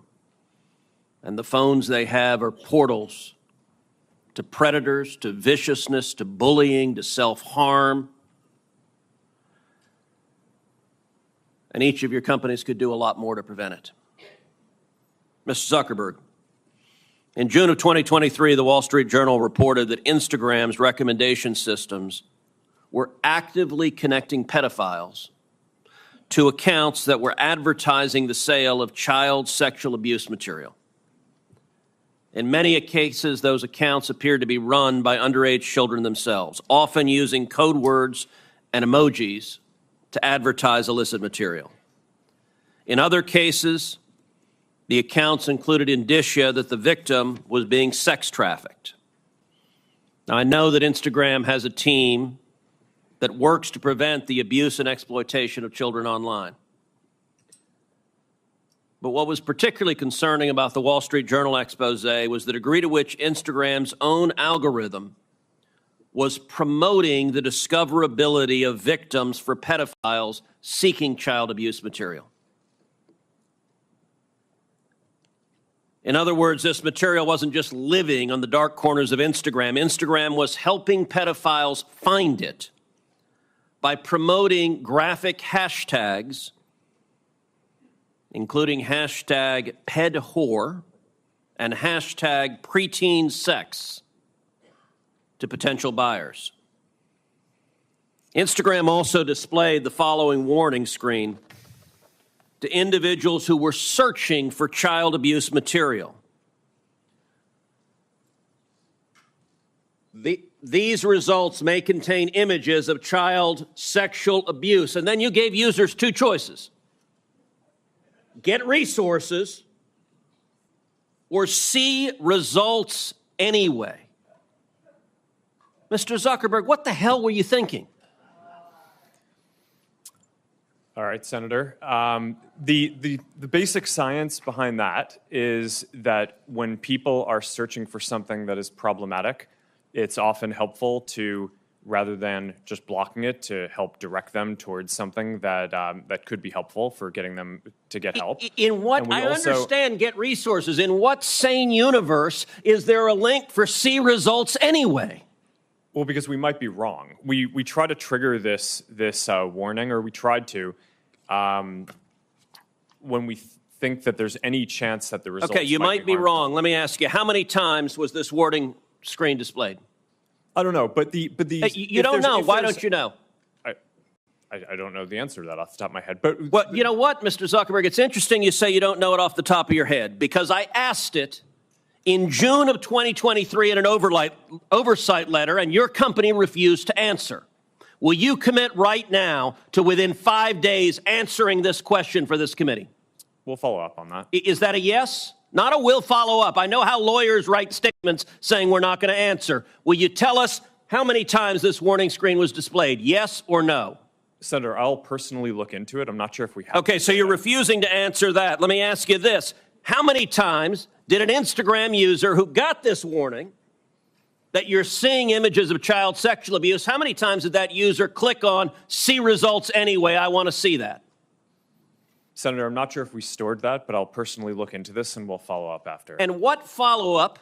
and the phones they have are portals to predators, to viciousness, to bullying, to self-harm. And each of your companies could do a lot more to prevent it. Mr. Zuckerberg, in June of 2023, the Wall Street Journal reported that Instagram's recommendation systems were actively connecting pedophiles to accounts that were advertising the sale of child sexual abuse material. In many cases, those accounts appeared to be run by underage children themselves, often using code words and emojis to advertise illicit material. In other cases, the accounts included indicia that the victim was being sex trafficked. Now, I know that Instagram has a team that works to prevent the abuse and exploitation of children online. But what was particularly concerning about the Wall Street Journal expose was the degree to which Instagram's own algorithm was promoting the discoverability of victims for pedophiles seeking child abuse material. In other words, this material wasn't just living on the dark corners of Instagram. Instagram was helping pedophiles find it by promoting graphic hashtags, including hashtag pedwhore and hashtag preteen sex, to potential buyers. Instagram also displayed the following warning screen to individuals who were searching for child abuse material. These results may contain images of child sexual abuse. And then you gave users 2 choices: get resources or see results anyway. Mr. Zuckerberg, what the hell were you thinking? All right, Senator. The basic science behind that is that when people are searching for something that is problematic, it's often helpful to, rather than just blocking it, to help direct them towards something that that could be helpful for getting them to get help. In what, I understand get resources. In what sane universe is there a link for see results anyway? Well, because we might be wrong. We try to trigger this warning, or we tried to, when we think that there's any chance that the results. Okay, you might be wrong. Let me ask you: how many times was this warning screen displayed? I don't know, but you don't know. Why don't you know? I don't know the answer to that off the top of my head. But well, you know what, Mr. Zuckerberg? It's interesting you say you don't know it off the top of your head, because I asked it in June of 2023 in an oversight letter, and your company refused to answer. Will you commit right now to, within 5 days, answering this question for this committee? We'll follow up on that. Is that a yes? Not a will follow up. I know how lawyers write statements saying we're not going to answer. Will you tell us how many times this warning screen was displayed? Yes or no? Senator, I'll personally look into it. I'm not sure if we have. Okay, so you're refusing to answer that. Let me ask you this. How many times did an Instagram user who got this warning that you're seeing images of child sexual abuse, how many times did that user click on see results anyway? I want to see that. Senator, I'm not sure if we stored that, but I'll personally look into this and we'll follow up after. And what follow-up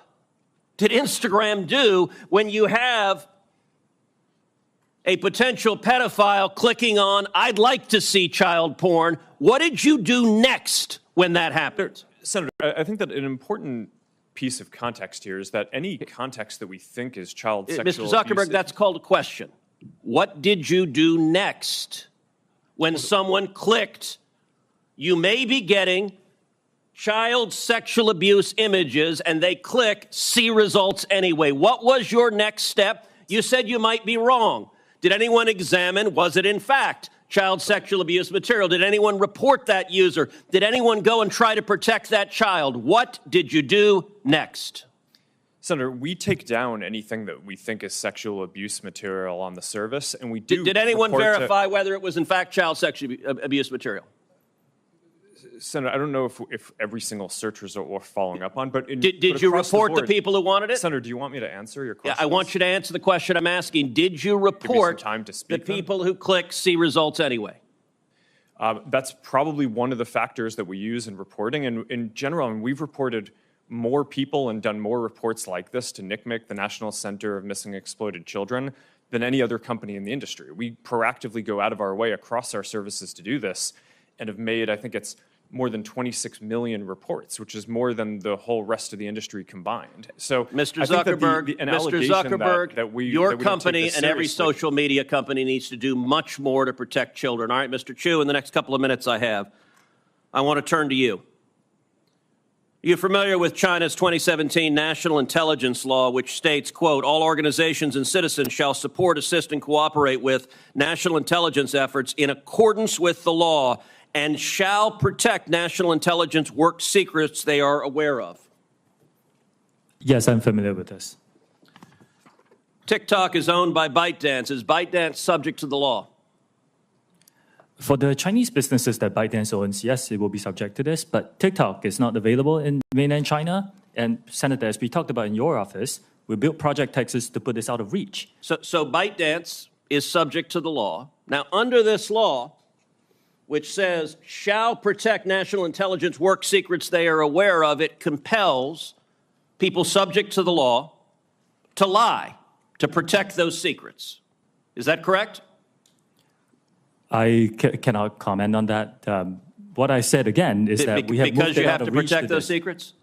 did Instagram do when you have a potential pedophile clicking on, I'd like to see child porn? What did you do next when that happened? Senator, I think that an important piece of context here is that any context that we think is child sexual Mr. Zuckerberg, that's called a question. What did you do next when someone clicked, you may be getting child sexual abuse images, and they click see results anyway? What was your next step? You said you might be wrong. Did anyone examine, was it in fact child sexual abuse material? Did anyone report that user? Did anyone go and try to protect that child? What did you do next? Senator, we take down anything that we think is sexual abuse material on the service, and we do. Did anyone report verify whether it was in fact child sexual abuse material? Senator, I don't know if every single search result we're following up on, but Did you report the people who wanted it? Senator, do you want me to answer your question? Yeah, I want you to answer the question I'm asking. Did you report the people who click see results anyway? That's probably one of the factors that we use in reporting. And in general, I mean, we've reported more people and done more reports like this to NCMEC, the National Center of Missing and Exploited Children, than any other company in the industry. We proactively go out of our way across our services to do this and have made, I think it's more than 26 million reports, which is more than the whole rest of the industry combined. So, Mr. Zuckerberg, your company and every social media company needs to do much more to protect children. All right, Mr. Chu, in the next couple of minutes I have, I want to turn to you. You're familiar with China's 2017 National Intelligence Law, which states, quote, all organizations and citizens shall support, assist, and cooperate with national intelligence efforts in accordance with the law and shall protect national intelligence work secrets they are aware of. Yes, I'm familiar with this. TikTok is owned by ByteDance. Is ByteDance subject to the law? For the Chinese businesses that ByteDance owns, yes, it will be subject to this, but TikTok is not available in mainland China. And Senator, as we talked about in your office, we built Project Texas to put this out of reach. So ByteDance is subject to the law. Now, under this law, which says, shall protect national intelligence work secrets they are aware of, it compels people subject to the law to lie, to protect those secrets. Is that correct? I cannot comment on that. What I said again is that we have moved it out of reach. Because you have to protect those secrets?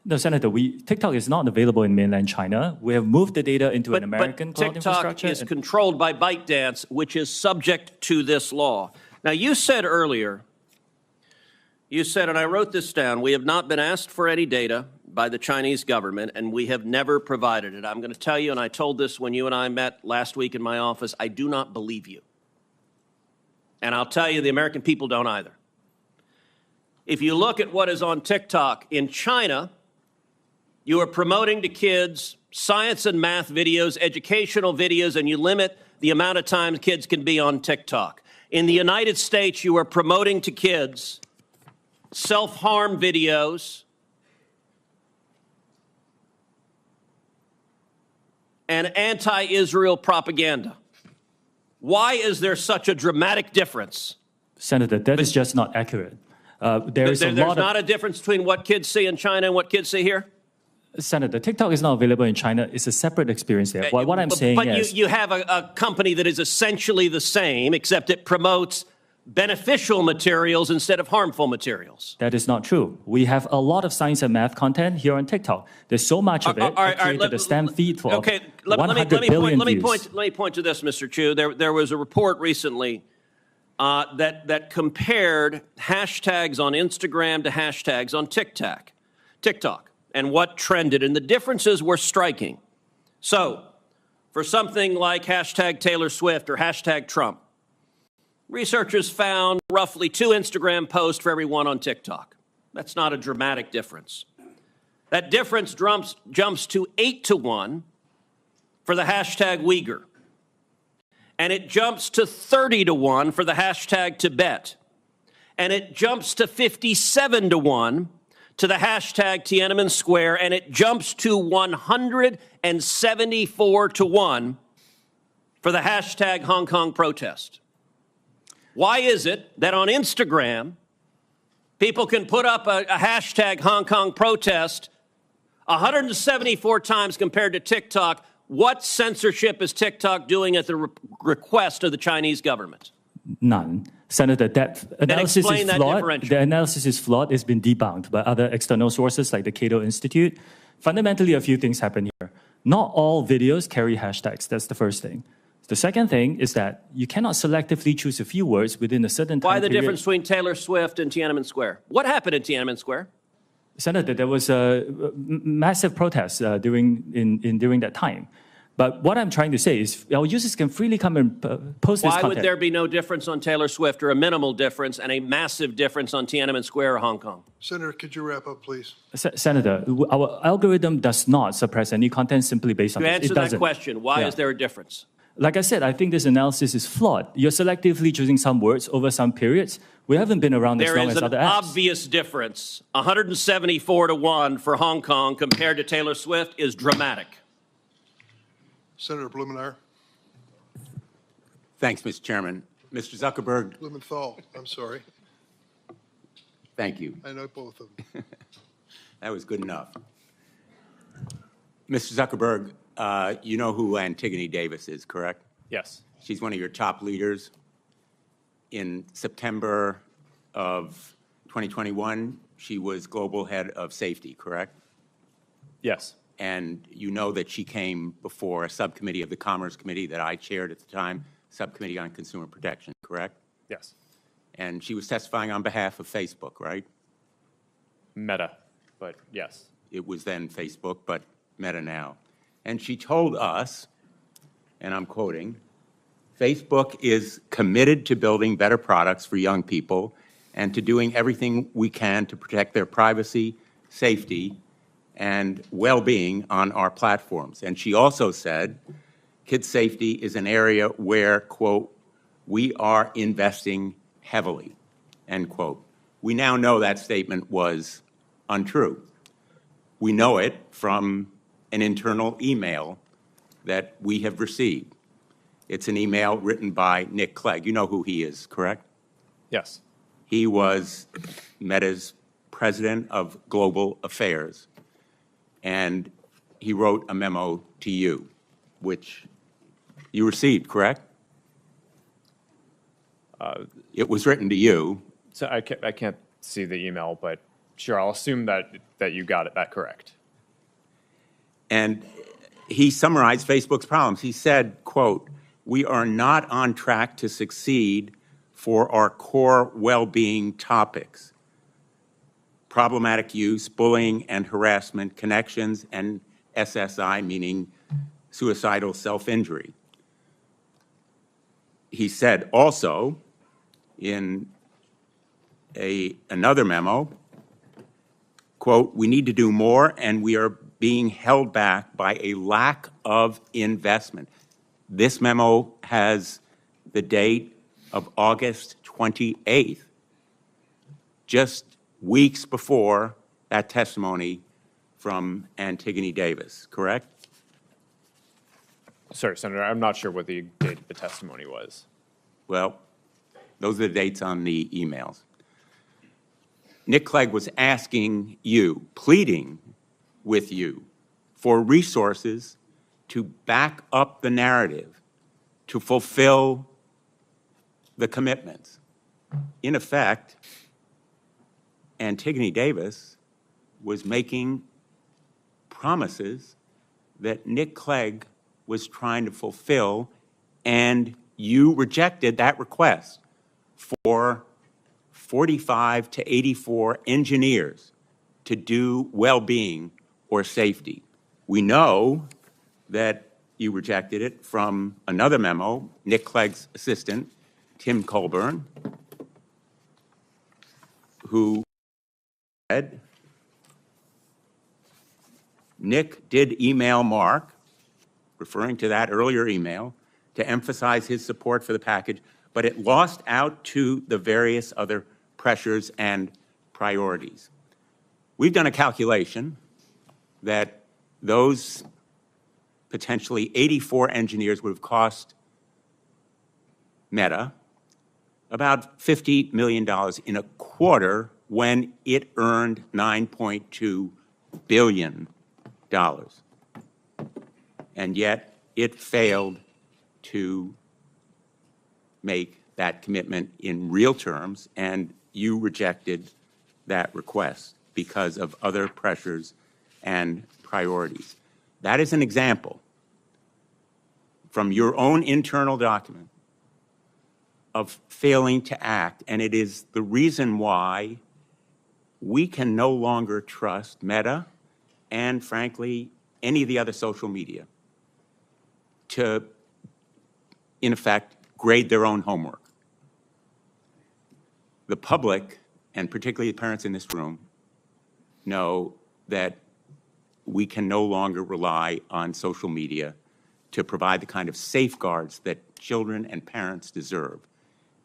No, Senator, TikTok is not available in mainland China. We have moved the data into an American cloud infrastructure. TikTok is controlled by ByteDance, which is subject to this law. Now, you said earlier, and I wrote this down, we have not been asked for any data by the Chinese government, and we have never provided it. I'm going to tell you, and I told this when you and I met last week in my office, I do not believe you. And I'll tell you, the American people don't either. If you look at what is on TikTok in China, you are promoting to kids science and math videos, educational videos, and you limit the amount of time kids can be on TikTok. In the United States, you are promoting to kids self-harm videos and anti-Israel propaganda. Why is there such a dramatic difference? Senator, that is just not accurate. There's not a difference between what kids see in China and what kids see here? Senator, TikTok is not available in China. It's a separate experience there. What I'm saying is... But you have a company that is essentially the same, except it promotes beneficial materials instead of harmful materials. That is not true. We have a lot of science and math content here on TikTok. There's so much of it. I created a STEM feed for 100 billion views. Let me point to this, Mr. Chu. There was a report recently that compared hashtags on Instagram to hashtags on TikTok. And what trended, and the differences were striking. So, for something like hashtag Taylor Swift or hashtag Trump, researchers found roughly 2 Instagram posts for every one on TikTok. That's not a dramatic difference. That difference jumps to 8 to 1 for the hashtag Uyghur. And it jumps to 30 to 1 for the hashtag Tibet. And it jumps to 57 to 1 to the hashtag Tiananmen Square, and it jumps to 174 to 1 for the hashtag Hong Kong protest. Why is it that on Instagram, people can put up a hashtag Hong Kong protest 174 times compared to TikTok? What censorship is TikTok doing at the request of the Chinese government? None. Senator, that analysis is flawed. The analysis is flawed. It's been debunked by other external sources like the Cato Institute. Fundamentally, a few things happen here. Not all videos carry hashtags. That's the first thing. The second thing is that you cannot selectively choose a few words within a certain time period. Why the difference between Taylor Swift and Tiananmen Square? What happened in Tiananmen Square? Senator, there was a massive protest during that time. But what I'm trying to say is our users can freely come and post this Why content. would there be no difference on Taylor Swift, or a minimal difference, and a massive difference on Tiananmen Square or Hong Kong? Senator, could you wrap up, please? Senator, our algorithm does not suppress any content simply based on To this. answer It that doesn't. question, why Yeah. is there a difference? Like I said, I think this analysis is flawed. You're selectively choosing some words over some periods. We haven't been around as There long is as an other apps. obvious difference. 174-1 for Hong Kong compared to Taylor Swift is dramatic. Senator Blumenauer. Thanks, Mr. Chairman. Mr. Zuckerberg, Blumenthal, I'm sorry. thank you. I know both of them. That was good enough. Mr. Zuckerberg, you know who Antigone Davis is, correct? Yes. She's one of your top leaders. In September of 2021, she was global head of safety, correct? Yes. And you know that she came before a subcommittee of the Commerce Committee that I chaired at the time, Subcommittee on Consumer Protection, correct? Yes. And she was testifying on behalf of Facebook, right? Meta, but yes. It was then Facebook, but Meta now. And she told us, and I'm quoting, Facebook is committed to building better products for young people and to doing everything we can to protect their privacy, safety, and well-being on our platforms. And she also said, kids' safety is an area where, quote, we are investing heavily, end quote. We now know that statement was untrue. We know it from an internal email that we have received. It's an email written by Nick Clegg. You know who he is, correct? Yes. He was Meta's president of global affairs, and he wrote a memo to you, which you received, correct? It was written to you. So I can't see the email, but sure, I'll assume that you got it that correct. And he summarized Facebook's problems. He said, quote, we are not on track to succeed for our core well-being topics: problematic use, bullying and harassment, connections, and SSI, meaning suicidal self-injury. He said also in another memo, quote, we need to do more and we are being held back by a lack of investment. This memo has the date of August 28th, just weeks before that testimony from Antigone Davis, correct? Sorry, Senator, I'm not sure what the date of the testimony was. Well, those are the dates on the emails. Nick Clegg was asking you, pleading with you for resources to back up the narrative, to fulfill the commitments. In effect, Antigone Davis was making promises that Nick Clegg was trying to fulfill, and you rejected that request for 45 to 84 engineers to do well-being or safety. We know that you rejected it from another memo, Nick Clegg's assistant, Tim Colburn, who said, Nick did email Mark, referring to that earlier email, to emphasize his support for the package, but it lost out to the various other pressures and priorities. We've done a calculation that those potentially 84 engineers would have cost Meta about $50 million in a quarter when it earned $9.2 billion. And yet it failed to make that commitment in real terms, and you rejected that request because of other pressures and priorities. That is an example from your own internal document of failing to act, and it is the reason why we can no longer trust Meta and, frankly, any of the other social media. to, in effect, grade their own homework. The public, and particularly the parents in this room, know that we can no longer rely on social media to provide the kind of safeguards that children and parents deserve.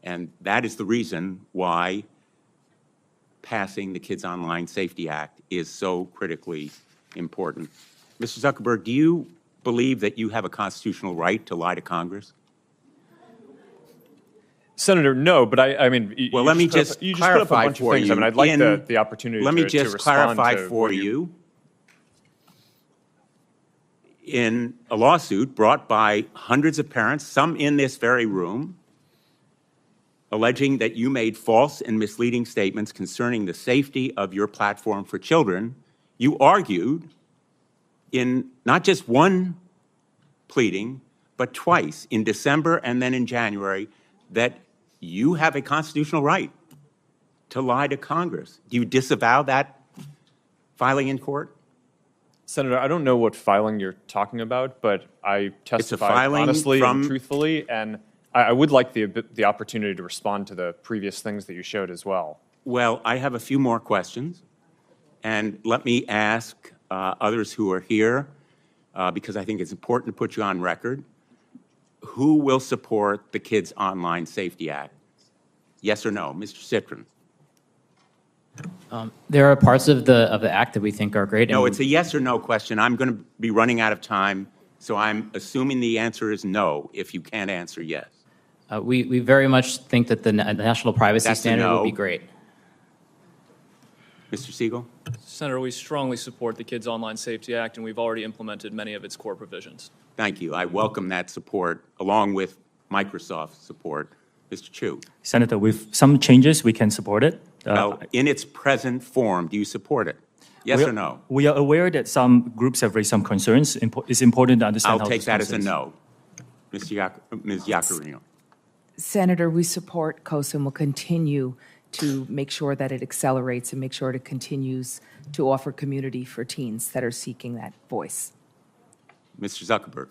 And that is the reason why passing the Kids Online Safety Act is so critically important. Mr. Zuckerberg, do you believe that you have a constitutional right to lie to Congress? Senator, no, but I mean, well, let me just clarify for you. I mean, I'd like the opportunity let me to just respond clarify to for you. In a lawsuit brought by hundreds of parents, some in this very room, alleging that you made false and misleading statements concerning the safety of your platform for children, you argued in not just one pleading, but twice, in December and then in January, that you have a constitutional right to lie to Congress. Do you disavow that filing in court? Senator, I don't know what filing you're talking about, but I testify honestly and truthfully, and I would like the opportunity to respond to the previous things that you showed as well. Well, I have a few more questions, and let me ask others who are here, because I think it's important to put you on record. Who will support the Kids Online Safety Act? Yes or no? Mr. Citron. There are parts of the act that we think are great. No, it's a yes or no question. I'm going to be running out of time, so I'm assuming the answer is no if you can't answer yes. We very much think that the national privacy standard would be great. Mr. Siegel? Senator, we strongly support the Kids Online Safety Act, and we've already implemented many of its core provisions. Thank you. I welcome that support, along with Microsoft's support. Mr. Chu? Senator, with some changes, we can support it. Well, in its present form, do you support it? Yes or no? We are aware that some groups have raised some concerns. It's important to understand I'll take that as a no. Ms. Yaccarino? Senator, we support COSA and will continue to make sure that it accelerates and make sure it continues to offer community for teens that are seeking that voice. Mr. Zuckerberg?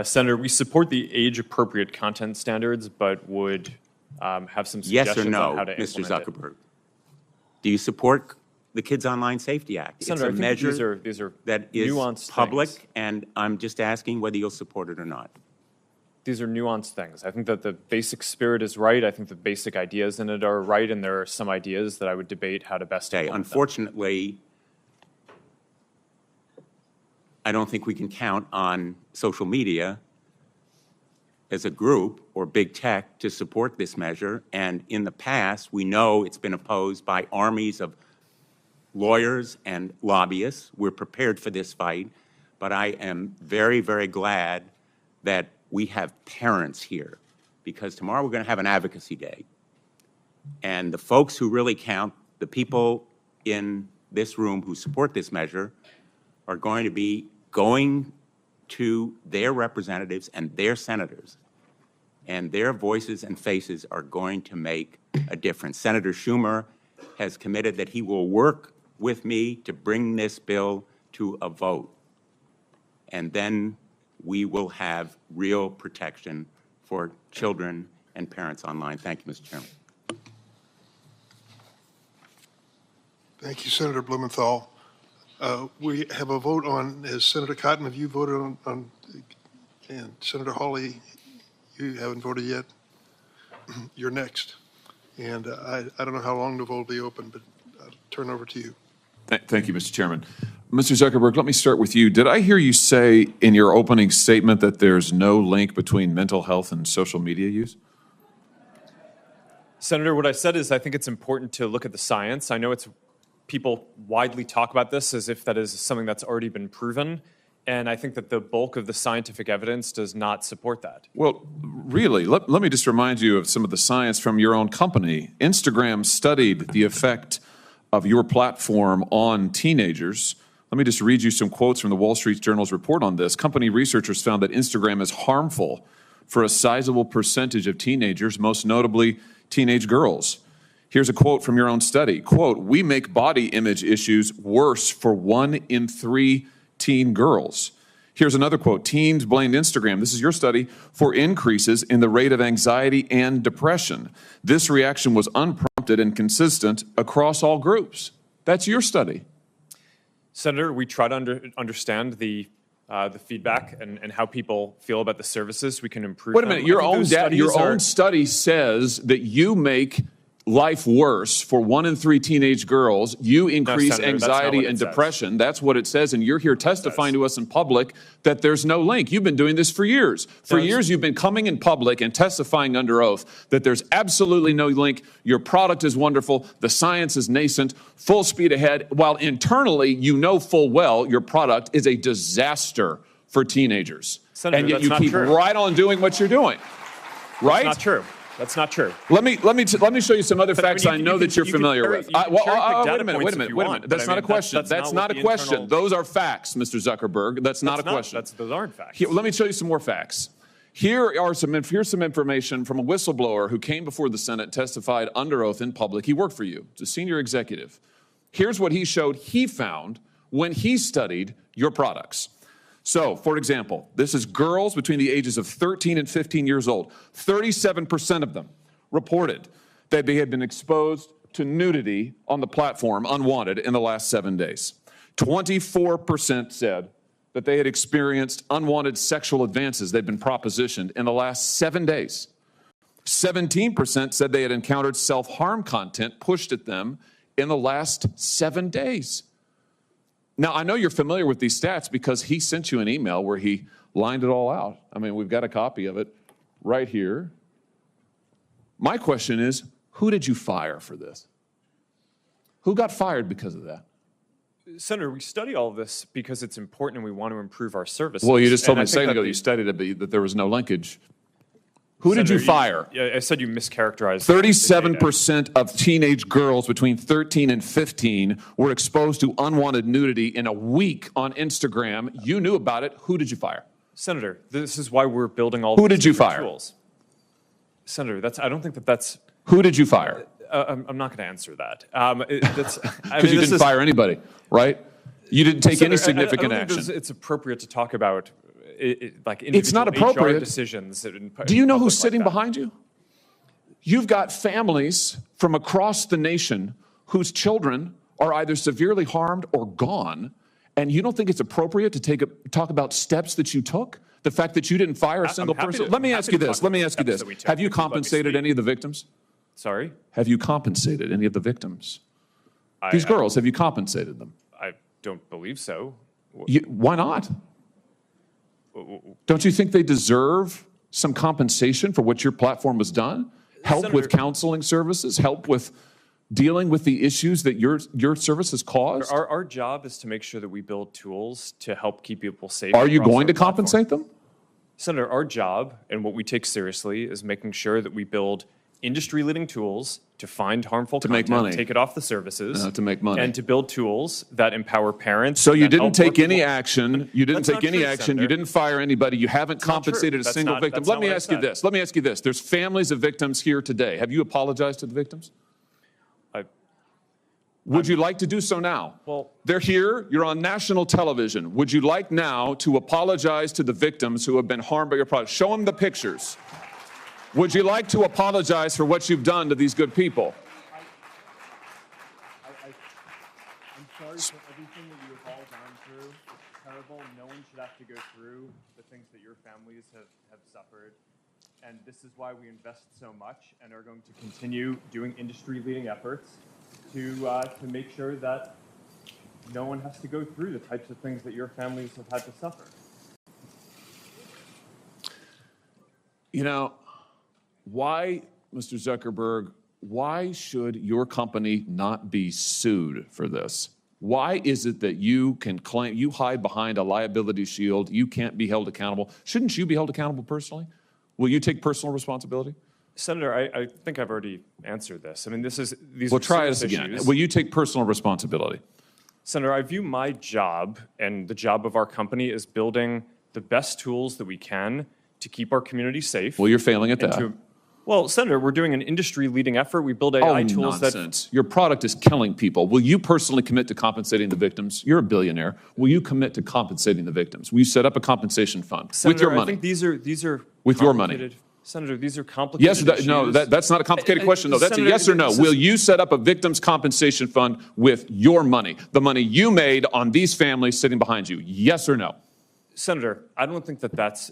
Senator, we support the age-appropriate content standards, but would have some suggestions yes or no, on how to Mr. implement Zuckerberg? Do you support the Kids Online Safety Act? Senator, it's a measure these are that is nuanced public, things. and I'm just asking whether you'll support it or not. These are nuanced things. I think that the basic spirit is right. I think the basic ideas in it are right, and there are some ideas that I would debate how to best implement them. Unfortunately, I don't think we can count on social media as a group or big tech to support this measure. And in the past, we know it's been opposed by armies of lawyers and lobbyists. We're prepared for this fight. But I am very, very glad that we have parents here, because tomorrow we're going to have an advocacy day. And the folks who really count, the people in this room who support this measure, are going to be going to their representatives and their senators, and their voices and faces are going to make a difference. Senator Schumer has committed that he will work with me to bring this bill to a vote, and then we will have real protection for children and parents online. Thank you, Mr. Chairman. Thank you, Senator Blumenthal. We have a vote on, as Senator Cotton, have you voted on and Senator Hawley, you haven't voted yet? You're next. And I don't know how long the vote will be open, but I'll turn over to you. Thank you, Mr. Chairman. Mr. Zuckerberg, let me start with you. Did I hear you say in your opening statement that there's no link between mental health and social media use? Senator, what I said is I think it's important to look at the science. I know people widely talk about this as if that is something that's already been proven, and I think that the bulk of the scientific evidence does not support that. Well, really, let me just remind you of some of the science from your own company. Instagram studied the effect of your platform on teenagers. Let me just read you some quotes from the Wall Street Journal's report on this. Company researchers found that Instagram is harmful for a sizable percentage of teenagers, most notably teenage girls. Here's a quote from your own study. Quote, "We make body image issues worse for 1 in 3 teen girls." Here's another quote. Teens blamed Instagram, this is your study, for increases in the rate of anxiety and depression. This reaction was unprompted and consistent across all groups. That's your study. Senator, we try to understand the feedback and how people feel about the services. We can improve. Wait a minute. Your own study says that you make life worse for 1 in 3 teenage girls. You increase Senator, anxiety and depression. That's what it says. And you're here testifying to us in public that there's no link. You've been doing this for years. For years, you've been coming in public and testifying under oath that there's absolutely no link. Your product is wonderful. The science is nascent, full speed ahead, while internally you know full well your product is a disaster for teenagers. Senator, and yet that's you not keep true. right on doing what you're doing. Right? That's not true. That's not true. Let me show you some other facts I know that you're familiar with. Wait a minute. That's not a question. That's not a question. Those are facts, Mr. Zuckerberg. That's not a question. Those aren't facts. Let me show you some more facts. Here's some information from a whistleblower who came before the Senate, testified under oath in public. He worked for you. He's a senior executive. Here's what he showed he found when he studied your products. So, for example, this is girls between the ages of 13 and 15 years old. 37% of them reported that they had been exposed to nudity on the platform unwanted in the last 7 days. 24% said that they had experienced unwanted sexual advances they'd been propositioned in the last 7 days. 17% said they had encountered self-harm content pushed at them in the last 7 days. Now, I know you're familiar with these stats because he sent you an email where he lined it all out. I mean, we've got a copy of it right here. My question is, who did you fire for this? Who got fired because of that? Senator, we study all of this because it's important and we want to improve our services. Well, you just told me a second ago that you studied it, that there was no linkage. Who did you fire? I said you mischaracterized. 37% of teenage girls between 13 and 15 were exposed to unwanted nudity in a week on Instagram. You knew about it. Who did you fire? Senator, this is why we're building all Who these did you different fire? tools. Senator, I don't think that's. Who did you fire? I'm not going to answer that. Because you didn't fire anybody, right? You didn't take any significant I don't think action. it's appropriate to talk about It's not individual appropriate. HR decisions. Do you know who's sitting behind you? You've got families from across the nation whose children are either severely harmed or gone, and you don't think it's appropriate to talk about steps that you took? The fact that you didn't fire a single person? Let me ask you this. Have you compensated any of the victims? Sorry? Have you compensated any of the victims? These girls, have you compensated them? I don't believe so. Why not? Don't you think they deserve some compensation for what your platform has done? Help with counseling services, help with dealing with the issues that your services cause? Our job is to make sure that we build tools to help keep people safe. Are you across going our to compensate them? Senator, our job and what we take seriously is making sure that we build industry-leading tools to find harmful content, make money. take it off the services, To make money. and to build tools that empower parents. So you that didn't help take working any people. action. You didn't That's take not any true, action. Senator. You didn't fire anybody. You haven't not true. compensated a That's single not- victim. that's Let not me what I ask you said. this. Let me ask you this. There's families of victims here today. Have you apologized to the victims? Would you like to do so now? Well, they're here. You're on national television. Would you like now to apologize to the victims who have been harmed by your product? Show them the pictures. Would you like to apologize for what you've done to these good people? I'm sorry for everything that you have all gone through. It's terrible. No one should have to go through the things that your families have suffered. And this is why we invest so much and are going to continue doing industry-leading efforts to make sure that no one has to go through the types of things that your families have had to suffer. You know, why, Mr. Zuckerberg, why should your company not be sued for this? Why is it that you can claim, you hide behind a liability shield, you can't be held accountable? Shouldn't you be held accountable personally? Will you take personal responsibility? Senator, I think I've already answered this. I mean, these Well, are try serious this again. issues. Will you take personal responsibility? Senator, I view my job and the job of our company as building the best tools that we can to keep our community safe. Well, you're failing at and that. Well, Senator, we're doing an industry-leading effort. We build AI tools nonsense. Your product is killing people. Will you personally commit to compensating the victims? You're a billionaire. Will you commit to compensating the victims? Will you set up a compensation fund Senator, with your money? I think these are with your money. Senator, these are complicated Yes, no, that's not a complicated question, though. That's Senator, a yes or no. Will you set up a victims' compensation fund with your money, the money you made on these families sitting behind you? Yes or no? Senator, I don't think that's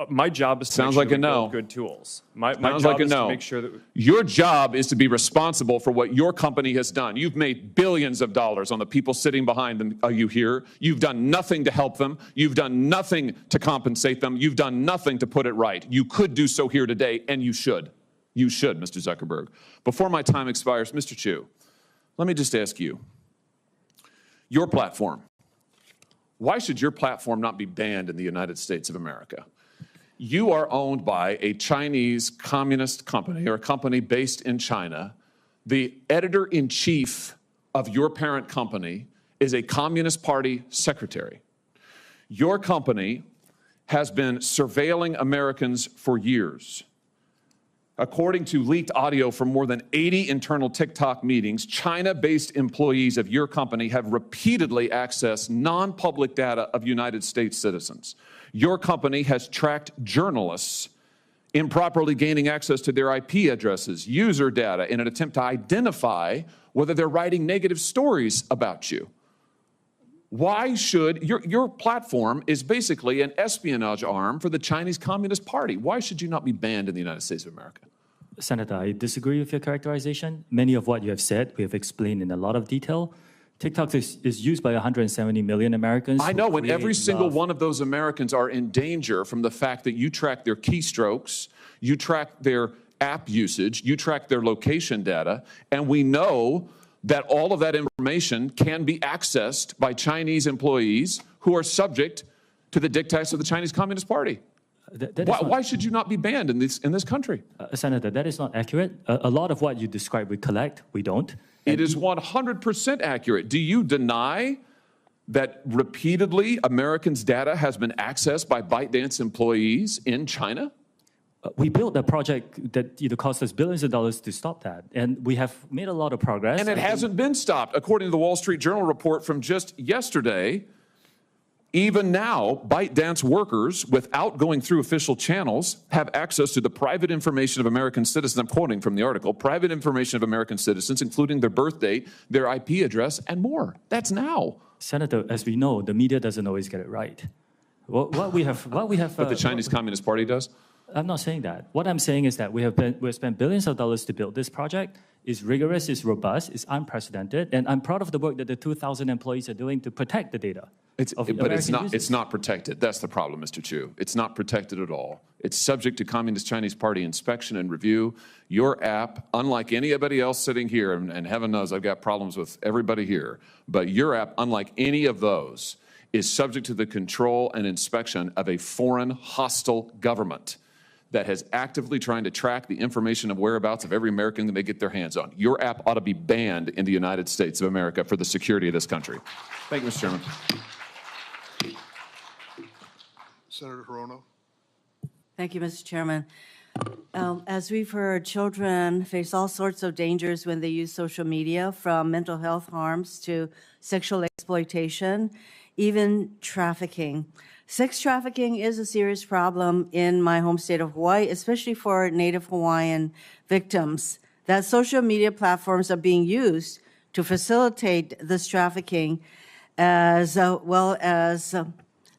my job is to Sounds make sure like that a we no. build good tools. My Sounds job like a is no. to make sure that Your job is to be responsible for what your company has done. You've made billions of dollars on the people sitting behind them. Are you here? You've done nothing to help them. You've done nothing to compensate them. You've done nothing to put it right. You could do so here today, and you should. You should, Mr. Zuckerberg. Before my time expires, Mr. Chu, let me just ask you, your platform, why should your platform not be banned in the United States of America? You are owned by a Chinese communist company or a company based in China. The editor-in-chief of your parent company is a Communist Party secretary. Your company has been surveilling Americans for years. According to leaked audio from more than 80 internal TikTok meetings, China-based employees of your company have repeatedly accessed non-public data of United States citizens. Your company has tracked journalists improperly gaining access to their IP addresses, user data, in an attempt to identify whether they're writing negative stories about you. Why should your platform is basically an espionage arm for the Chinese Communist Party? Why should you not be banned in the United States of America? Senator, I disagree with your characterization. Many of what you have said, we have explained in a lot of detail. TikTok is used by 170 million Americans. I know, and every single love. one of those Americans are in danger from the fact that you track their keystrokes, you track their app usage, you track their location data, and we know that all of that information can be accessed by Chinese employees who are subject to the dictates of the Chinese Communist Party. Why should you not be banned in this country? Senator, that is not accurate. A lot of what you describe we collect, we don't. It is 100% accurate. Do you deny that repeatedly Americans' data has been accessed by ByteDance employees in China? We built a project that cost us billions of dollars to stop that, and we have made a lot of progress. And it hasn't been stopped. According to the Wall Street Journal report from just yesterday, even now, ByteDance workers, without going through official channels, have access to the private information of American citizens. I'm quoting from the article, private information of American citizens, including their birth date, their IP address, and more. That's now. Senator, as we know, the media doesn't always get it right. What we have. But the Chinese Communist Party does? I'm not saying that. What I'm saying is that we've spent billions of dollars to build this project. It's rigorous, it's robust, it's unprecedented, and I'm proud of the work that the 2,000 employees are doing to protect the data. But it's not protected. That's the problem, Mr. Chu. It's not protected at all. It's subject to Communist Chinese Party inspection and review. Your app, unlike anybody else sitting here, and heaven knows I've got problems with everybody here, but your app, unlike any of those, is subject to the control and inspection of a foreign hostile government that has actively trying to track the information of whereabouts of every American that they get their hands on. Your app ought to be banned in the United States of America for the security of this country. Thank you, Mr. Chairman. Senator Hirono. Thank you, Mr. Chairman. As we've heard, children face all sorts of dangers when they use social media, from mental health harms to sexual exploitation, even trafficking. Sex trafficking is a serious problem in my home state of Hawaii, especially for Native Hawaiian victims. That social media platforms are being used to facilitate this trafficking, as well as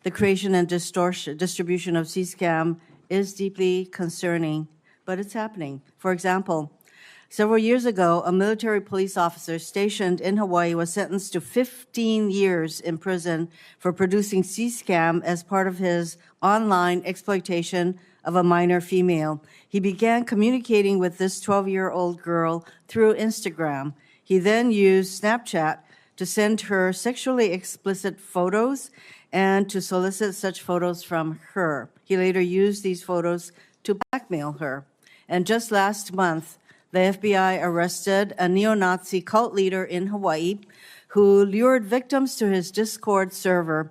the creation and distribution of C-scam is deeply concerning, but it's happening. For example, several years ago, a military police officer stationed in Hawaii was sentenced to 15 years in prison for producing C-scam as part of his online exploitation of a minor female. He began communicating with this 12-year-old girl through Instagram. He then used Snapchat to send her sexually explicit photos and to solicit such photos from her. He later used these photos to blackmail her. And just last month, the FBI arrested a neo-Nazi cult leader in Hawaii who lured victims to his Discord server.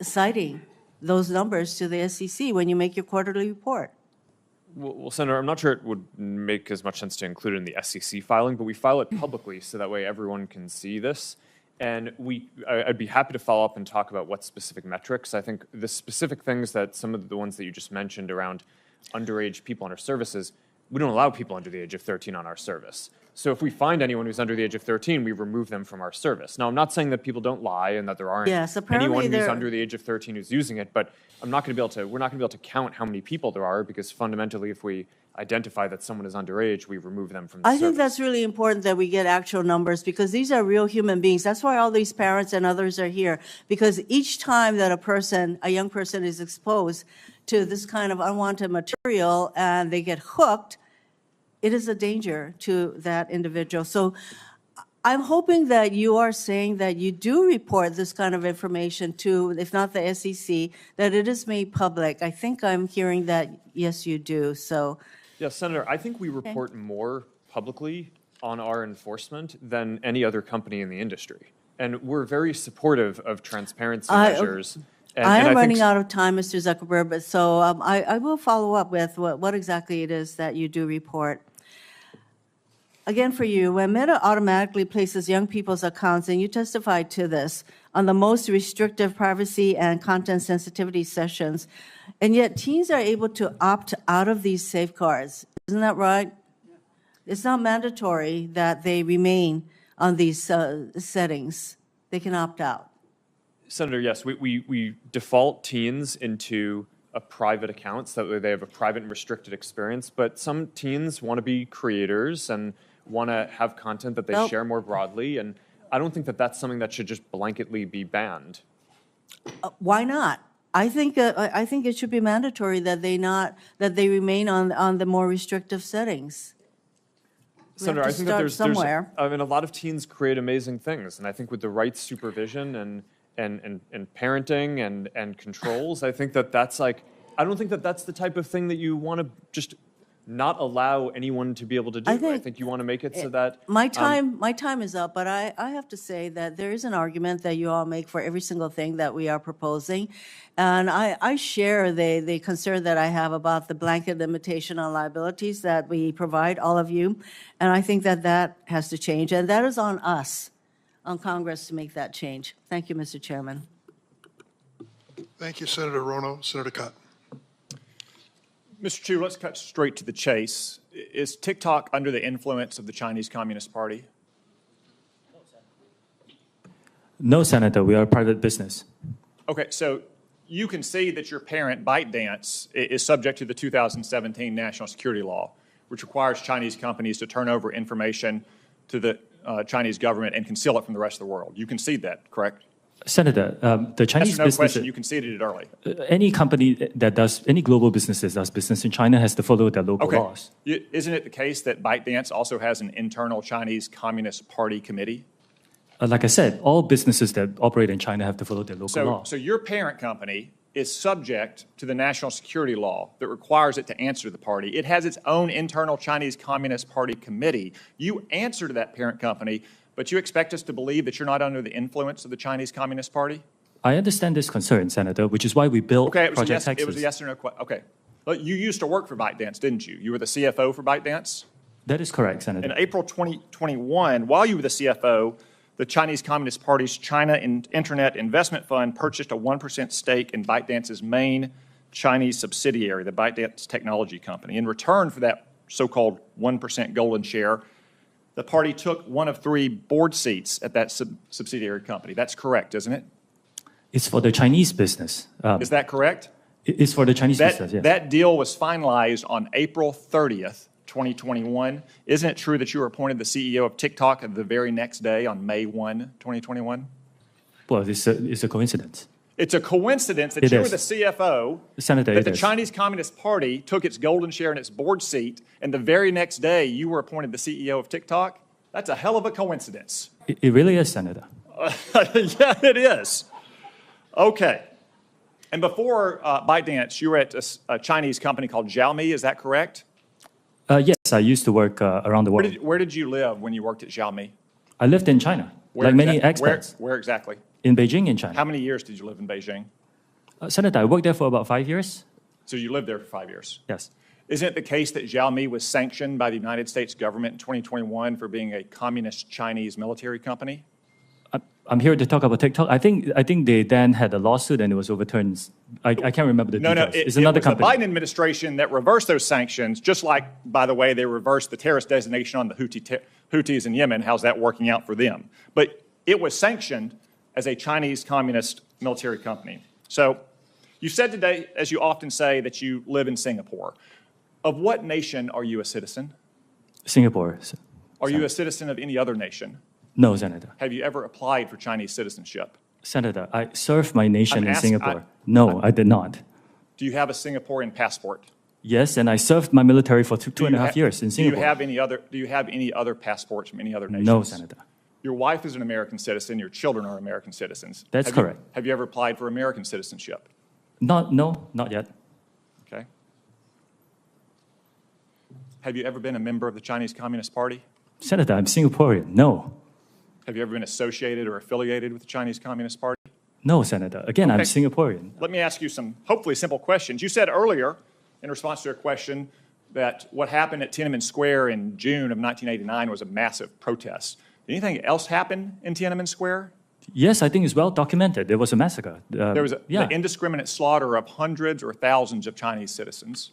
citing those numbers to the SEC when you make your quarterly report? Well, Senator, I'm not sure it would make as much sense to include it in the SEC filing, but we file it publicly so that way everyone can see this. And I'd be happy to follow up and talk about what specific metrics. I think the specific things that some of the ones that you just mentioned around underage people on our services, we don't allow people under the age of 13 on our service. So if we find anyone who's under the age of 13, we remove them from our service. Now, I'm not saying that people don't lie and that there aren't anyone who's under the age of 13 who's using it, but we're not going to be able to count how many people there are, because fundamentally, if we identify that someone is underage, we remove them from the service. I think that's really important that we get actual numbers, because these are real human beings. That's why all these parents and others are here, because each time that a young person is exposed to this kind of unwanted material and they get hooked, it is a danger to that individual. So I'm hoping that you are saying that you do report this kind of information to, if not the SEC, that it is made public. I think I'm hearing that, yes, you do. So, yes, Senator, I think we report more publicly on our enforcement than any other company in the industry. And we're very supportive of transparency measures. I am running out of time, Mr. Zuckerberg, but so I will follow up with what exactly it is that you do report. Again, for you, when Meta automatically places young people's accounts, and you testified to this, on the most restrictive privacy and content sensitivity sessions, and yet teens are able to opt out of these safeguards. Isn't that right? It's not mandatory that they remain on these settings. They can opt out. Senator, yes, we default teens into a private account so that they have a private and restricted experience, but some teens want to be creators and want to have content that they share more broadly, and I don't think that that's something that should just blanketly be banned. Why not? I think it should be mandatory that they remain on the more restrictive settings. Senator, I think that there's I mean, a lot of teens create amazing things, and I think with the right supervision and parenting and controls, I think that that's I don't think that that's the type of thing that you want to just not allow anyone to be able to do. I think you want to make it so that my time is up, but I have to say that there is an argument that you all make for every single thing that we are proposing, and I share the concern that I have about the blanket limitation on liabilities that we provide all of you, and I think that has to change, and that is on us, on Congress, to make that change. Thank you, Mr. Chairman. Thank you, Senator Rono. Senator Cotton. Mr. Chu, let's cut straight to the chase. Is TikTok under the influence of the Chinese Communist Party? No, Senator, we are a private business. Okay, so you can see that your parent, ByteDance, is subject to the 2017 National Security Law, which requires Chinese companies to turn over information to the Chinese government and conceal it from the rest of the world. You concede that, correct? Senator, the Chinese That's no business. question. You conceded it early. Any company that does, any global business that does business in China has to follow their local laws. Isn't it the case that ByteDance also has an internal Chinese Communist Party committee? Like I said, all businesses that operate in China have to follow their local laws. So your parent company is subject to the national security law that requires it to answer to the party. It has its own internal Chinese Communist Party committee. You answer to that parent company, but you expect us to believe that you're not under the influence of the Chinese Communist Party? I understand this concern, Senator, which is why we built Project Texas. It was a yes or no question. Okay. Well, you used to work for ByteDance, didn't you? You were the CFO for ByteDance? That is correct, Senator. In April 2021, while you were the CFO, the Chinese Communist Party's China Internet Investment Fund purchased a 1% stake in ByteDance's main Chinese subsidiary, the ByteDance Technology Company. In return for that so-called 1% golden share, the party took one of 3 board seats at that subsidiary company. That's correct, isn't it? It's for the Chinese business. Is that correct? It's for the Chinese business, yes. That deal was finalized on April 30th, 2021. Isn't it true that you were appointed the CEO of TikTok the very next day on May 1, 2021? Well, it's a coincidence. It's a coincidence that you were the CFO, Senator, that the Chinese Communist Party took its golden share in its board seat, and the very next day you were appointed the CEO of TikTok? That's a hell of a coincidence. It really is, Senator. Yeah, it is. Okay. And before ByteDance, you were at a Chinese company called Xiaomi, is that correct? Yes, I used to work around the world. Where did you live when you worked at Xiaomi? I lived in China, like many expats. Where exactly? In Beijing, in China. How many years did you live in Beijing? Senator, I worked there for about 5 years. So you lived there for 5 years? Yes. Isn't it the case that Xiaomi was sanctioned by the United States government in 2021 for being a communist Chinese military company? I'm here to talk about TikTok. I think they then had a lawsuit and it was overturned. I can't remember the details. It's another was company. the Biden administration that reversed those sanctions, just like, by the way, they reversed the terrorist designation on the Houthis in Yemen. How's that working out for them? But it was sanctioned as a Chinese communist military company. So you said today, as you often say, that you live in Singapore. Of what nation are you a citizen? Singapore. Are you a citizen of any other nation? No, Senator. Have you ever applied for Chinese citizenship? Senator, I served my nation in Singapore. No, I did not. Do you have a Singaporean passport? Yes, and I served my military for two and a half years in Singapore. Do you have any other passports from any other nations? No, Senator. Your wife is an American citizen. Your children are American citizens. That's correct. Have you ever applied for American citizenship? No, not yet. Okay. Have you ever been a member of the Chinese Communist Party? Senator, I'm Singaporean. No. Have you ever been associated or affiliated with the Chinese Communist Party? No, Senator. Again, I'm Okay. Singaporean. Let me ask you some hopefully simple questions. You said earlier, in response to a question, that what happened at Tiananmen Square in June of 1989 was a massive protest. Did anything else happen in Tiananmen Square? Yes, I think it's well documented. There was a massacre. There was the indiscriminate slaughter of hundreds or thousands of Chinese citizens.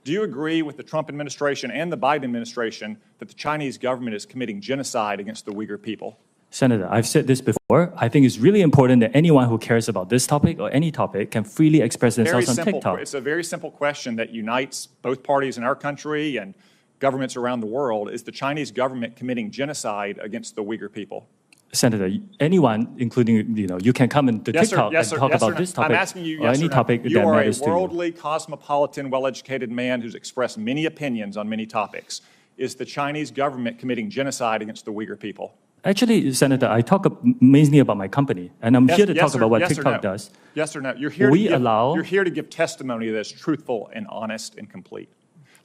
Do you agree with the Trump administration and the Biden administration that the Chinese government is committing genocide against the Uyghur people? Senator, I've said this before. I think it's really important that anyone who cares about this topic or any topic can freely express themselves on TikTok. It's a very simple question that unites both parties in our country and governments around the world. Is the Chinese government committing genocide against the Uyghur people? Senator, anyone, including, you can come into TikTok and talk about this topic I'm asking you, or any topic that matters to You are you. a worldly, cosmopolitan, well-educated man who's expressed many opinions on many topics. Is the Chinese government committing genocide against the Uyghur people? Actually, Senator, I talk mainly about my company, and I'm here to talk about what TikTok does. Yes or no? You're here to give testimony that is truthful and honest and complete.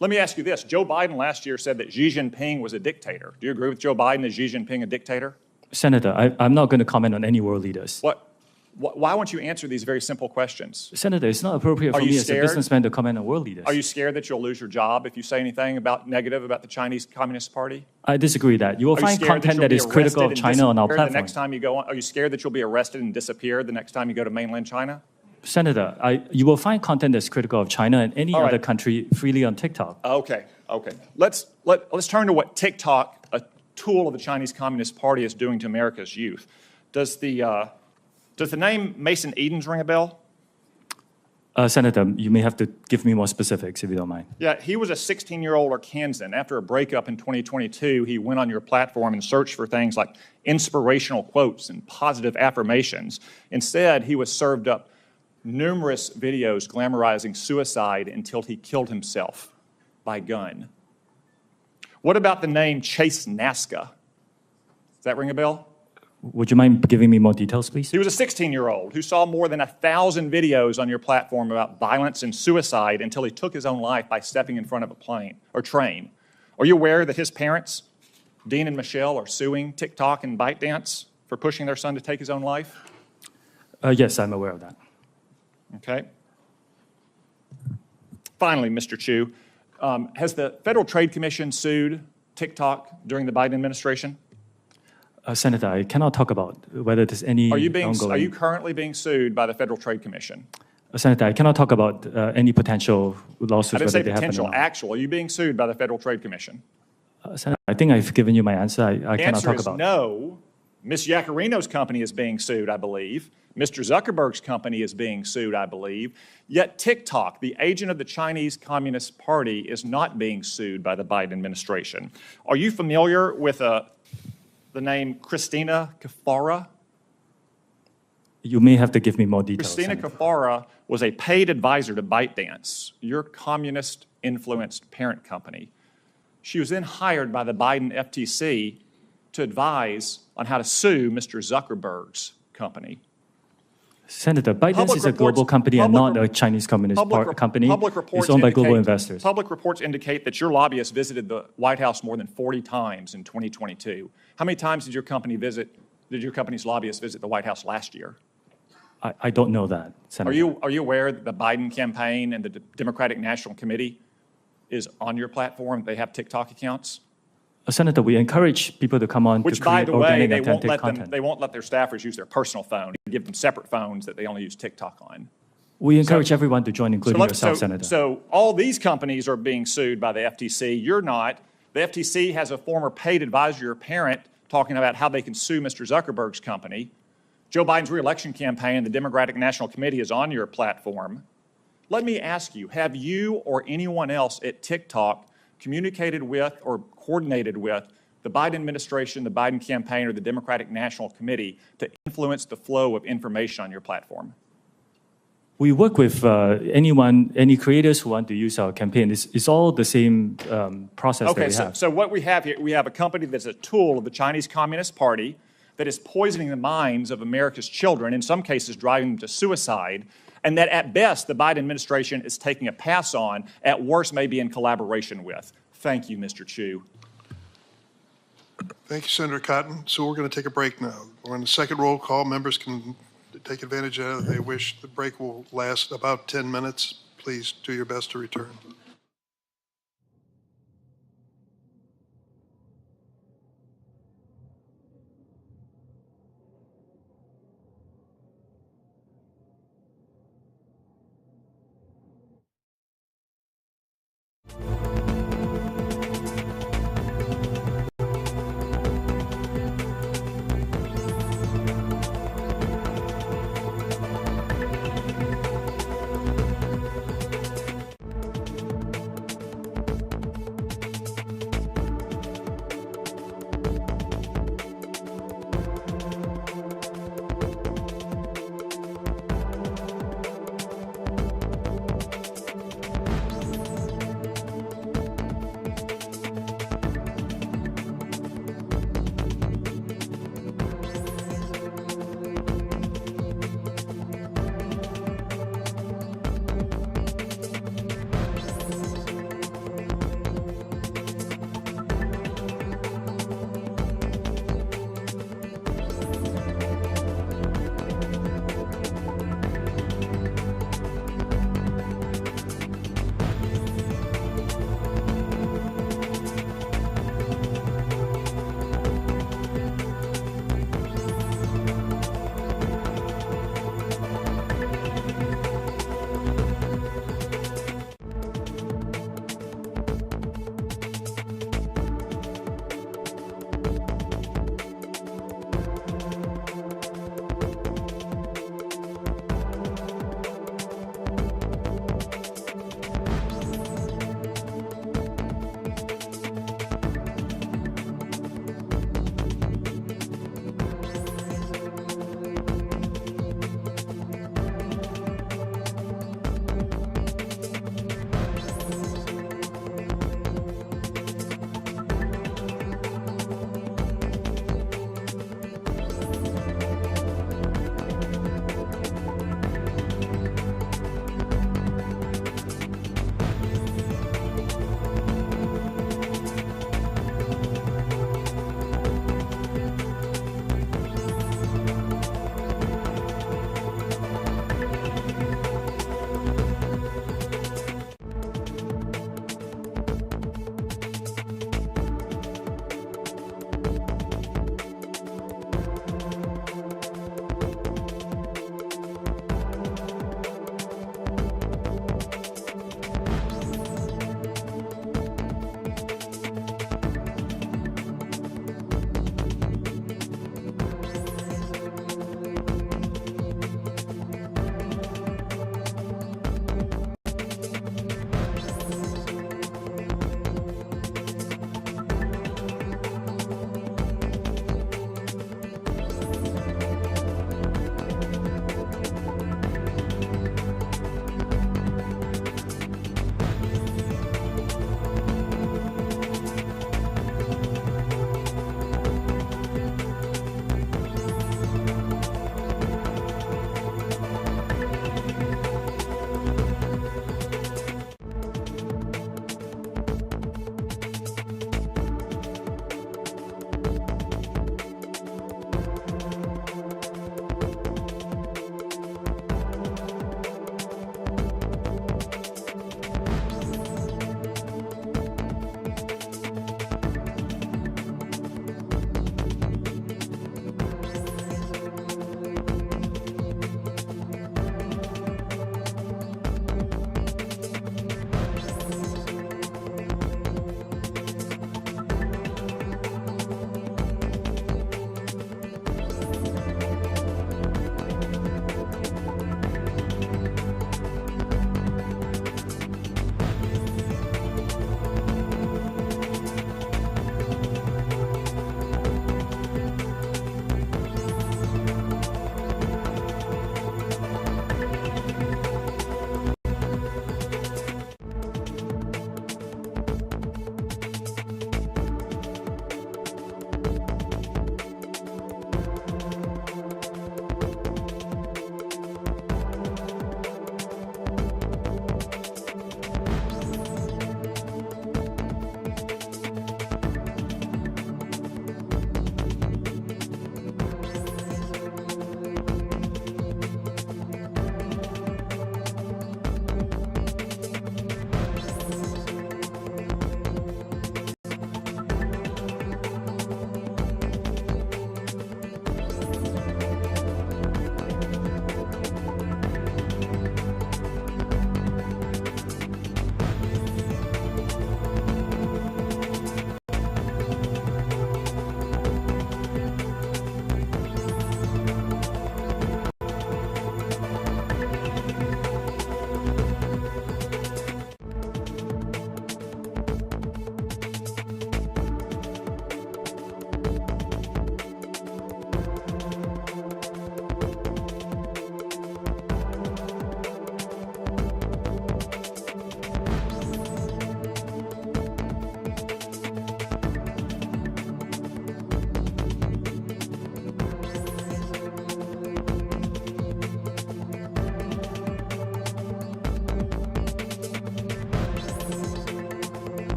Let me ask you this. Joe Biden last year said that Xi Jinping was a dictator. Do you agree with Joe Biden? Is Xi Jinping a dictator? Senator, I'm not going to comment on any world leaders. Why won't you answer these very simple questions? Senator, it's not appropriate for me as a businessman to comment on world leaders. Are you scared that you'll lose your job if you say anything negative about the Chinese Communist Party? I disagree that. You will find content that is critical of China on our platform. The next time you go on, are you scared that you'll be arrested and disappear the next time you go to mainland China? Senator, you will find content that's critical of China and any other country freely on TikTok. Okay. Let's turn to what TikTok, a tool of the Chinese Communist Party, is doing to America's youth. Does the name Mason Edens ring a bell? Senator, you may have to give me more specifics if you don't mind. Yeah, he was a 16-year-old Arkansan. After a breakup in 2022, he went on your platform and searched for things like inspirational quotes and positive affirmations. Instead, he was served up numerous videos glamorizing suicide until he killed himself by gun. What about the name Chase Nazca? Does that ring a bell? Would you mind giving me more details, please? He was a 16-year-old who saw more than 1,000 videos on your platform about violence and suicide until he took his own life by stepping in front of a plane or train. Are you aware that his parents, Dean and Michelle, are suing TikTok and ByteDance for pushing their son to take his own life? Yes, I'm aware of that. Okay. Finally, Mr. Chu, has the Federal Trade Commission sued TikTok during the Biden administration? Senator, I cannot talk about whether there's any ongoing... Are you currently being sued by the Federal Trade Commission? Senator, I cannot talk about any potential lawsuits. I didn't say whether they happen potential, or not. actual. Are you being sued by the Federal Trade Commission? Senator, I think I've given you my answer. I cannot talk about The answer is no. Ms. Yaccarino's company is being sued, I believe. Mr. Zuckerberg's company is being sued, I believe. Yet TikTok, the agent of the Chinese Communist Party, is not being sued by the Biden administration. Are you familiar with the name Christina Kafara? You may have to give me more details. Christina Senator. Kafara was a paid advisor to ByteDance, your communist-influenced parent company. She was then hired by the Biden FTC to advise on how to sue Mr. Zuckerberg's company. Senator, ByteDance is a global company and not a Chinese communist company. It's owned by global investors. Public reports indicate that your lobbyist visited the White House more than 40 times in 2022. How many times did your company's lobbyists visit the White House last year? I don't know that, Senator. Are you aware that the Biden campaign and the Democratic National Committee is on your platform? They have TikTok accounts? Senator, we encourage people to come on Which, to by create the way, organic, authentic content. they won't let their staffers use their personal phone. They give them separate phones that they only use TikTok on. We encourage everyone to join, including yourself, Senator. So all these companies are being sued by the FTC. You're not. The FTC has a former paid advisor or parent talking about how they can sue Mr. Zuckerberg's company. Joe Biden's reelection campaign, the Democratic National Committee, is on your platform. Let me ask you, have you or anyone else at TikTok communicated with or coordinated with the Biden administration, the Biden campaign, or the Democratic National Committee to influence the flow of information on your platform? We work with any creators who want to use our campaign. It's all the same process that we have. So what we have here, we have a company that's a tool of the Chinese Communist Party that is poisoning the minds of America's children, in some cases driving them to suicide, and that at best the Biden administration is taking a pass on, at worst maybe in collaboration with. Thank you, Mr. Chu. Thank you, Senator Cotton. So we're going to take a break now. We're on the second roll call. Members can take advantage of it if they wish. The break will last about 10 minutes. Please do your best to return.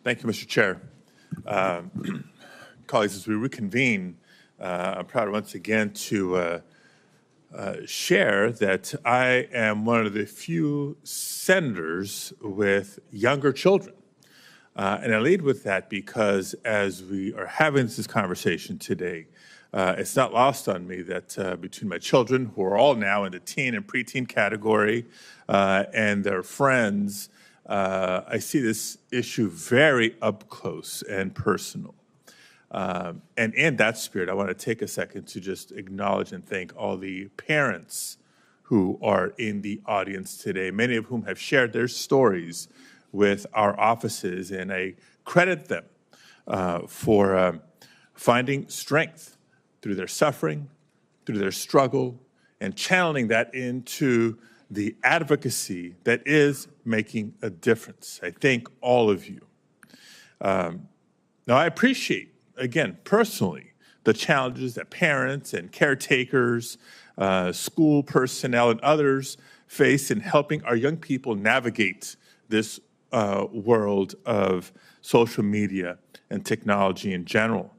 Thank you, Mr. Chair. Colleagues, as we reconvene, I'm proud once again to share that I am one of the few senators with younger children. And I lead with that because as we are having this conversation today, it's not lost on me that between my children, who are all now in the teen and preteen category, and their friends, I see this issue very up close and personal. And in that spirit, I want to take a second to just acknowledge and thank all the parents who are in the audience today, many of whom have shared their stories with our offices, and I credit them for finding strength through their suffering, through their struggle, and channeling that into the advocacy that is making a difference. I thank all of you. Now, I appreciate, again, personally, the challenges that parents and caretakers, school personnel, and others face in helping our young people navigate this world of social media and technology in general.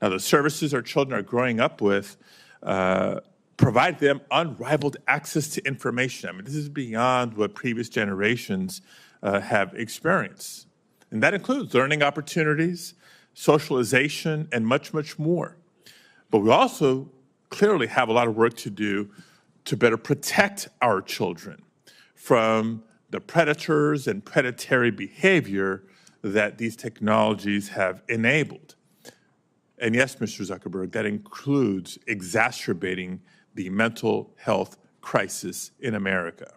Now, the services our children are growing up with provide them unrivaled access to information. I mean, this is beyond what previous generations have experienced. And that includes learning opportunities, socialization, and much, much more. But we also clearly have a lot of work to do to better protect our children from the predators and predatory behavior that these technologies have enabled. And yes, Mr. Zuckerberg, that includes exacerbating the mental health crisis in America.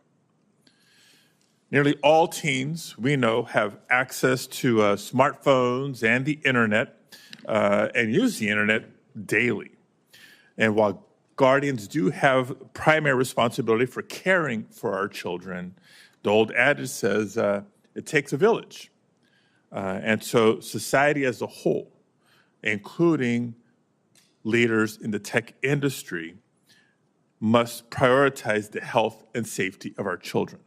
Nearly all teens, we know, have access to smartphones and the internet and use the internet daily. And while guardians do have primary responsibility for caring for our children, the old adage says it takes a village. And so society as a whole, including leaders in the tech industry, must prioritize the health and safety of our children.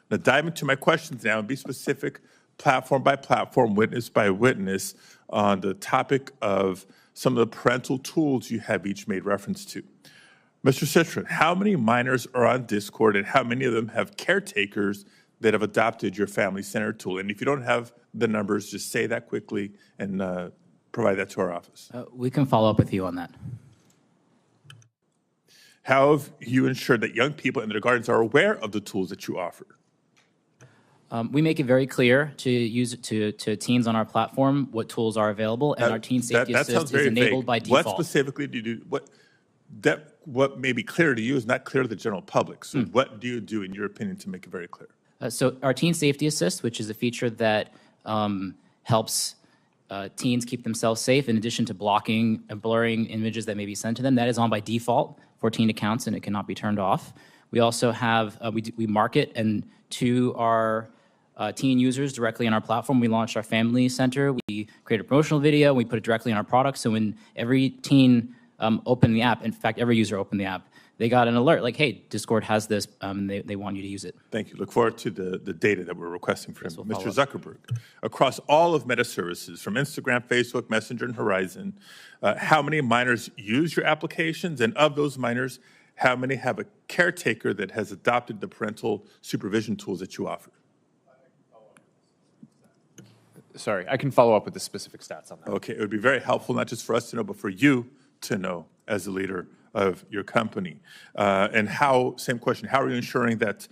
Now, dive into my questions now and be specific, platform by platform, witness by witness, on the topic of some of the parental tools you have each made reference to. Mr. Citron, how many minors are on Discord, and how many of them have caretakers that have adopted your Family Center tool? And if you don't have the numbers, just say that quickly and provide that to our office. We can follow up with you on that. How have you ensured that young people in their gardens are aware of the tools that you offer? We make it very clear to teens on our platform what tools are available, and our Teen Safety Assist is enabled by default. What specifically do you do? What may be clear to you is not clear to the general public. So what do you do, in your opinion, to make it very clear? So our Teen Safety Assist, which is a feature that helps teens keep themselves safe, in addition to blocking and blurring images that may be sent to them, that is on by default for teen accounts, and it cannot be turned off. We also have, we market and to our teen users directly on our platform. We launched our Family Center. We create a promotional video. We put it directly on our product. So when every teen opened the app, in fact, every user opened the app, they got an alert like, hey, Discord has this, and they want you to use it. Thank you. Look forward to the data that we're requesting from Mr. Zuckerberg. Across all of Meta services, from Instagram, Facebook, Messenger, and Horizon, how many minors use your applications? And of those minors, how many have a caretaker that has adopted the parental supervision tools that you offer? Sorry, I can follow up with the specific stats on that. Okay, it would be very helpful, not just for us to know, but for you to know as a leader of your company. And how, same question, how are you ensuring that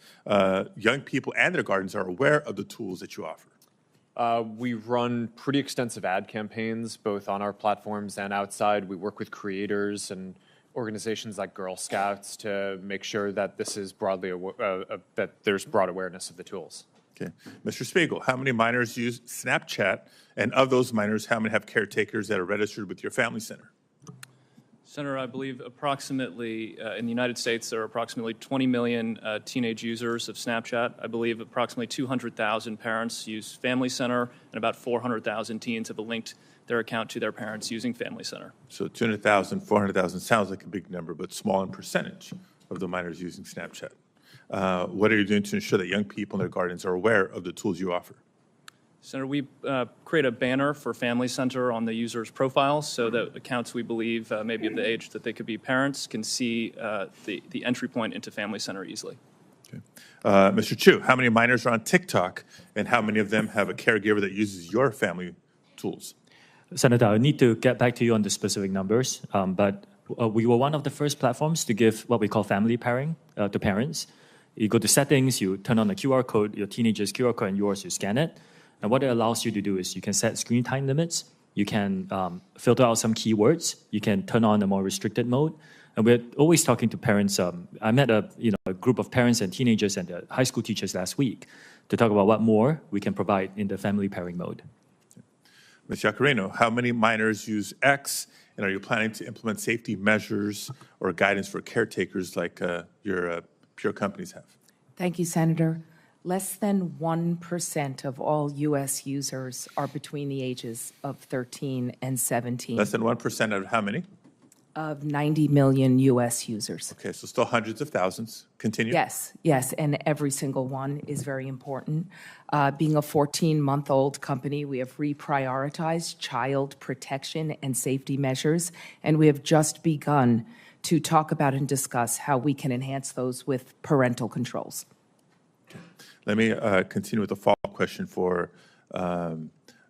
young people and their gardens are aware of the tools that you offer? We run pretty extensive ad campaigns, both on our platforms and outside. We work with creators and organizations like Girl Scouts to make sure that this is broadly, that there's broad awareness of the tools. Okay. Mr. Spiegel, how many minors use Snapchat? And of those minors, how many have caretakers that are registered with your Family Center? Senator, I believe approximately, in the United States, there are approximately 20 million teenage users of Snapchat. I believe approximately 200,000 parents use Family Center, and about 400,000 teens have linked their account to their parents using Family Center. So 200,000, 400,000 sounds like a big number, but small in percentage of the minors using Snapchat. What are you doing to ensure that young people in their gardens are aware of the tools you offer? Senator, we create a banner for Family Center on the user's profile so that accounts we believe may be of the age that they could be parents can see the entry point into Family Center easily. Mr. Chu, how many minors are on TikTok, and how many of them have a caregiver that uses your family tools? Senator, I need to get back to you on the specific numbers, but we were one of the first platforms to give what we call family pairing to parents. You go to settings, you turn on the QR code, your teenager's QR code and yours, you scan it. And what it allows you to do is you can set screen time limits, you can filter out some keywords, you can turn on a more restricted mode. And we're always talking to parents. I met a group of parents and teenagers and high school teachers last week to talk about what more we can provide in the family pairing mode. Ms. Yacarino, how many minors use X, and are you planning to implement safety measures or guidance for caretakers like your peer companies have? Thank you, Senator. Less than 1% of all U.S. users are between the ages of 13 and 17. Less than 1% of how many? Of 90 million U.S. users. Okay, so still hundreds of thousands. Continue. Yes, and every single one is very important. Being a 14-month-old company, we have reprioritized child protection and safety measures, and we have just begun to talk about and discuss how we can enhance those with parental controls. Let me continue with a follow-up question for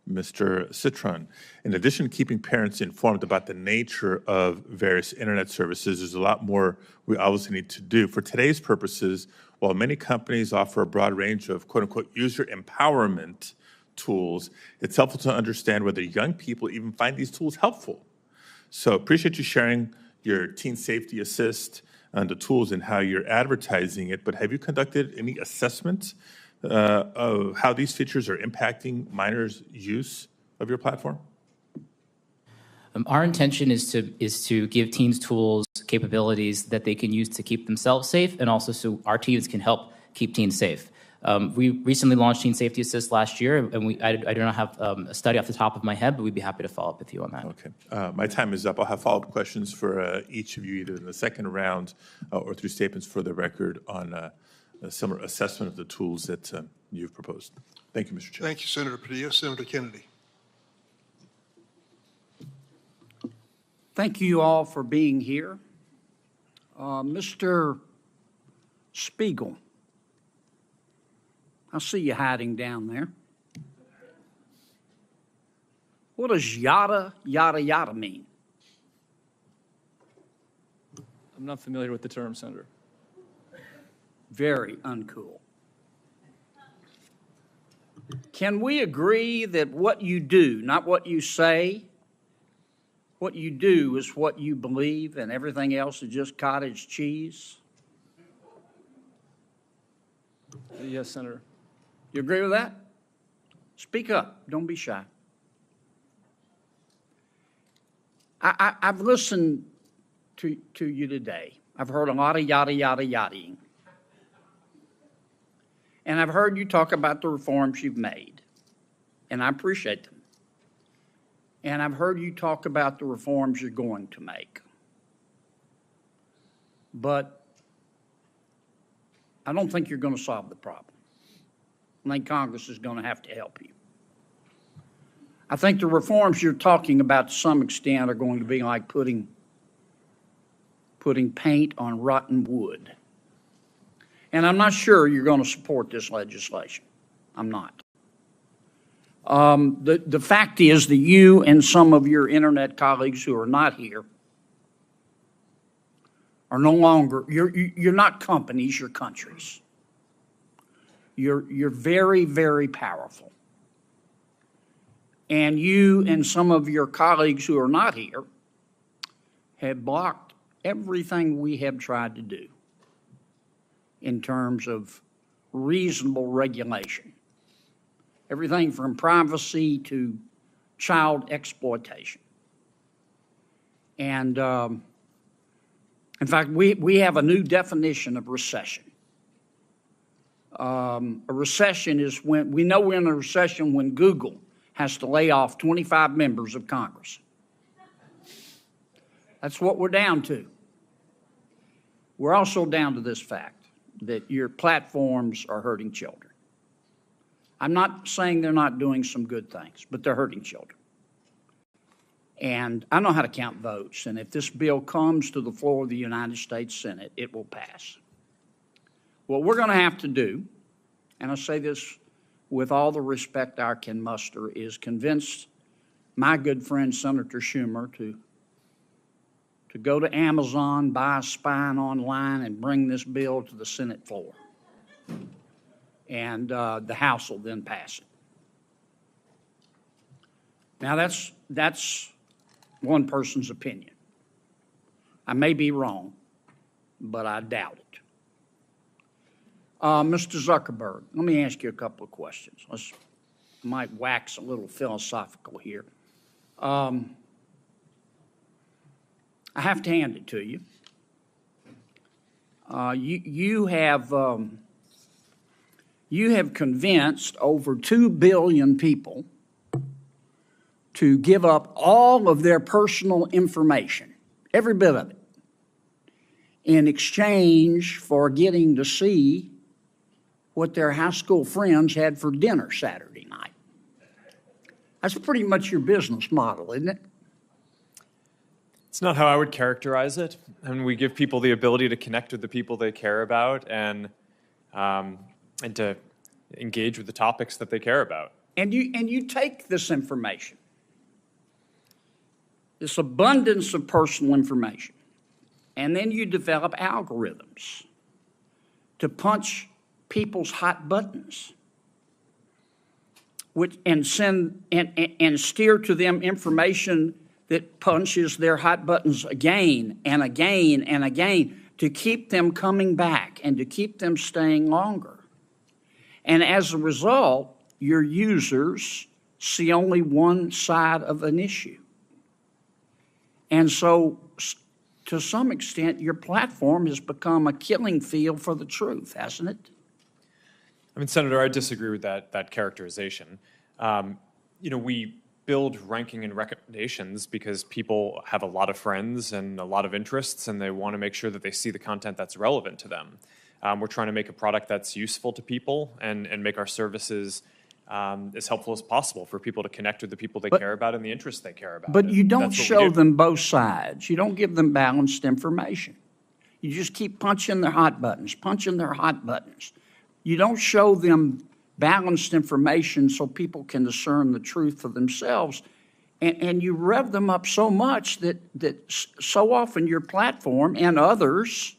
Mr. Citron. In addition to keeping parents informed about the nature of various internet services, there's a lot more we obviously need to do. For today's purposes, while many companies offer a broad range of quote-unquote user empowerment tools, it's helpful to understand whether young people even find these tools helpful. So appreciate you sharing your Teen Safety Assist and the tools and how you're advertising it, but have you conducted any assessments of how these features are impacting minors' use of your platform? Our intention is to give teens tools, capabilities that they can use to keep themselves safe, and also so our teams can help keep teens safe. We recently launched Teen Safety Assist last year, and I do not have a study off the top of my head, but we'd be happy to follow up with you on that. Okay. My time is up. I'll have follow-up questions for each of you, either in the second round or through statements for the record on a similar assessment of the tools that you've proposed. Thank you, Mr. Chair. Thank you, Senator Padilla. Senator Kennedy. Thank you all for being here. Mr. Spiegel, I see you hiding down there. What does yada, yada, yada mean? I'm not familiar with the term, Senator. Very uncool. Can we agree that what you do, not what you say, what you do is what you believe and everything else is just cottage cheese? Yes, Senator. You agree with that? Speak up. Don't be shy. I've listened to you today. I've heard a lot of yada, yada, yadaing. And I've heard you talk about the reforms you've made, and I appreciate them. And I've heard you talk about the reforms you're going to make. But I don't think you're going to solve the problem. I think Congress is going to have to help you. I think the reforms you're talking about to some extent are going to be like putting paint on rotten wood. And I'm not sure you're going to support this legislation. I'm not. The fact is that you and some of your internet colleagues who are not here are no longer, you're not companies, you're countries. You're very, very powerful. And you and some of your colleagues who are not here have blocked everything we have tried to do in terms of reasonable regulation. Everything from privacy to child exploitation. And in fact, we have a new definition of recession. A recession is when, we know we're in a recession when Google has to lay off 25 members of Congress. That's what we're down to. We're also down to this fact that your platforms are hurting children. I'm not saying they're not doing some good things, but they're hurting children. And I know how to count votes, and if this bill comes to the floor of the United States Senate, it will pass. What we're going to have to do, and I say this with all the respect I can muster, is convince my good friend Senator Schumer to go to Amazon, buy a spine online, and bring this bill to the Senate floor. And the House will then pass it. Now, that's one person's opinion. I may be wrong, but I doubt it. Mr. Zuckerberg, let me ask you a couple of questions. Might wax a little philosophical here. I have to hand it to you. You have convinced over 2 billion people to give up all of their personal information, every bit of it, in exchange for getting to see what their high school friends had for dinner Saturday night. That's pretty much your business model, isn't it? It's not how I would characterize it. And we give people the ability to connect with the people they care about and to engage with the topics that they care about. And you take this information, this abundance of personal information, and then you develop algorithms to punch people's hot buttons, and send and steer to them information that punches their hot buttons again and again and again to keep them coming back and to keep them staying longer. And as a result, your users see only one side of an issue. And so, to some extent, your platform has become a killing field for the truth, hasn't it? I mean, Senator, I disagree with that characterization. We build ranking and recommendations because people have a lot of friends and a lot of interests, and they want to make sure that they see the content that's relevant to them. We're trying to make a product that's useful to people and make our services as helpful as possible for people to connect with the people they care about and the interests they care about. But you don't show them both sides. You don't give them balanced information. You just keep punching their hot buttons, punching their hot buttons. You don't show them balanced information so people can discern the truth for themselves. And you rev them up so much that so often your platform and others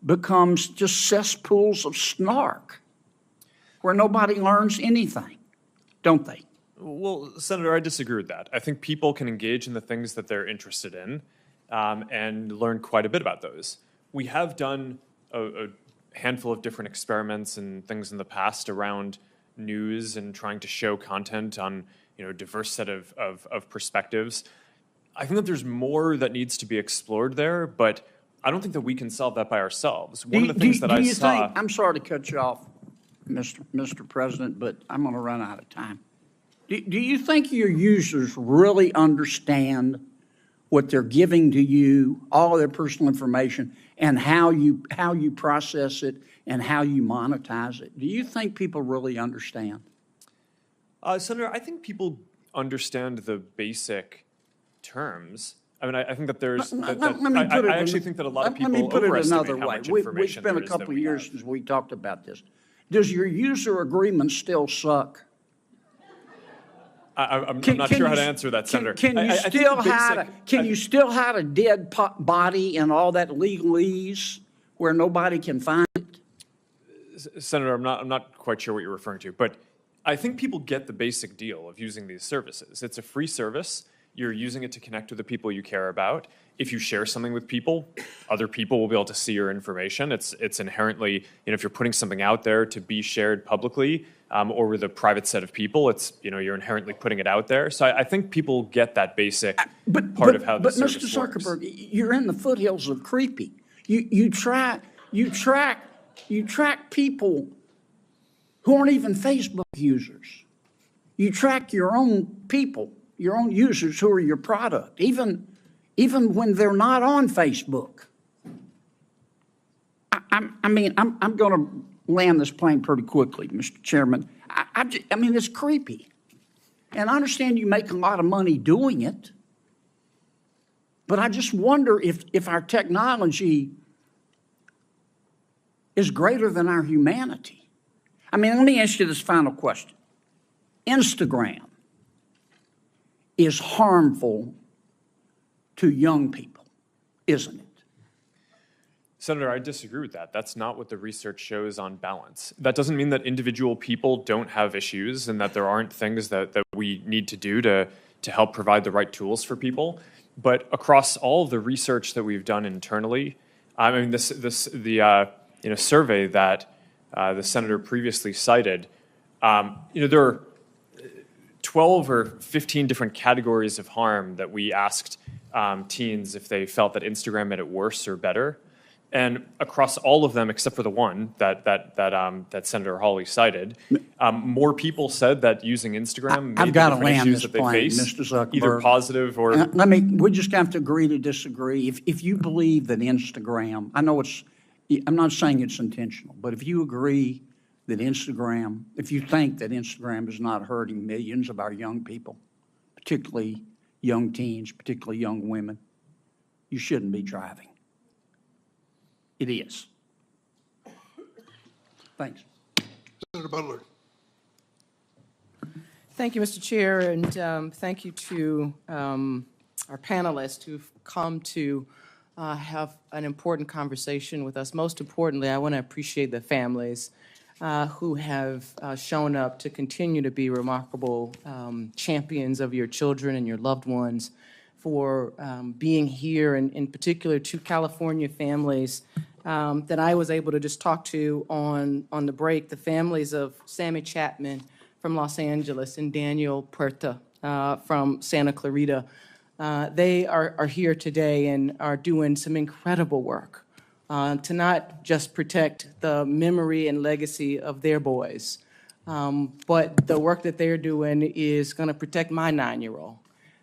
becomes just cesspools of snark where nobody learns anything, don't they? Well, Senator, I disagree with that. I think people can engage in the things that they're interested in and learn quite a bit about those. We have done a handful of different experiments and things in the past around news and trying to show content on a diverse set of perspectives. I think that there's more that needs to be explored there, but I don't think that we can solve that by ourselves. One of the things that I saw... I'm sorry to cut you off, Mr. President, but I'm going to run out of time. Do you think your users really understand what they're giving to you, all their personal information, and how you process it and how you monetize it? Do you think people really understand? Senator, I think people understand the basic terms. I mean, I think that there's... I actually think that a lot of people overestimate how much information there is that we give. It's been a couple of years since we talked about this. Does your user agreement still suck? I'm not sure how to answer that, Senator. Can you still hide a dead body and all that legalese where nobody can find it? Senator, I'm not quite sure what you're referring to, but I think people get the basic deal of using these services. It's a free service. You're using it to connect with the people you care about. If you share something with people, other people will be able to see your information. It's inherently, if you're putting something out there to be shared publicly or with a private set of people, it's, you're inherently putting it out there. So I think people get that basic part of how the service works. But Mr. Zuckerberg, you're in the foothills of creepy. You track people who aren't even Facebook users. You track your own people, your own users who are your product, even when they're not on Facebook. I'm going to land this plane pretty quickly, Mr. Chairman. I mean, it's creepy. And I understand you make a lot of money doing it, but I just wonder if our technology is greater than our humanity. I mean, let me ask you this final question. Instagram is harmful to young people, isn't it? Senator, I disagree with that. That's not what the research shows on balance. That doesn't mean that individual people don't have issues and that there aren't things that we need to do to help provide the right tools for people. But across all of the research that we've done internally, I mean, the survey that the senator previously cited, there are 12 or 15 different categories of harm that we asked teens if they felt that Instagram made it worse or better. And across all of them, except for the one that Senator Hawley cited, more people said that using Instagram made the different issues that they face, Mr. Zuckerberg, either positive or. We just have to agree to disagree. If you believe that Instagram, I'm not saying it's intentional, but if you agree that if you think that Instagram is not hurting millions of our young people, particularly young teens, particularly young women, you shouldn't be driving. It is. Thanks. Senator Butler. Thank you, Mr. Chair, and thank you to our panelists who've come to have an important conversation with us. Most importantly, I want to appreciate the families who have shown up to continue to be remarkable champions of your children and your loved ones, for being here, and in particular to California families that I was able to just talk to on the break, the families of Sammy Chapman from Los Angeles and Daniel Puerta from Santa Clarita. They are here today and are doing some incredible work to not just protect the memory and legacy of their boys, but the work that they're doing is going to protect my 9-year-old.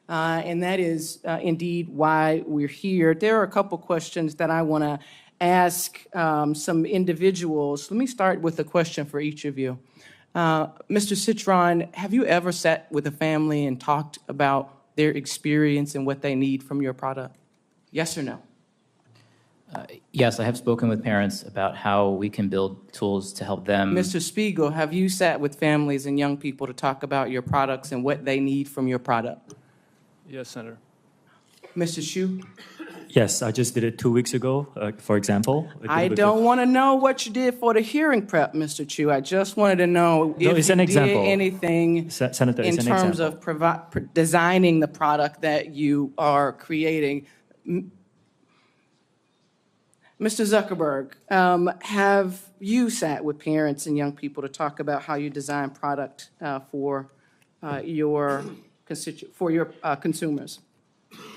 And that is indeed why we're here. There are a couple questions that I want to ask some individuals. Let me start with a question for each of you. Mr. Citron, have you ever sat with a family and talked about their experience and what they need from your product? Yes or no? Yes, I have spoken with parents about how we can build tools to help them. Mr. Spiegel, have you sat with families and young people to talk about your products and what they need from your product? Yes, Senator. Mr. Hsu? Yes, I just did it 2 weeks ago, for example. I don't want to know what you did for the hearing prep, Mr. Chu. I just wanted to know if it's you an did example. anything Senator, in it's an terms example. of designing the product that you are creating. Mr. Zuckerberg, have you sat with parents and young people to talk about how you design product for your consumers?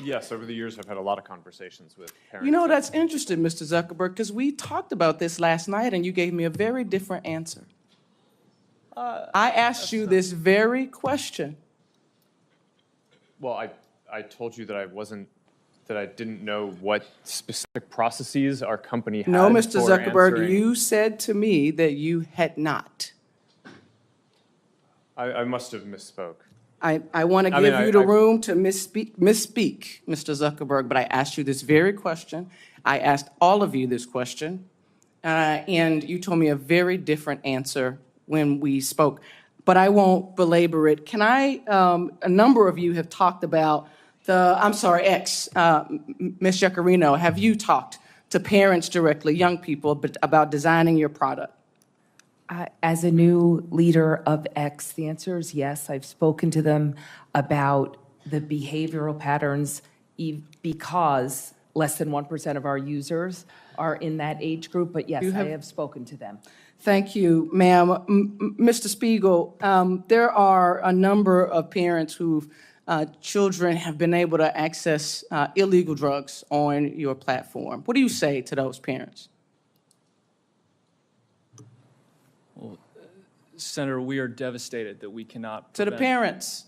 Yes, over the years, I've had a lot of conversations with parents. You know, that's interesting, Mr. Zuckerberg, because we talked about this last night and you gave me a very different answer. I asked you this very question. Well, I told you that I didn't know what specific processes our company had. No, Mr. for Zuckerberg, answering. you said to me that you had not. I must have misspoke. I want to give you the room to misspeak, Mr. Zuckerberg, but I asked you this very question. I asked all of you this question, and you told me a very different answer when we spoke. But I won't belabor it. Can I, a number of you have talked about X, Ms. Giacarino, have you talked to parents directly, young people, about designing your product? As a new leader of X, the answer is yes. I've spoken to them about the behavioral patterns because less than 1% of our users are in that age group. But yes, I have spoken to them. Thank you, ma'am. Mr. Spiegel, there are a number of parents whose children have been able to access illegal drugs on your platform. What do you say to those parents? Well, Senator, we are devastated that we cannot To the prevent- parents.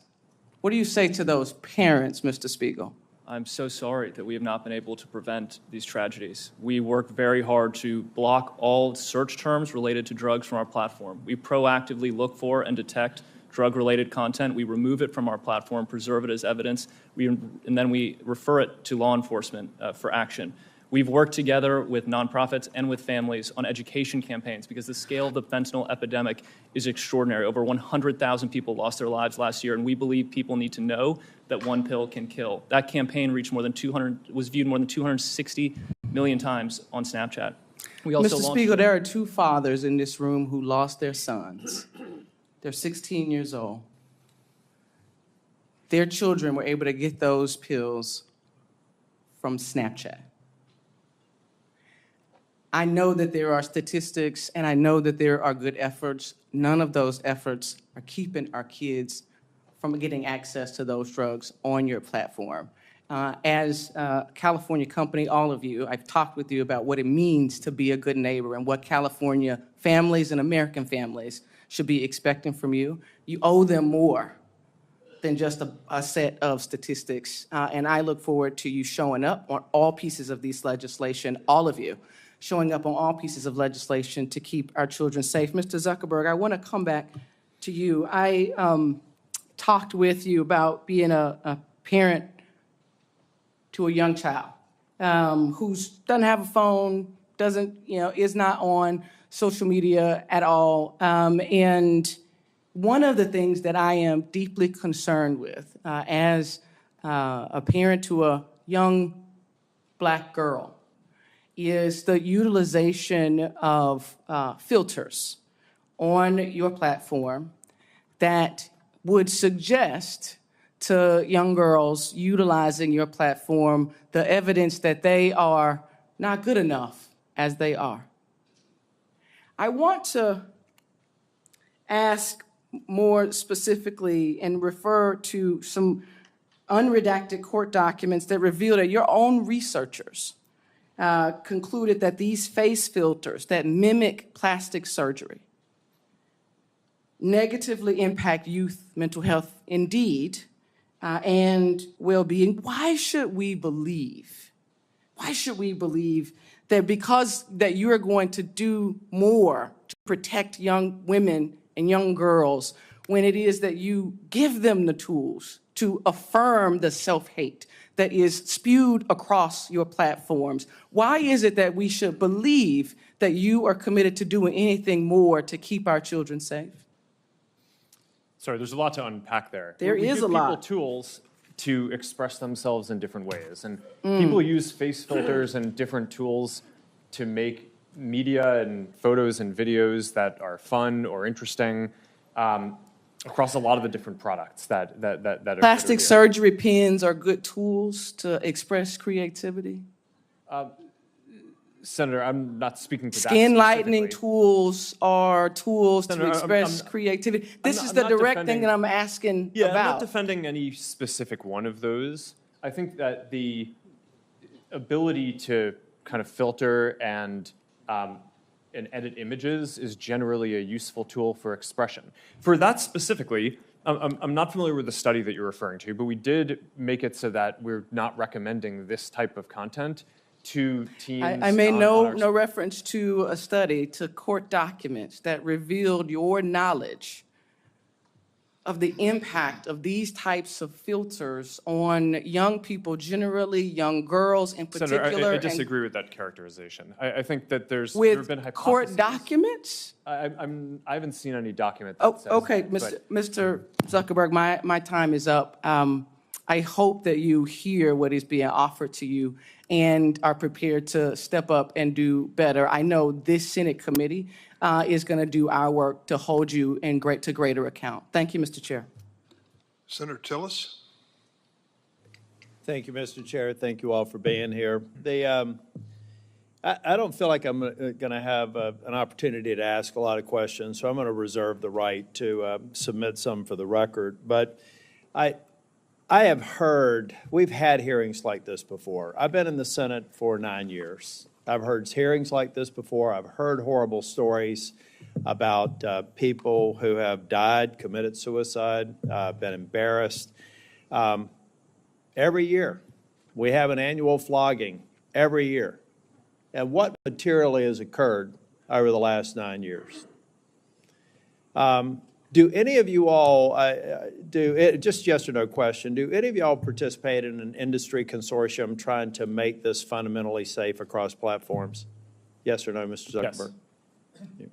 What do you say to those parents, Mr. Spiegel? I'm so sorry that we have not been able to prevent these tragedies. We work very hard to block all search terms related to drugs from our platform. We proactively look for and detect drug-related content. We remove it from our platform, preserve it as evidence, and then we refer it to law enforcement for action. We've worked together with nonprofits and with families on education campaigns because the scale of the fentanyl epidemic is extraordinary. Over 100,000 people lost their lives last year, and we believe people need to know that one pill can kill. That campaign reached was viewed more than 260 million times on Snapchat. We also Mr. Spiegel, there are two fathers in this room who lost their sons. They're 16 years old. Their children were able to get those pills from Snapchat. I know that there are statistics and I know that there are good efforts. None of those efforts are keeping our kids from getting access to those drugs on your platform. As a California company, all of you, I've talked with you about what it means to be a good neighbor and what California families and American families should be expecting from you. You owe them more than just a set of statistics. And I look forward to you showing up on all pieces of this legislation, all of you, showing up on all pieces of legislation to keep our children safe. Mr. Zuckerberg, I want to come back to you. I talked with you about being a parent to a young child who doesn't have a phone, is not on social media at all. And one of the things that I am deeply concerned with as a parent to a young Black girl is the utilization of filters on your platform that would suggest to young girls utilizing your platform the evidence that they are not good enough as they are. I want to ask more specifically and refer to some unredacted court documents that reveal that your own researchers concluded that these face filters that mimic plastic surgery negatively impact youth mental health indeed and well-being. Why should we believe that because that you're going to do more to protect young women and young girls when it is that you give them the tools to affirm the self-hate that is spewed across your platforms? Why is it that we should believe that you are committed to doing anything more to keep our children safe? Sorry, there's a lot to unpack there. There is a lot. We give people tools to express themselves in different ways. And people use face filters and different tools to make media and photos and videos that are fun or interesting across a lot of the different products that are Plastic surgery pens are good tools to express creativity. Senator, I'm not speaking to that Skin specifically. lightening tools are tools Senator, to express creativity. This is the direct thing that I'm asking about. I'm not defending any specific one of those. I think that the ability to kind of filter and edit images is generally a useful tool for expression. For that specifically, I'm not familiar with the study that you're referring to, but we did make it so that we're not recommending this type of content to teens. I made no reference to a study, to court documents that revealed your knowledge of the impact of these types of filters on young people generally, young girls in particular. Senator, I disagree with that characterization. I think that there have been with hypotheses. Court documents? I haven't seen any document that says okay, that, Mr. Zuckerberg, my time is up. I hope that you hear what is being offered to you and are prepared to step up and do better. I know this Senate committee is going to do our work to hold you in to greater account. Thank you, Mr. Chair. Senator Tillis. Thank you, Mr. Chair. Thank you all for being here. I don't feel like I'm going to have an opportunity to ask a lot of questions, so I'm going to reserve the right to submit some for the record. But I have heard, we've had hearings like this before. I've been in the Senate for 9 years. I've heard hearings like this before. I've heard horrible stories about people who have died, committed suicide, been embarrassed. Every year, We have an annual flogging every year. And what materially has occurred over the last 9 years? Do any of you all, just yes or no question, do any of y'all participate in an industry consortium trying to make this fundamentally safe across platforms? Yes or no, Mr. Zuckerberg? Yes.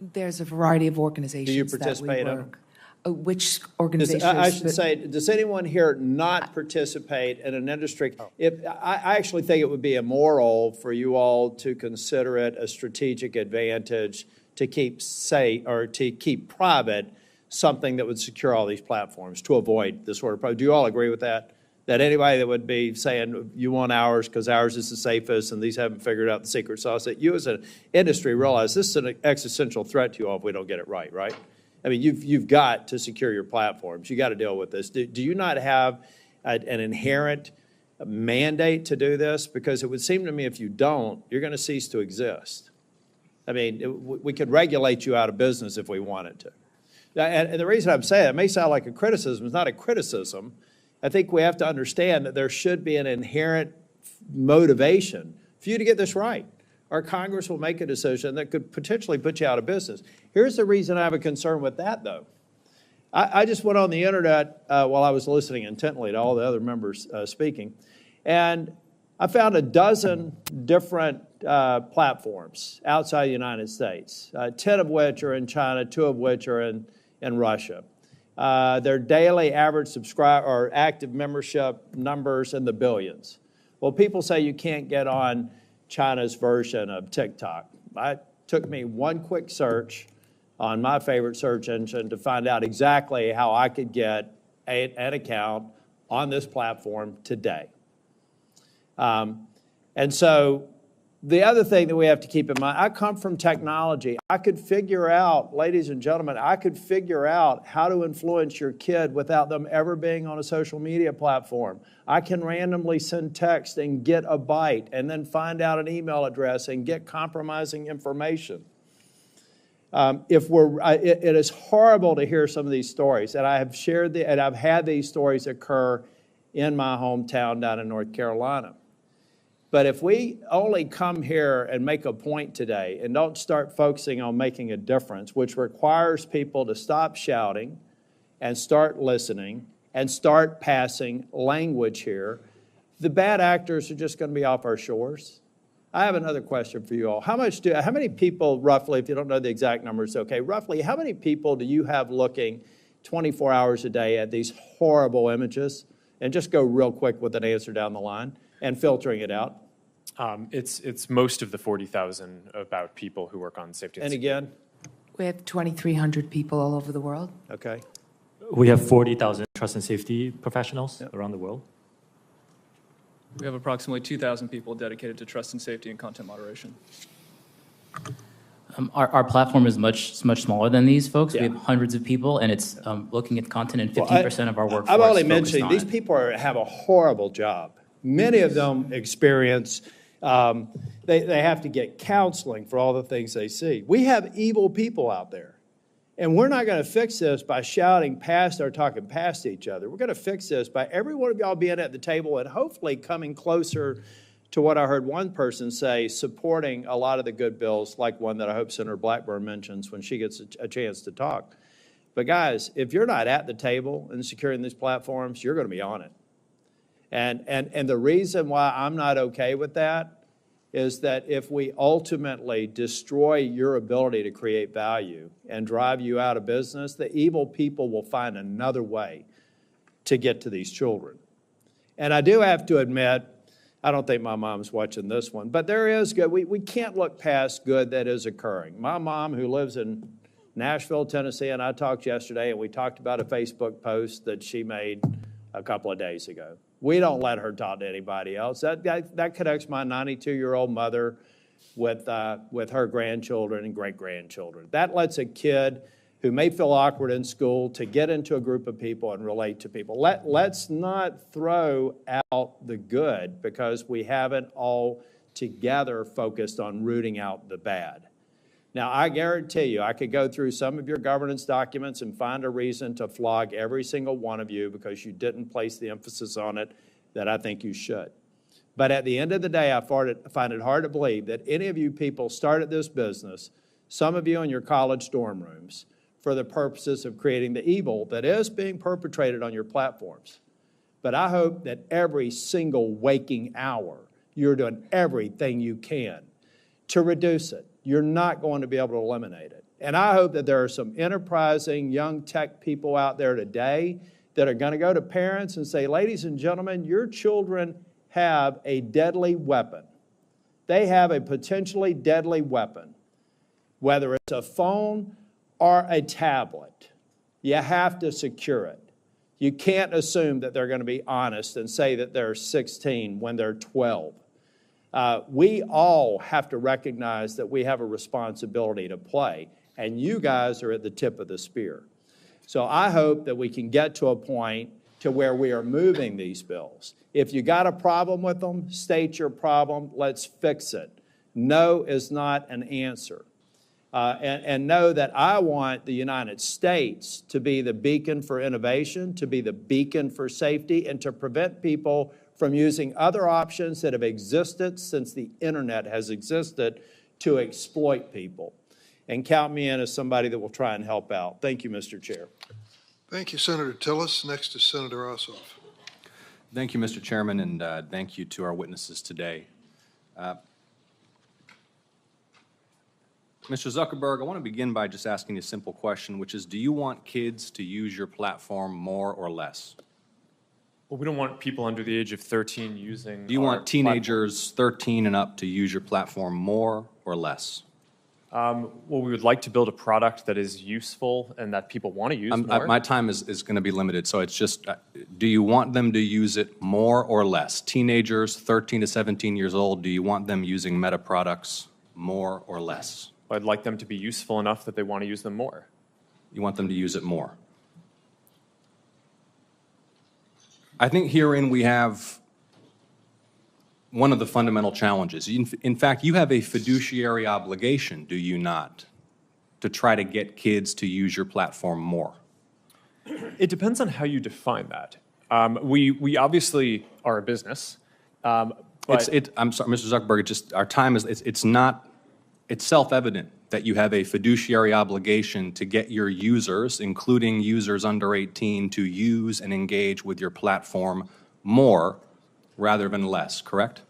There's a variety of organizations Do you that we participate in work. Which organizations? I should say, does anyone here not participate in an industry? I actually think it would be immoral for you all to consider it a strategic advantage to keep safe or to keep private something that would secure all these platforms to avoid this sort of problem. Do you all agree with that? That anybody that would be saying you want ours because ours is the safest and these haven't figured out the secret sauce, that you as an industry realize this is an existential threat to you all if we don't get it right, right? I mean, you've got to secure your platforms. You got to deal with this. Do you not have an inherent mandate to do this? Because it would seem to me if you don't, you're going to cease to exist. I mean, we could regulate you out of business if we wanted to. And the reason I'm saying it may sound like a criticism. It's not a criticism. I think we have to understand that there should be an inherent motivation for you to get this right. Or Congress will make a decision that could potentially put you out of business. Here's the reason I have a concern with that, though. I just went on the internet while I was listening intently to all the other members speaking, and I found a dozen different platforms outside the United States, 10 of which are in China, 2 of which are in Russia. Their daily average subscriber or active membership numbers in the billions. Well, people say you can't get on China's version of TikTok. It took me one quick search on my favorite search engine to find out exactly how I could get an account on this platform today. And so the other thing that we have to keep in mind, I come from technology. I could figure out, ladies and gentlemen, I could figure out how to influence your kid without them ever being on a social media platform. I can randomly send text and get a bite and then find out an email address and get compromising information. It is horrible to hear some of these stories, and I have shared and I've had these stories occur in my hometown down in North Carolina. But if we only come here and make a point today and don't start focusing on making a difference, which requires people to stop shouting and start listening and start passing language here, the bad actors are just going to be off our shores. I have another question for you all. How many people roughly, if you don't know the exact numbers, okay, roughly how many people do you have looking 24 hours a day at these horrible images? And just go real quick with an answer down the line and filtering it out. It's most of the 40,000 about people who work on safety and security. again? We have 2,300 people all over the world. Okay. We have 40,000 trust and safety professionals around the world. We have approximately 2,000 people dedicated to trust and safety and content moderation. Our platform is much smaller than these folks. Yeah. We have hundreds of people, and it's looking at content, and 15% of our workforce. I'm only focused mentioning on these it. people have a horrible job. Many of them experience, they have to get counseling for all the things they see. We have evil people out there. And we're not going to fix this by shouting past or talking past each other. We're going to fix this by every one of y'all being at the table and hopefully coming closer to what I heard one person say, supporting a lot of the good bills, like one that I hope Senator Blackburn mentions when she gets a chance to talk. But guys, if you're not at the table and securing these platforms, you're going to be on it. And the reason why I'm not okay with that is that if we ultimately destroy your ability to create value and drive you out of business, the evil people will find another way to get to these children. And I do have to admit, I don't think my mom's watching this one, but there is good. We can't look past good that is occurring. My mom, who lives in Nashville, Tennessee, and I talked yesterday, and we talked about a Facebook post that she made a couple of days ago. We don't let her talk to anybody else. That connects my 92-year-old mother with her grandchildren and great-grandchildren. That lets a kid who may feel awkward in school to get into a group of people and relate to people. Let's not throw out the good because we haven't all together focused on rooting out the bad. Now, I guarantee you, I could go through some of your governance documents and find a reason to flog every single one of you because you didn't place the emphasis on it that I think you should. But at the end of the day, I find it hard to believe that any of you people started this business, some of you in your college dorm rooms, for the purposes of creating the evil that is being perpetrated on your platforms. But I hope that every single waking hour, you're doing everything you can to reduce it. You're not going to be able to eliminate it. And I hope that there are some enterprising young tech people out there today that are going to go to parents and say, ladies and gentlemen, your children have a deadly weapon. They have a potentially deadly weapon, whether it's a phone or a tablet. You have to secure it. You can't assume that they're going to be honest and say that they're 16 when they're 12. We all have to recognize that we have a responsibility to play, and you guys are at the tip of the spear. So I hope that we can get to a point to where we are moving these bills. If you got a problem with them, state your problem, let's fix it. No is not an answer. And know that I want the United States to be the beacon for innovation, to be the beacon for safety, and to prevent people from using other options that have existed since the internet has existed to exploit people. And count me in as somebody that will try and help out. Thank you, Mr. Chair. Thank you, Senator Tillis. Next is Senator Ossoff. Thank you, Mr. Chairman, and thank you to our witnesses today. Mr. Zuckerberg, I want to begin by just asking a simple question, which is, do you want kids to use your platform more or less? Well, we don't want people under the age of 13 using. Do you want teenagers 13 and up to use your platform more or less? Well, we would like to build a product that is useful and that people want to use more. My time is going to be limited, so it's just, do you want them to use it more or less? Teenagers 13 to 17 years old, do you want them using Meta products more or less? I'd like them to be useful enough that they want to use them more. You want them to use it more. I think herein we have one of the fundamental challenges. In fact, you have a fiduciary obligation, do you not, to try to get kids to use your platform more? It depends on how you define that. We obviously are a business. I'm sorry, Mr. Zuckerberg, our time is, it's self-evident that you have a fiduciary obligation to get your users, including users under 18, to use and engage with your platform more rather than less, correct?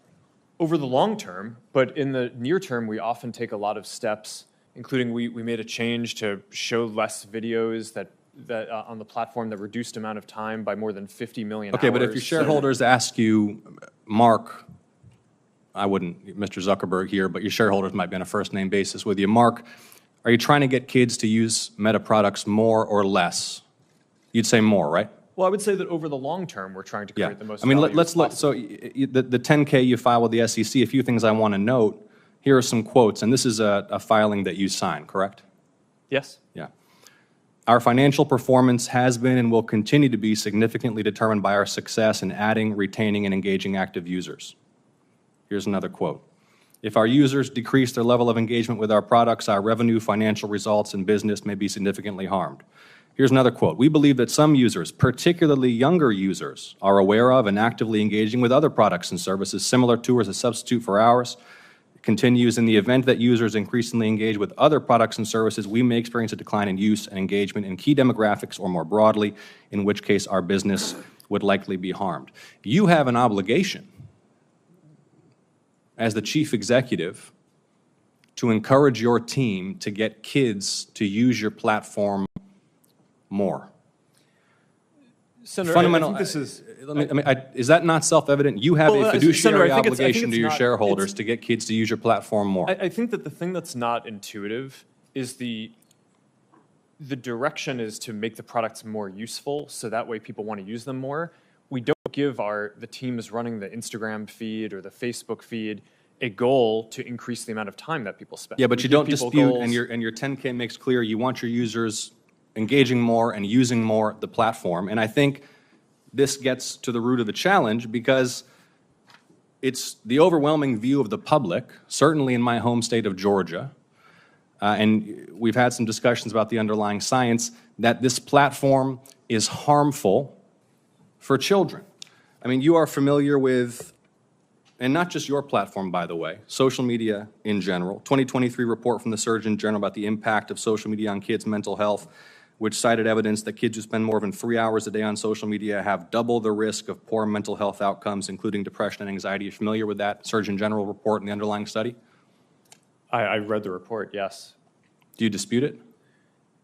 Over the long term, but in the near term, we often take a lot of steps, including we made a change to show less videos that on the platform that reduced amount of time by more than 50 million Okay, hours. but if your shareholders ask you, Mark, I wouldn't, Mr. Zuckerberg here, but your shareholders might be on a first-name basis with you. Mark, are you trying to get kids to use Meta products more or less? You'd say more, right? Well, I would say that over the long term, we're trying to create the most I mean, value let's look. So the 10K you file with the SEC, a few things I want to note. Here are some quotes, and this is a filing that you signed, correct? Yes. Yeah. Our financial performance has been and will continue to be significantly determined by our success in adding, retaining, and engaging active users. Here's another quote. If our users decrease their level of engagement with our products, our revenue, financial results, and business may be significantly harmed. Here's another quote. We believe that some users, particularly younger users, are aware of and actively engaging with other products and services similar to or as a substitute for ours. It continues, in the event that users increasingly engage with other products and services, we may experience a decline in use and engagement in key demographics or more broadly, in which case our business would likely be harmed. You have an obligation as the chief executive to encourage your team to get kids to use your platform more. Senator, Fundamental, I think this is... is that not self-evident? You have a fiduciary Senator, obligation to your shareholders to get kids to use your platform more. I think that the thing that's not intuitive is the direction is to make the products more useful, so that way people want to use them more. We don't give the teams running the Instagram feed or the Facebook feed a goal to increase the amount of time that people spend. Yeah, but you don't dispute, and your 10K makes clear you want your users engaging more and using more the platform. And I think this gets to the root of the challenge because it's the overwhelming view of the public, certainly in my home state of Georgia, and we've had some discussions about the underlying science, that this platform is harmful for children. I mean, you are familiar with, and not just your platform, by the way, social media in general. 2023 report from the Surgeon General about the impact of social media on kids' mental health, which cited evidence that kids who spend more than 3 hours a day on social media have double the risk of poor mental health outcomes, including depression and anxiety. Are you familiar with that Surgeon General report and the underlying study? I read the report, yes. Do you dispute it?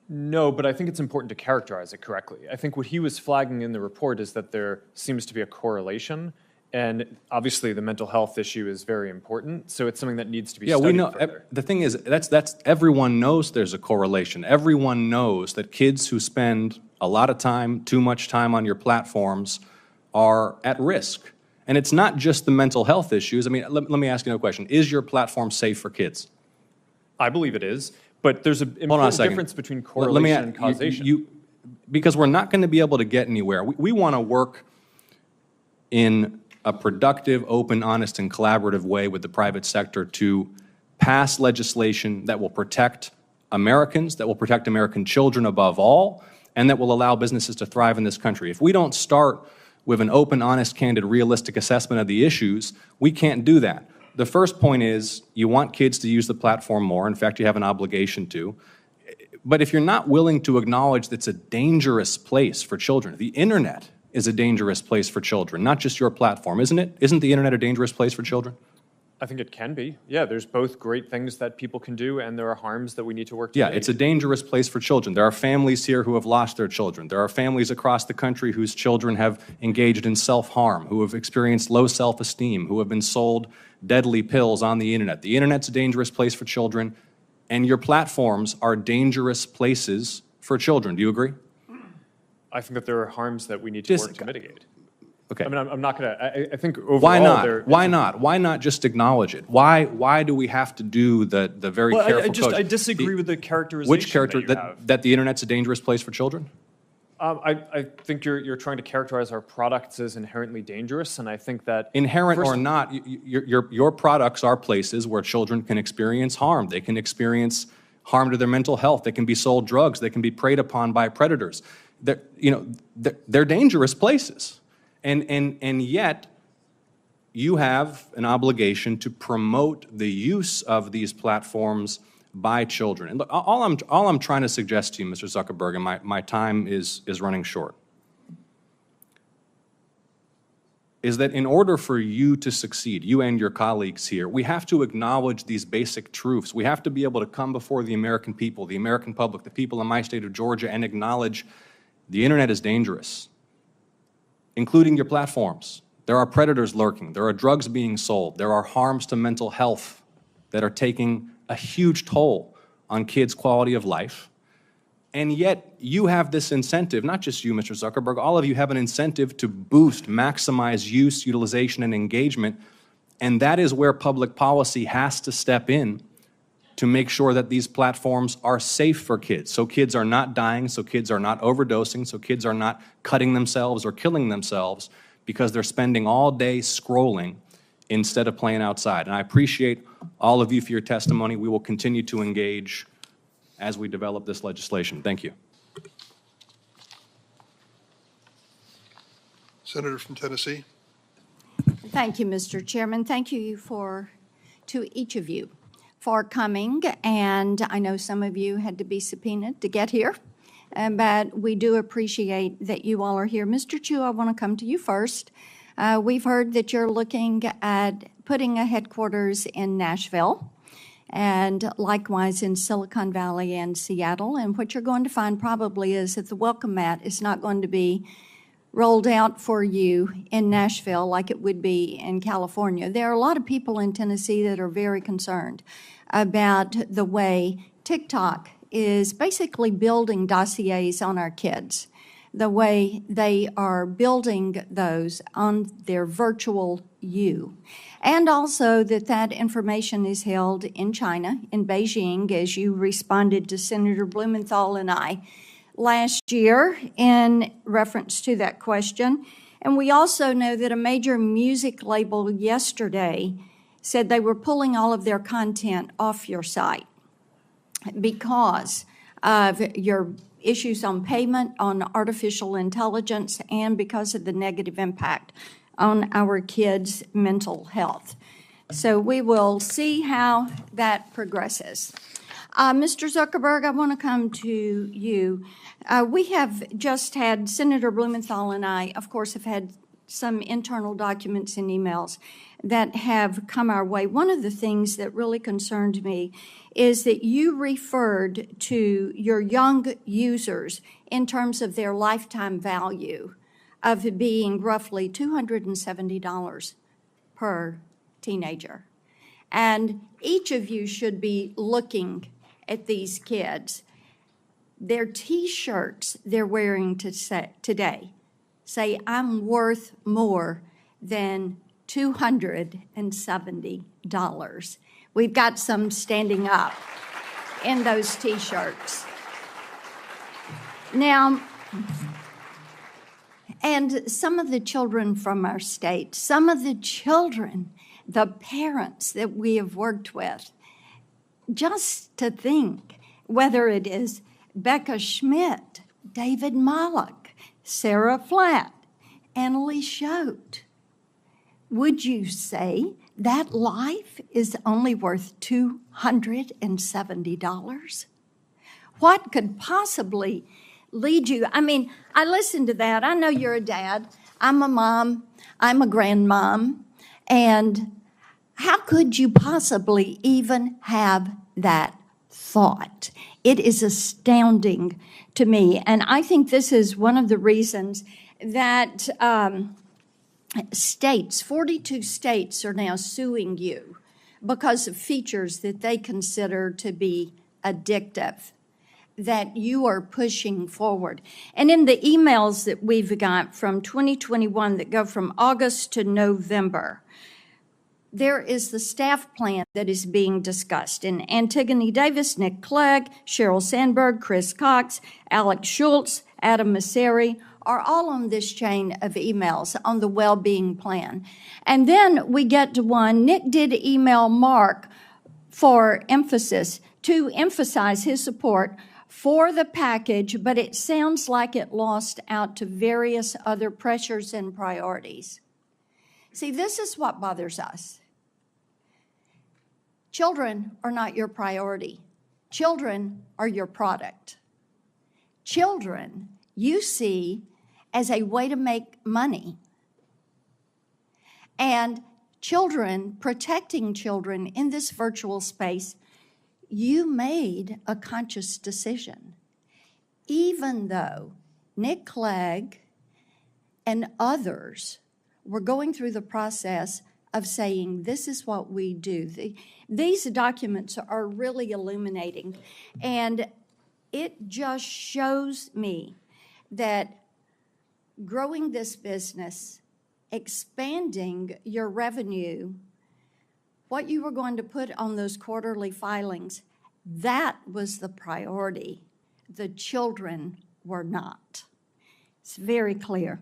No, but I think it's important to characterize it correctly. I think what he was flagging in the report is that there seems to be a correlation, and obviously the mental health issue is very important, so it's something that needs to be studied we know. further. The thing is, that's everyone knows there's a correlation. Everyone knows that kids who spend a lot of time, too much time on your platforms are at risk. And it's not just the mental health issues. I mean, let me ask you another question. Is your platform safe for kids? I believe it is, but there's an important difference between correlation and causation. Because we're not going to be able to get anywhere. We want to work in a productive, open, honest, and collaborative way with the private sector to pass legislation that will protect Americans, that will protect American children above all, and that will allow businesses to thrive in this country. If we don't start with an open, honest, candid, realistic assessment of the issues, we can't do that. The first point is you want kids to use the platform more. In fact, you have an obligation to. But if you're not willing to acknowledge that it's a dangerous place for children, the internet is a dangerous place for children, not just your platform, isn't it? Isn't the internet a dangerous place for children? I think it can be. Yeah, there's both great things that people can do, and there are harms that we need to work to Yeah, mitigate. it's a dangerous place for children. There are families here who have lost their children. There are families across the country whose children have engaged in self-harm, who have experienced low self-esteem, who have been sold deadly pills on the internet. The internet's a dangerous place for children, and your platforms are dangerous places for children. Do you agree? I think that there are harms that we need to work to mitigate. Okay. I mean, I'm not going to, I think overall... Why not? Why not? Why not just acknowledge it? Why do we have to do the very careful code? I disagree with the characterization Which character, that you have. that the internet's a dangerous place for children? I think you're trying to characterize our products as inherently dangerous, and I think that... Inherent or not, your products are places where children can experience harm. They can experience harm to their mental health. They can be sold drugs. They can be preyed upon by predators. They're dangerous places. And yet, you have an obligation to promote the use of these platforms by children. And look, all I'm trying to suggest to you, Mr. Zuckerberg, and my time is running short, is that in order for you to succeed, you and your colleagues here, we have to acknowledge these basic truths. We have to be able to come before the American people, the American public, the people in my state of Georgia, and acknowledge the internet is dangerous, including your platforms. There are predators lurking. There are drugs being sold. There are harms to mental health that are taking a huge toll on kids' quality of life. And yet you have this incentive, not just you, Mr. Zuckerberg, all of you have an incentive to boost, maximize use, utilization, and engagement. And that is where public policy has to step in to make sure that these platforms are safe for kids. So kids are not dying, so kids are not overdosing, so kids are not cutting themselves or killing themselves because they're spending all day scrolling instead of playing outside. And I appreciate all of you for your testimony. We will continue to engage as we develop this legislation. Thank you. Senator from Tennessee. Thank you, Mr. Chairman. Thank you to each of you for coming. And I know some of you had to be subpoenaed to get here, but we do appreciate that you all are here. Mr. Chu, I want to come to you first. We've heard that you're looking at putting a headquarters in Nashville and likewise in Silicon Valley and Seattle. And what you're going to find probably is that the welcome mat is not going to be rolled out for you in Nashville like it would be in California. There are a lot of people in Tennessee that are very concerned about the way TikTok is basically building dossiers on our kids, the way they are building those on their virtual you. And also that information is held in China, in Beijing, as you responded to Senator Blumenthal and I last year in reference to that question. And we also know that a major music label yesterday said they were pulling all of their content off your site because of your issues on payment, on artificial intelligence, and because of the negative impact on our kids' mental health. So we will see how that progresses. Mr. Zuckerberg, I want to come to you. We have just had, Senator Blumenthal and I, of course, have had some internal documents and emails that have come our way. One of the things that really concerned me is that you referred to your young users in terms of their lifetime value of it being roughly $270 per teenager. And each of you should be looking at these kids. Their T-shirts they're wearing today say, I'm worth more than $270. We've got some standing up in those T-shirts. Now, and some of the children from our state, some of the children, the parents that we have worked with, just to think, whether it is Becca Schmidt, David Mollick, Sarah Flatt, Annalie Schote, would you say that life is only worth $270? What could possibly lead you? I mean, I listened to that. I know you're a dad. I'm a mom. I'm a grandmom. And how could you possibly even have that thought? It is astounding to me. And I think this is one of the reasons that states, 42 states, are now suing you because of features that they consider to be addictive, that you are pushing forward. And in the emails that we've got from 2021 that go from August to November, there is the staff plan that is being discussed. And Antigone Davis, Nick Clegg, Sheryl Sandberg, Chris Cox, Alex Schultz, Adam Masseri are all on this chain of emails on the well-being plan. And then we get to one, Nick did email Mark for emphasis, to emphasize his support for the package, but it sounds like it lost out to various other pressures and priorities. See, this is what bothers us. Children are not your priority. Children are your product. Children you see as a way to make money. And children, protecting children in this virtual space, you made a conscious decision. Even though Nick Clegg and others were going through the process of saying, this is what we do. These documents are really illuminating. And it just shows me that growing this business, expanding your revenue, what you were going to put on those quarterly filings, that was the priority. The children were not. It's very clear.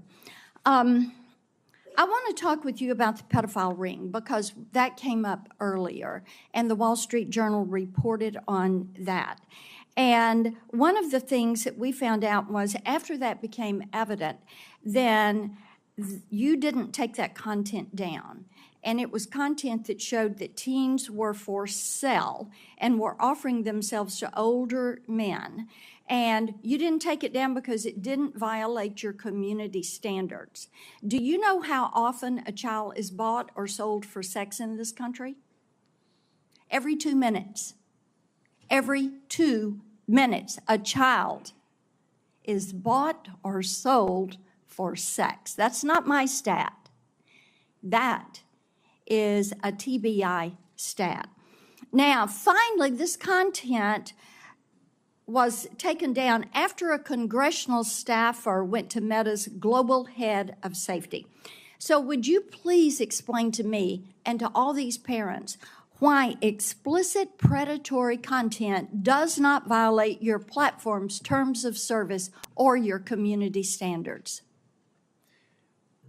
I want to talk with you about the pedophile ring because that came up earlier, and the Wall Street Journal reported on that. And one of the things that we found out was after that became evident, then you didn't take that content down. And it was content that showed that teens were for sale and were offering themselves to older men. And you didn't take it down because it didn't violate your community standards. Do you know how often a child is bought or sold for sex in this country? Every 2 minutes. Every 2 minutes, a child is bought or sold for sex. That's not my stat. That is a TBI stat. Now, finally, this content was taken down after a congressional staffer went to Meta's global head of safety. So would you please explain to me and to all these parents why explicit predatory content does not violate your platform's terms of service or your community standards?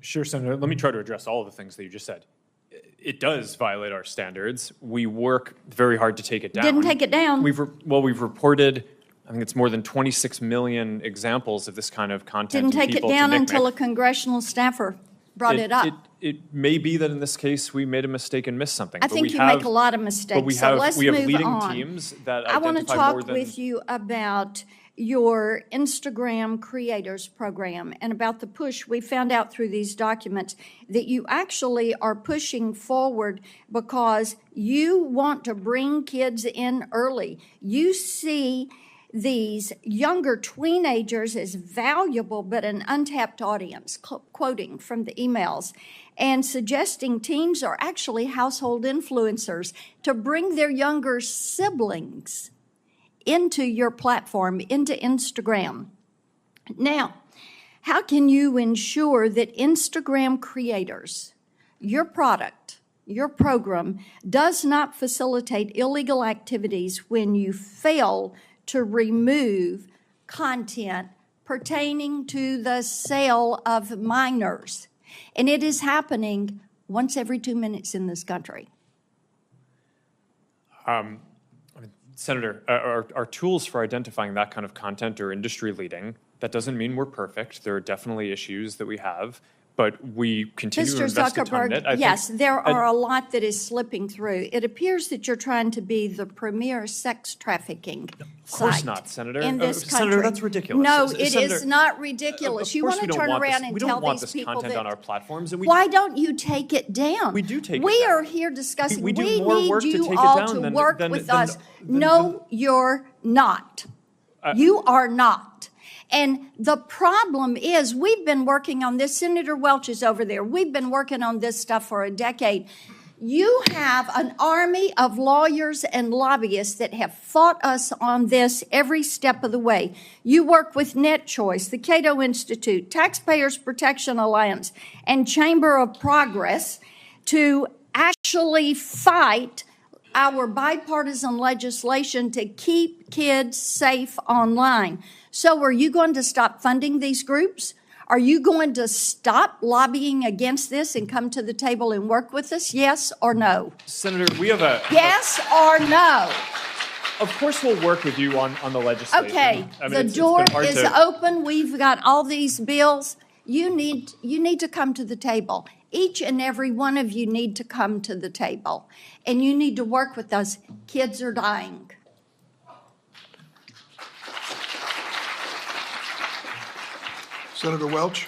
Sure, Senator. Let me try to address all of the things that you just said. It does violate our standards. We work very hard to take it down. Didn't take it down. We've reported, I think it's more than 26 million examples of this kind of content. Didn't take it down until a congressional staffer brought it up. It may be that in this case, we made a mistake and missed something. I but think we you have, make a lot of mistakes. But we So have, let's we have move leading on. teams that I want to identify more talk than... with you about your Instagram Creators Program and about the push. We found out through these documents that you actually are pushing forward because you want to bring kids in early. You see these younger teenagers as valuable but an untapped audience, quoting from the emails, and suggesting teens are actually household influencers to bring their younger siblings into your platform, into Instagram. Now, how can you ensure that Instagram creators, your product, your program, does not facilitate illegal activities when you fail to remove content pertaining to the sale of minors? And it is happening once every 2 minutes in this country. Senator, our tools for identifying that kind of content are industry leading. That doesn't mean we're perfect. There are definitely issues that we have, but we continue to invest a ton in it. Mr. Zuckerberg, yes, there are a lot that is slipping through. It appears that you're trying to be the premier sex trafficking Of course site not, Senator. in this country. Senator, that's ridiculous. No, Senator, it is not ridiculous. You want to turn around and we tell don't want these this people content that, on our platforms. And we, why don't you take it down? We do take it We down. are here discussing. We do We more need work to you take it all down to than- work than- with than- us. No, you're not. You are not. And the problem is, we've been working on this. Senator Welch is over there. We've been working on this stuff for a decade. You have an army of lawyers and lobbyists that have fought us on this every step of the way. You work with NetChoice, the Cato Institute, Taxpayers Protection Alliance, and Chamber of Progress to actually fight our bipartisan legislation to keep kids safe online. So are you going to stop funding these groups? Are you going to stop lobbying against this and come to the table and work with us? Yes or no? Senator, we have a... Yes or no? Of course we'll work with you on the legislation. Okay, I mean, the it's door been hard is to- open. We've got all these bills. You need to come to the table. Each and every one of you need to come to the table. And you need to work with us. Kids are dying. Senator Welch.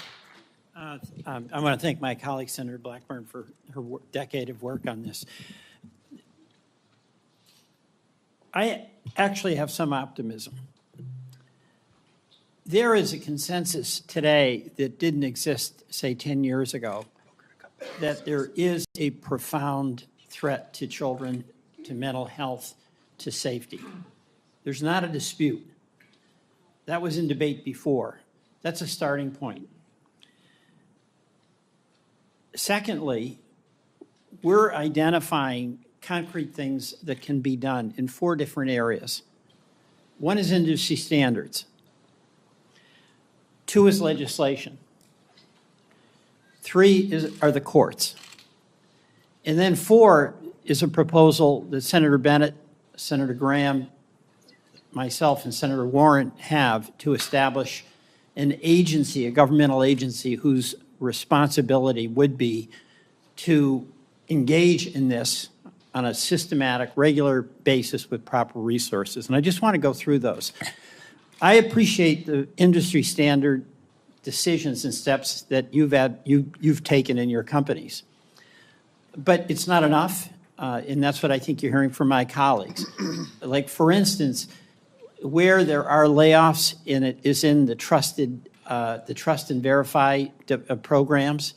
I want to thank my colleague, Senator Blackburn, for her decade of work on this. I actually have some optimism. There is a consensus today that didn't exist, say, 10 years ago, that there is a profound threat to children, to mental health, to safety. There's not a dispute. That was in debate before. That's a starting point. Secondly, we're identifying concrete things that can be done in 4 different areas. One is industry standards. 2 is legislation. 3 are the courts. And then 4 is a proposal that Senator Bennett, Senator Graham, myself, and Senator Warren have to establish an agency, a governmental agency, whose responsibility would be to engage in this on a systematic, regular basis with proper resources. And I just want to go through those. I appreciate the industry standard decisions and steps that you've taken in your companies. But it's not enough, and that's what I think you're hearing from my colleagues. Like, for instance, where there are layoffs in it is in the trust and verify programs.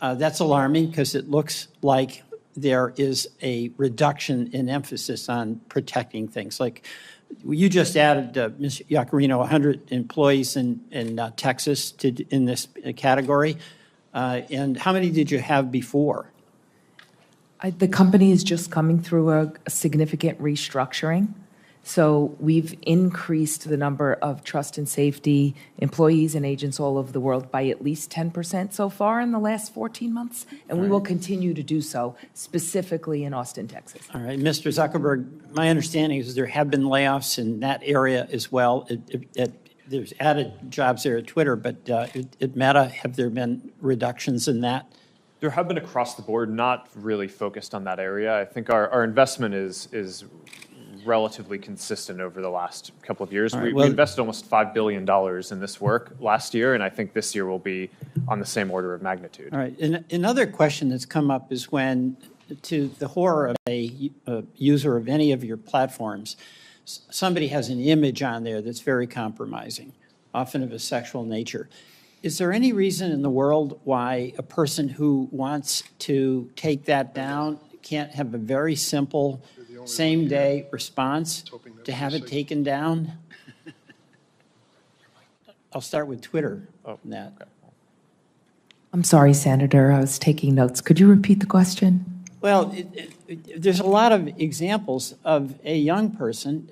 That's alarming because it looks like there is a reduction in emphasis on protecting things. Like, you just added, Ms. Iacarino, 100 employees in Texas in this category. And how many did you have before? The company is just coming through a significant restructuring. So we've increased the number of trust and safety employees and agents all over the world by at least 10% so far in the last 14 months. And we will continue to do so, specifically in Austin, Texas. All right, Mr. Zuckerberg, my understanding is there have been layoffs in that area as well. There's added jobs there at Twitter, but at Meta, have there been reductions in that? There have been across the board, not really focused on that area. I think our investment is relatively consistent over the last couple of years. All right, We well- invested almost $5 billion in this work last year, and I think this year will be on the same order of magnitude. All right. And another question that's come up is when, to the horror of a user of any of your platforms, somebody has an image on there that's very compromising, often of a sexual nature. Is there any reason in the world why a person who wants to take that down can't have a very simple same-day response to have it taken down? I'll start with Twitter on that. I'm sorry, Senator, I was taking notes. Could you repeat the question? Well, there's a lot of examples of a young person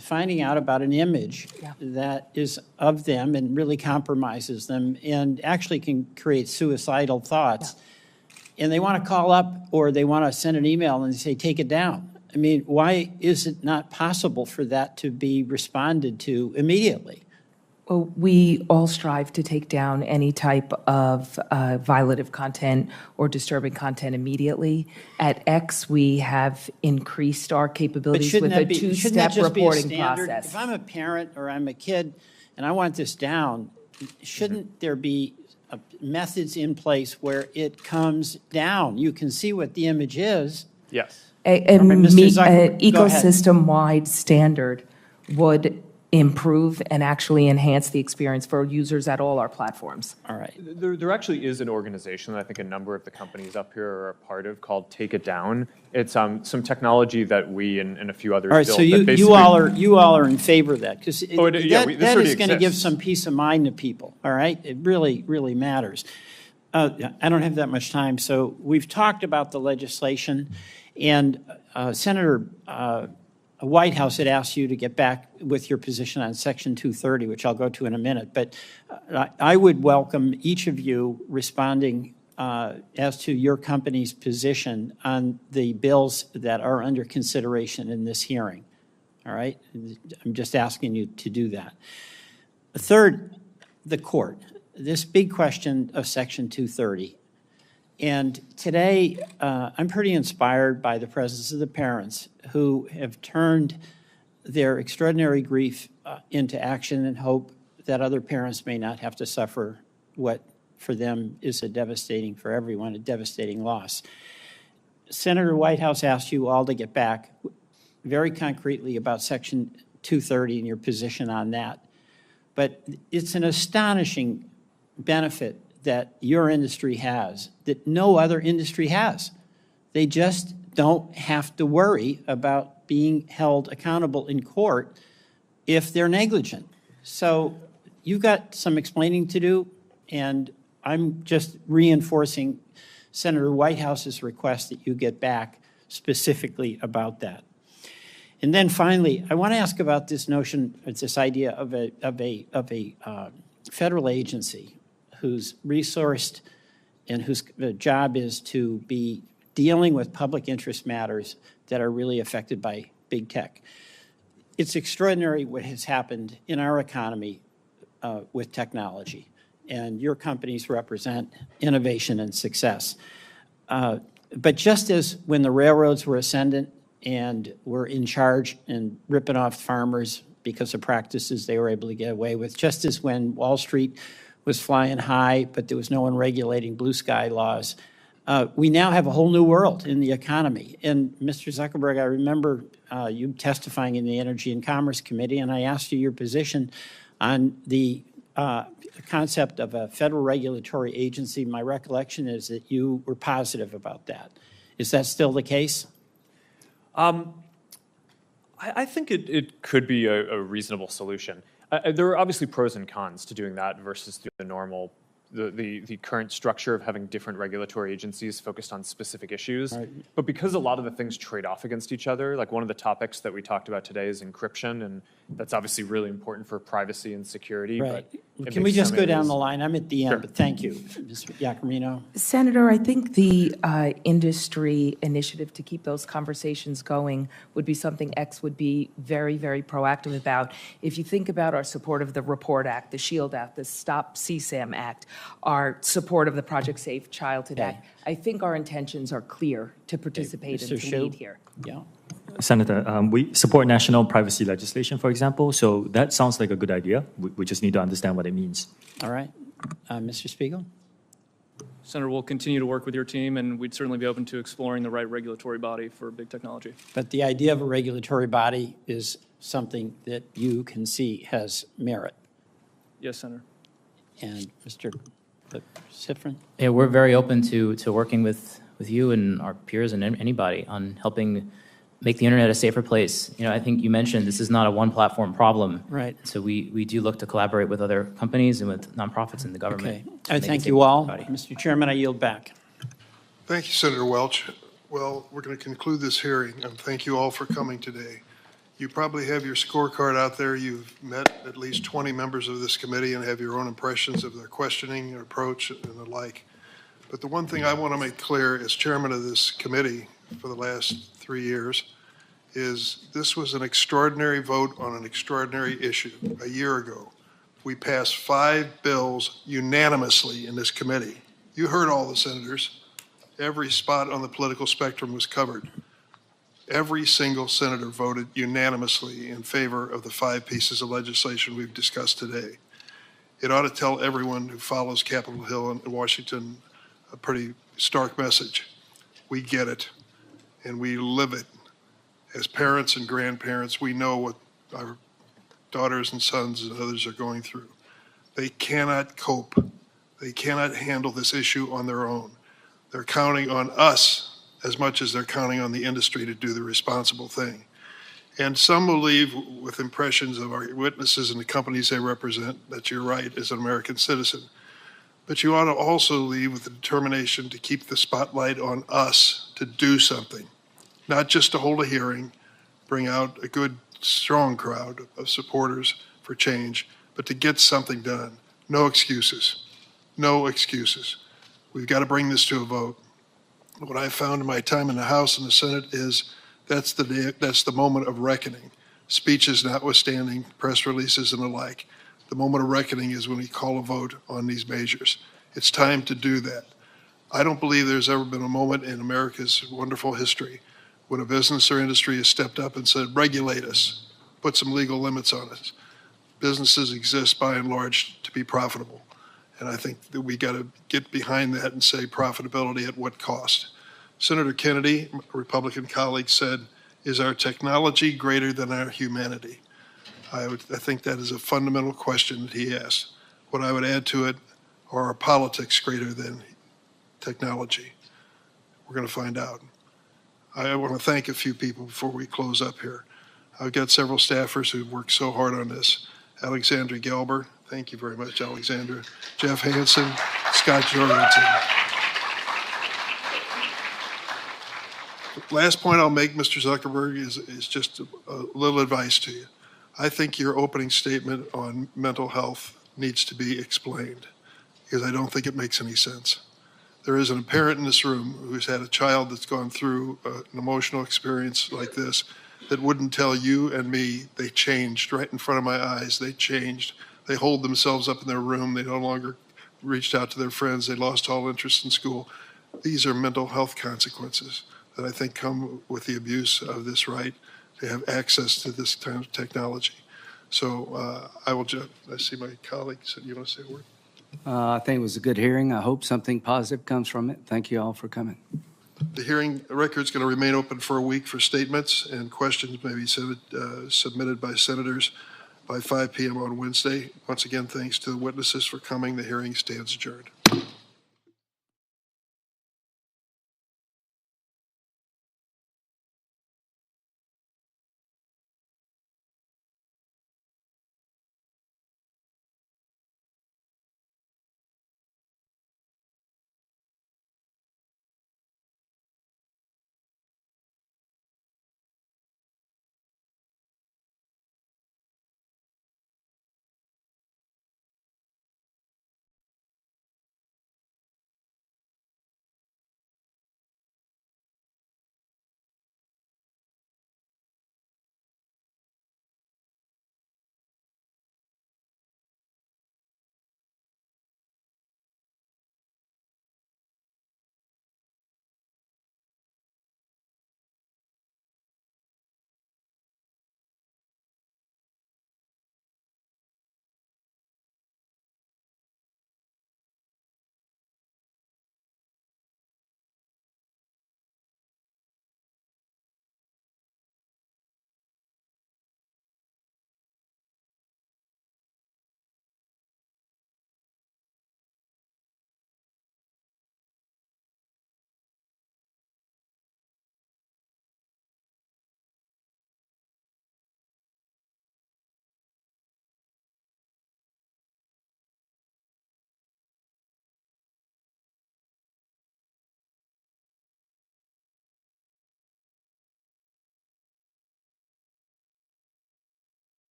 finding out about an image that is of them and really compromises them and actually can create suicidal thoughts. And they want to call up or they want to send an email and say, take it down. I mean, why is it not possible for that to be responded to immediately? Well, we all strive to take down any type of violative content or disturbing content immediately. At X, we have increased our capabilities with a two-step reporting process. If I'm a parent or I'm a kid and I want this down, shouldn't there be methods in place where it comes down? You can see what the image is. Yes. An Mr. Zuckerberg, go ahead. ecosystem-wide standard would improve and actually enhance the experience for users at all our platforms. All right. There actually is an organization that I think a number of the companies up here are a part of called Take It Down. It's some technology that we and a few others All right, built. so you all are in favor of that, because that is going to give some peace of mind to people, all right? It really, really matters. I don't have that much time, so we've talked about the legislation, and Senator Whitehouse had asked you to get back with your position on Section 230, which I'll go to in a minute, but I would welcome each of you responding as to your company's position on the bills that are under consideration in this hearing. All right? I'm just asking you to do that. Third, the court. This big question of Section 230. And today, I'm pretty inspired by the presence of the parents who have turned their extraordinary grief into action and hope that other parents may not have to suffer what for them is a devastating, for everyone, a devastating loss. Senator Whitehouse asked you all to get back very concretely about Section 230 and your position on that. But it's an astonishing benefit that your industry has that no other industry has. They just don't have to worry about being held accountable in court if they're negligent. So you've got some explaining to do, and I'm just reinforcing Senator Whitehouse's request that you get back specifically about that. And then finally, I want to ask about this notion, this idea of a federal agency who's resourced and whose job is to be dealing with public interest matters that are really affected by big tech. It's extraordinary what has happened in our economy with technology, and your companies represent innovation and success. But just as when the railroads were ascendant and were in charge and ripping off farmers because of practices they were able to get away with, just as when Wall Street was flying high, but there was no one regulating blue sky laws. We now have a whole new world in the economy. And Mr. Zuckerberg, I remember you testifying in the Energy and Commerce Committee, and I asked you your position on the concept of a federal regulatory agency. My recollection is that you were positive about that. Is that still the case? I think it could be a reasonable solution. There are obviously pros and cons to doing that versus the normal, the current structure of having different regulatory agencies focused on specific issues. Right. But because a lot of the things trade off against each other, like one of the topics that we talked about today is encryption, and that's obviously really important for privacy and security. Right. Can we just go down the line? I'm at the end, but thank you. Mr. Iacarino. Senator, I think the industry initiative to keep those conversations going would be something X would be very, very proactive about. If you think about our support of the REPORT Act, the SHIELD Act, the Stop CSAM Act, our support of the Project Safe Childhood Act, I think our intentions are clear to participate and to lead here. Yeah. Senator, we support national privacy legislation, for example, so that sounds like a good idea. We just need to understand what it means. All right. Mr. Spiegel? Senator, we'll continue to work with your team, and we'd certainly be open to exploring the right regulatory body for big technology. But the idea of a regulatory body is something that you can see has merit. Yes, Senator. And Mr. Sifrin? Yeah, we're very open to working with you and our peers and anybody on helping make the internet a safer place. You know, I think you mentioned this is not a one-platform problem. Right. So we do look to collaborate with other companies and with nonprofits in the government. Okay. I thank you all. Mr. Chairman, I yield back. Thank you, Senator Welch. Well, we're going to conclude this hearing, and thank you all for coming today. You probably have your scorecard out there. You've met at least 20 members of this committee and have your own impressions of their questioning, their approach, and the like. But the one thing I want to make clear as chairman of this committee for the last 3 years is this was an extraordinary vote on an extraordinary issue. A year ago, we passed 5 bills unanimously in this committee. You heard all the senators. Every spot on the political spectrum was covered. Every single senator voted unanimously in favor of the 5 pieces of legislation we've discussed today. It ought to tell everyone who follows Capitol Hill and Washington a pretty stark message. We get it, and we live it. As parents and grandparents, we know what our daughters and sons and others are going through. They cannot cope. They cannot handle this issue on their own. They're counting on us as much as they're counting on the industry to do the responsible thing. And some will leave with impressions of our witnesses and the companies they represent that you're right as an American citizen. But you ought to also leave with the determination to keep the spotlight on us to do something, not just to hold a hearing, bring out a good, strong crowd of supporters for change, but to get something done. No excuses. No excuses. We've got to bring this to a vote. What I found in my time in the House and the Senate is that's the moment of reckoning. Speeches notwithstanding, press releases and the like. The moment of reckoning is when we call a vote on these measures. It's time to do that. I don't believe there's ever been a moment in America's wonderful history when a business or industry has stepped up and said, regulate us, put some legal limits on us. Businesses exist by and large to be profitable. And I think that we got to get behind that and say profitability at what cost. Senator Kennedy, a Republican colleague, said, is our technology greater than our humanity? I think that is a fundamental question that he asked. What I would add to it, are our politics greater than technology? We're going to find out. I want to thank a few people before we close up here. I've got several staffers who've worked so hard on this. Alexandra Gelber, thank you very much, Alexandra. Jeff Hansen, Scott Jorgensen. Last point I'll make, Mr. Zuckerberg, is just a little advice to you. I think your opening statement on mental health needs to be explained because I don't think it makes any sense. There is a parent in this room who's had a child that's gone through an emotional experience like this that wouldn't tell you and me they changed right in front of my eyes. They changed. They hold themselves up in their room. They no longer reached out to their friends. They lost all interest in school. These are mental health consequences that I think come with the abuse of this right to have access to this kind of technology. So I see my colleague said, you want to say a word? I think it was a good hearing. I hope something positive comes from it. Thank you all for coming. The hearing record's going to remain open for a week for statements, and questions may be submitted by senators by 5 p.m. on Wednesday. Once again, thanks to the witnesses for coming. The hearing stands adjourned.